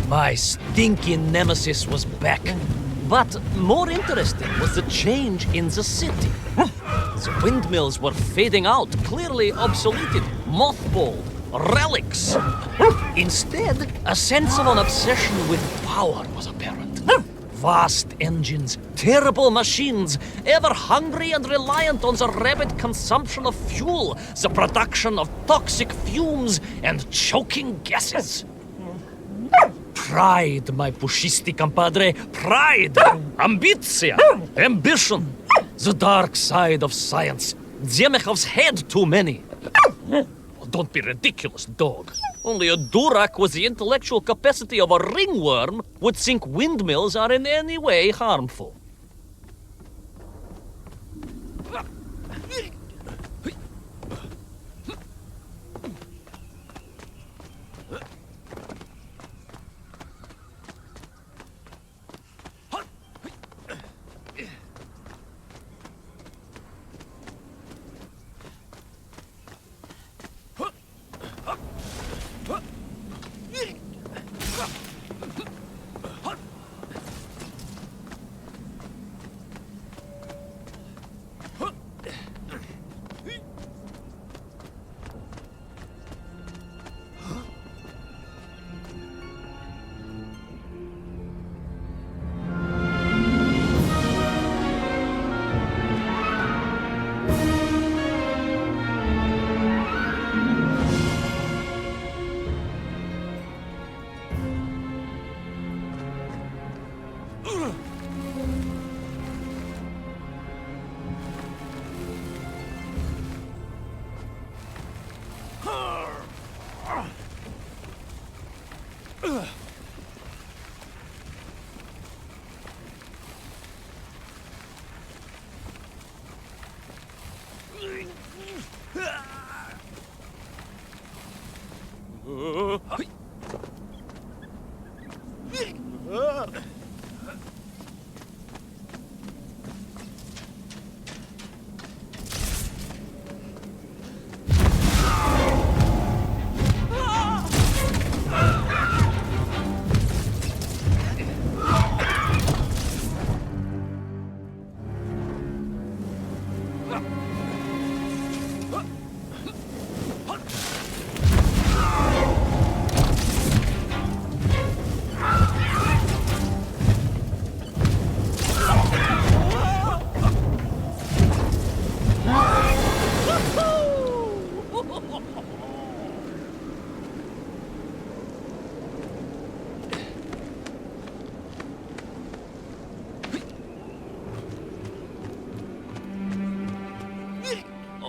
My stinking nemesis was back. But more interesting was the change in the city. The windmills were fading out, clearly obsoleted, mothballed, relics. Instead, a sense of an obsession with power was apparent. Vast engines, terrible machines, ever hungry and reliant on the rapid consumption of fuel, the production of toxic fumes and choking gases. Pride, my pushisti compadre, pride, ambitia, ambition, the dark side of science. Zemechov's had too many. Don't be ridiculous, dog. Only a durak with the intellectual capacity of a ringworm would think windmills are in any way harmful.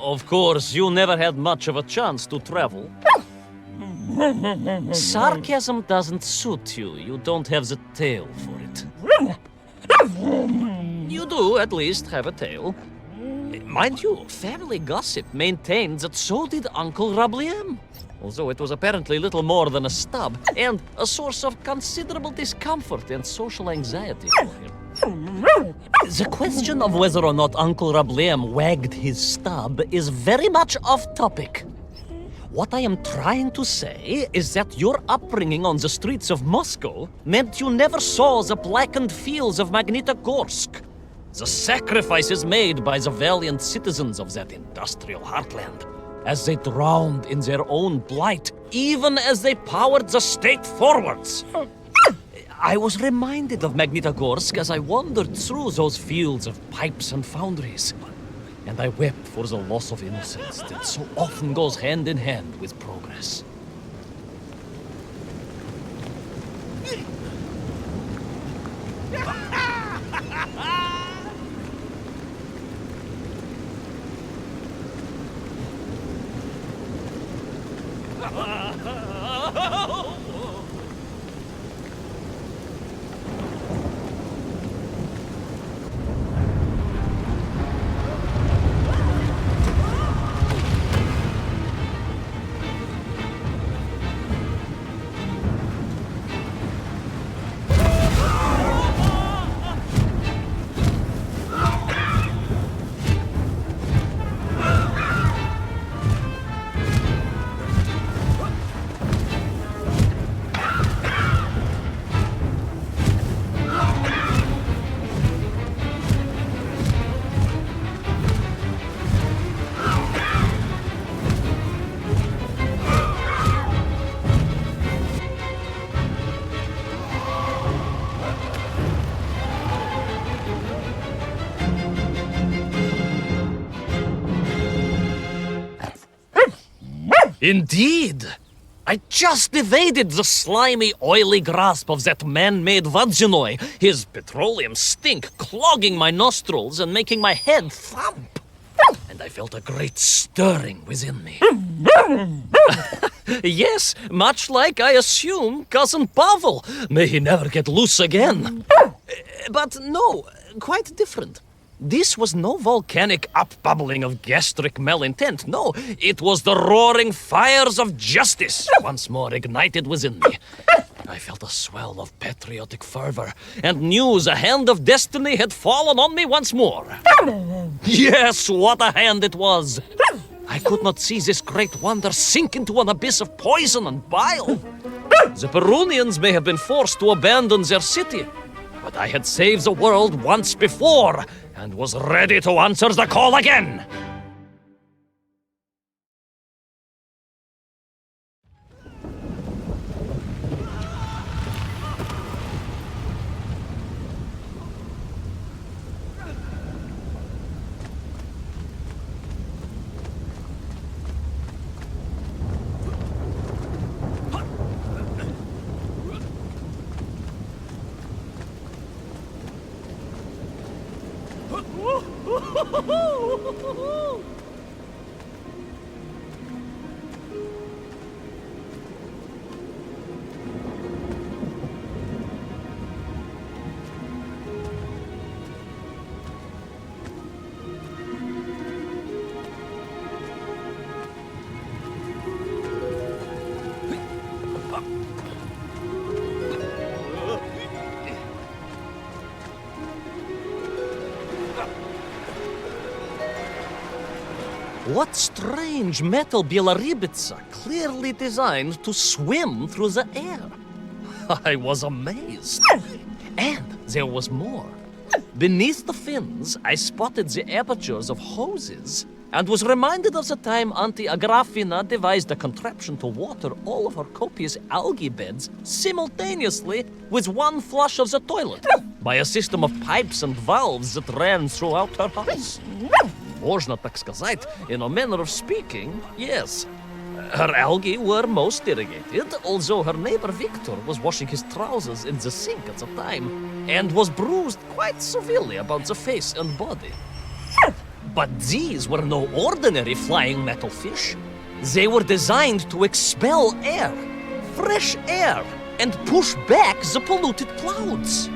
Of course, you never had much of a chance to travel. Sarcasm doesn't suit you. You don't have the tail for it. You do, at least, have a tail. Mind you, family gossip maintained that so did Uncle Rabliem. Although it was apparently little more than a stub, and a source of considerable discomfort and social anxiety for him. The question of whether or not Uncle Rabliem wagged his stub is very much off topic. What I am trying to say is that your upbringing on the streets of Moscow meant you never saw the blackened fields of Magnitogorsk, the sacrifices made by the valiant citizens of that industrial heartland, as they drowned in their own blight, even as they powered the state forwards. I was reminded of Magnitogorsk as I wandered through those fields of pipes and foundries, and I wept for the loss of innocence that so often goes hand in hand with progress. Indeed! I just evaded the slimy, oily grasp of that man-made Vadzinoi, his petroleum stink clogging my nostrils and making my head thump. And I felt a great stirring within me. Yes, much like, I assume, Cousin Pavel. May he never get loose again. But no, quite different. This was no volcanic upbubbling of gastric malintent. No, it was the roaring fires of justice once more ignited within me. I felt a swell of patriotic fervor and knew the hand of destiny had fallen on me once more. Yes, what a hand it was! I could not see this great wonder sink into an abyss of poison and bile. The Perunians may have been forced to abandon their city, but I had saved the world once before and was ready to answer the call again. What strange metal Bielaribitsa, clearly designed to swim through the air. I was amazed. And there was more. Beneath the fins, I spotted the apertures of hoses and was reminded of the time Auntie Agrafina devised a contraption to water all of her copious algae beds simultaneously with one flush of the toilet by a system of pipes and valves that ran throughout her house. Можно так сказать, in a manner of speaking, yes. Her algae were most irrigated, although her neighbor Victor was washing his trousers in the sink at the time and was bruised quite severely about the face and body. But these were no ordinary flying metal fish. They were designed to expel air, fresh air, and push back the polluted clouds.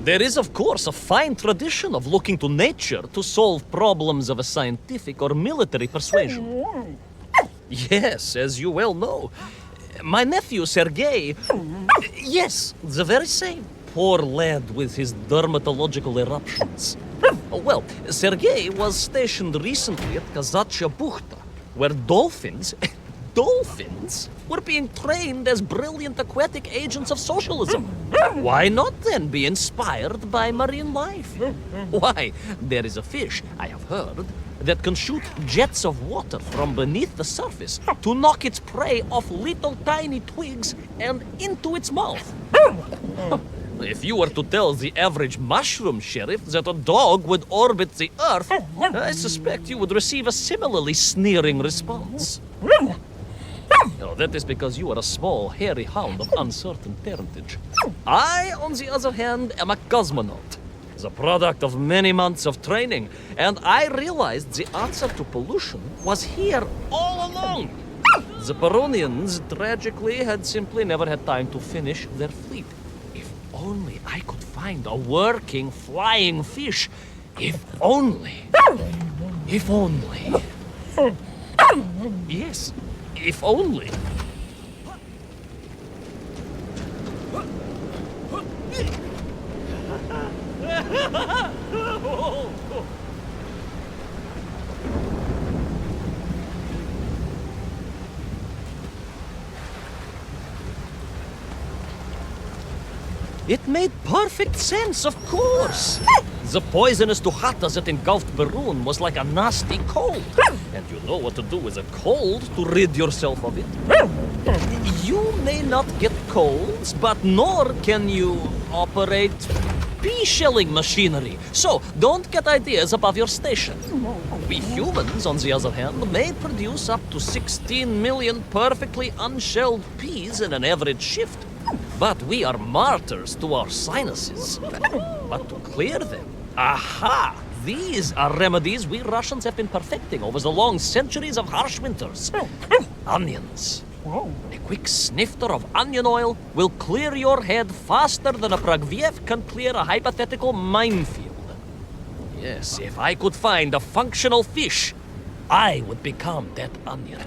There is, of course, a fine tradition of looking to nature to solve problems of a scientific or military persuasion. Yes, as you well know. My nephew, Sergei... Yes, the very same. Poor lad with his dermatological eruptions. Well, Sergei was stationed recently at Kazachya Bukhta, where dolphins... dolphins were being trained as brilliant aquatic agents of socialism. Why not then be inspired by marine life? Why, there is a fish, I have heard, that can shoot jets of water from beneath the surface to knock its prey off little tiny twigs and into its mouth. If you were to tell the average mushroom sheriff that a dog would orbit the earth, I suspect you would receive a similarly sneering response. No, that is because you are a small, hairy hound of uncertain parentage. I, on the other hand, am a cosmonaut, the product of many months of training, and I realized the answer to pollution was here all along. The Peronians, tragically, had simply never had time to finish their fleet. If only I could find a working flying fish. If only. If only. Yes. If only. It made perfect sense, of course. The poisonous tuhata that engulfed Barun was like a nasty cold. And you know what to do with a cold to rid yourself of it. You may not get colds, but nor can you operate pea-shelling machinery. So don't get ideas above your station. We humans, on the other hand, may produce up to 16 million perfectly unshelled peas in an average shift. But we are martyrs to our sinuses. But to clear them, aha! These are remedies we Russians have been perfecting over the long centuries of harsh winters. Onions. A quick snifter of onion oil will clear your head faster than a Pragviev can clear a hypothetical minefield. Yes, if I could find a functional fish, I would become that onion.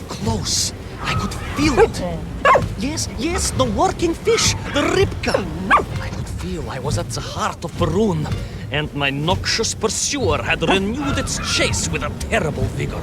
Close. I could feel it. Yes, the working fish, the ribka. I could feel I was at the heart of Perun, and my noxious pursuer had renewed its chase with a terrible vigor.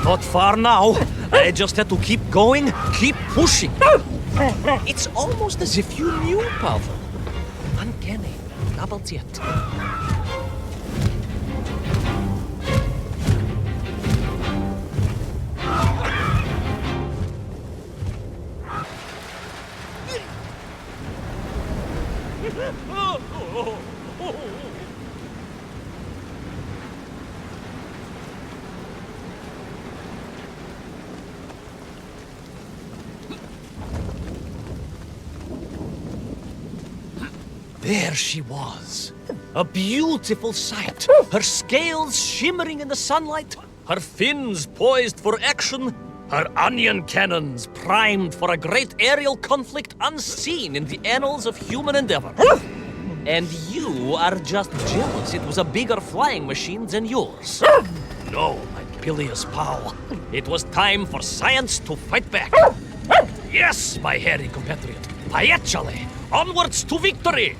Not far now. I just had to keep going, keep pushing. It's almost as if you knew, Pavel. Uncanny. Double yet. There she was, a beautiful sight, her scales shimmering in the sunlight, her fins poised for action, her onion cannons primed for a great aerial conflict unseen in the annals of human endeavor. And you are just jealous it was a bigger flying machine than yours. No, my bilious pal, it was time for science to fight back. Yes, my hairy compatriot, Paechale! Onwards to victory!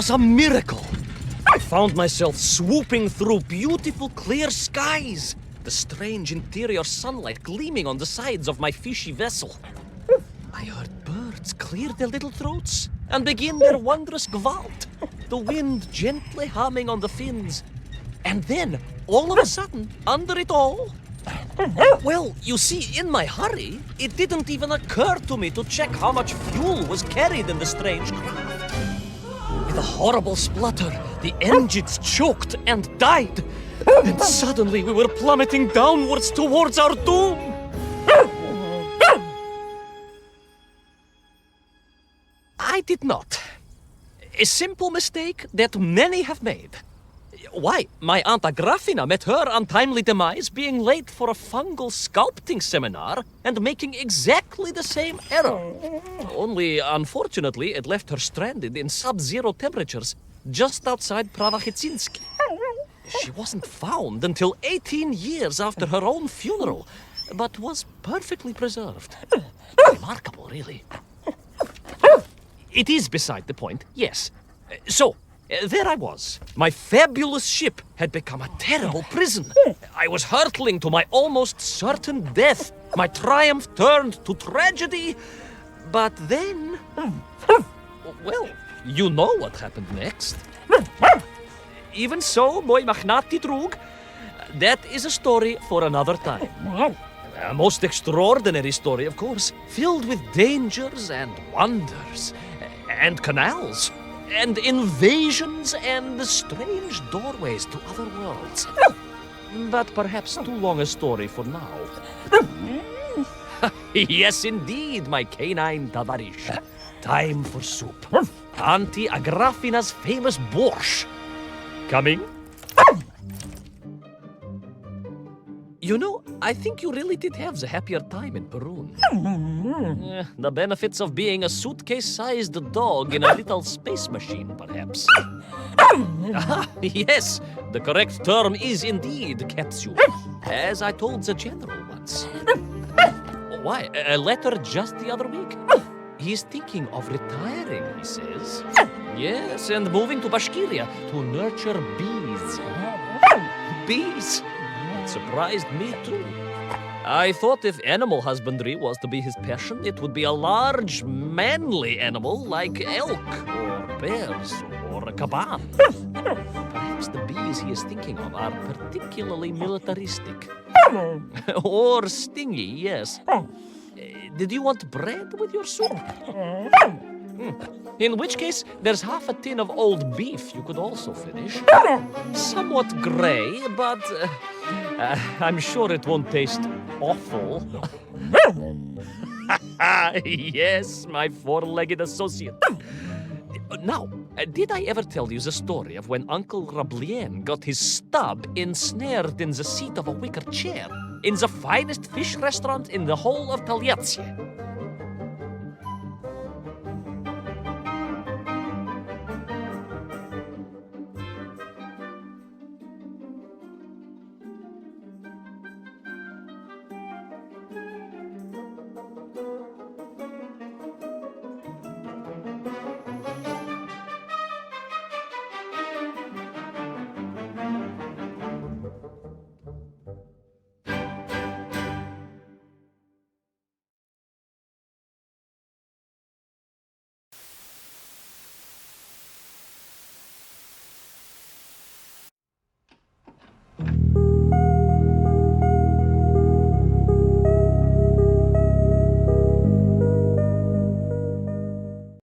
was a miracle. I found myself swooping through beautiful clear skies, the strange interior sunlight gleaming on the sides of my fishy vessel. I heard birds clear their little throats and begin their wondrous gvalt, the wind gently humming on the fins. And then, all of a sudden, under it all, well, you see, in my hurry, it didn't even occur to me to check how much fuel was carried in the strange craft. With a horrible splutter, the engines choked and died. And suddenly we were plummeting downwards towards our doom. I did not. A simple mistake that many have made. Why, my Aunt Agrafina met her untimely demise being late for a fungal sculpting seminar and making exactly the same error. Only, unfortunately, it left her stranded in sub-zero temperatures just outside Pravachitsinsk. She wasn't found until 18 years after her own funeral, but was perfectly preserved. Remarkable, really. It is beside the point, yes. So, there I was. My fabulous ship had become a terrible prison. I was hurtling to my almost certain death. My triumph turned to tragedy. But then... well, you know what happened next. Even so, moi magnati drug, that is a story for another time. A most extraordinary story, of course, filled with dangers and wonders, and canals, and invasions, and strange doorways to other worlds. But perhaps too long a story for now. Yes, indeed, my canine tavarish. Time for soup. Auntie Agrafina's famous borscht. Coming? You know, I think you really did have the happier time in Peru. The benefits of being a suitcase-sized dog in a little space machine, perhaps. Yes, the correct term is indeed capsule, as I told the general once. Why, a letter just the other week. He's thinking of retiring, he says. Yes, and moving to Bashkiria to nurture bees. Bees? It surprised me too. I thought if animal husbandry was to be his passion, it would be a large, manly animal like elk, or bears, or a caban. Perhaps the bees he is thinking of are particularly militaristic. Or stingy, yes. Did you want bread with your soup? In which case, there's half a tin of old beef you could also finish. Somewhat grey, but I'm sure it won't taste awful. Yes, my four-legged associate. Now, did I ever tell you the story of when Uncle Rablien got his stub ensnared in the seat of a wicker chair in the finest fish restaurant in the whole of Taliatsia?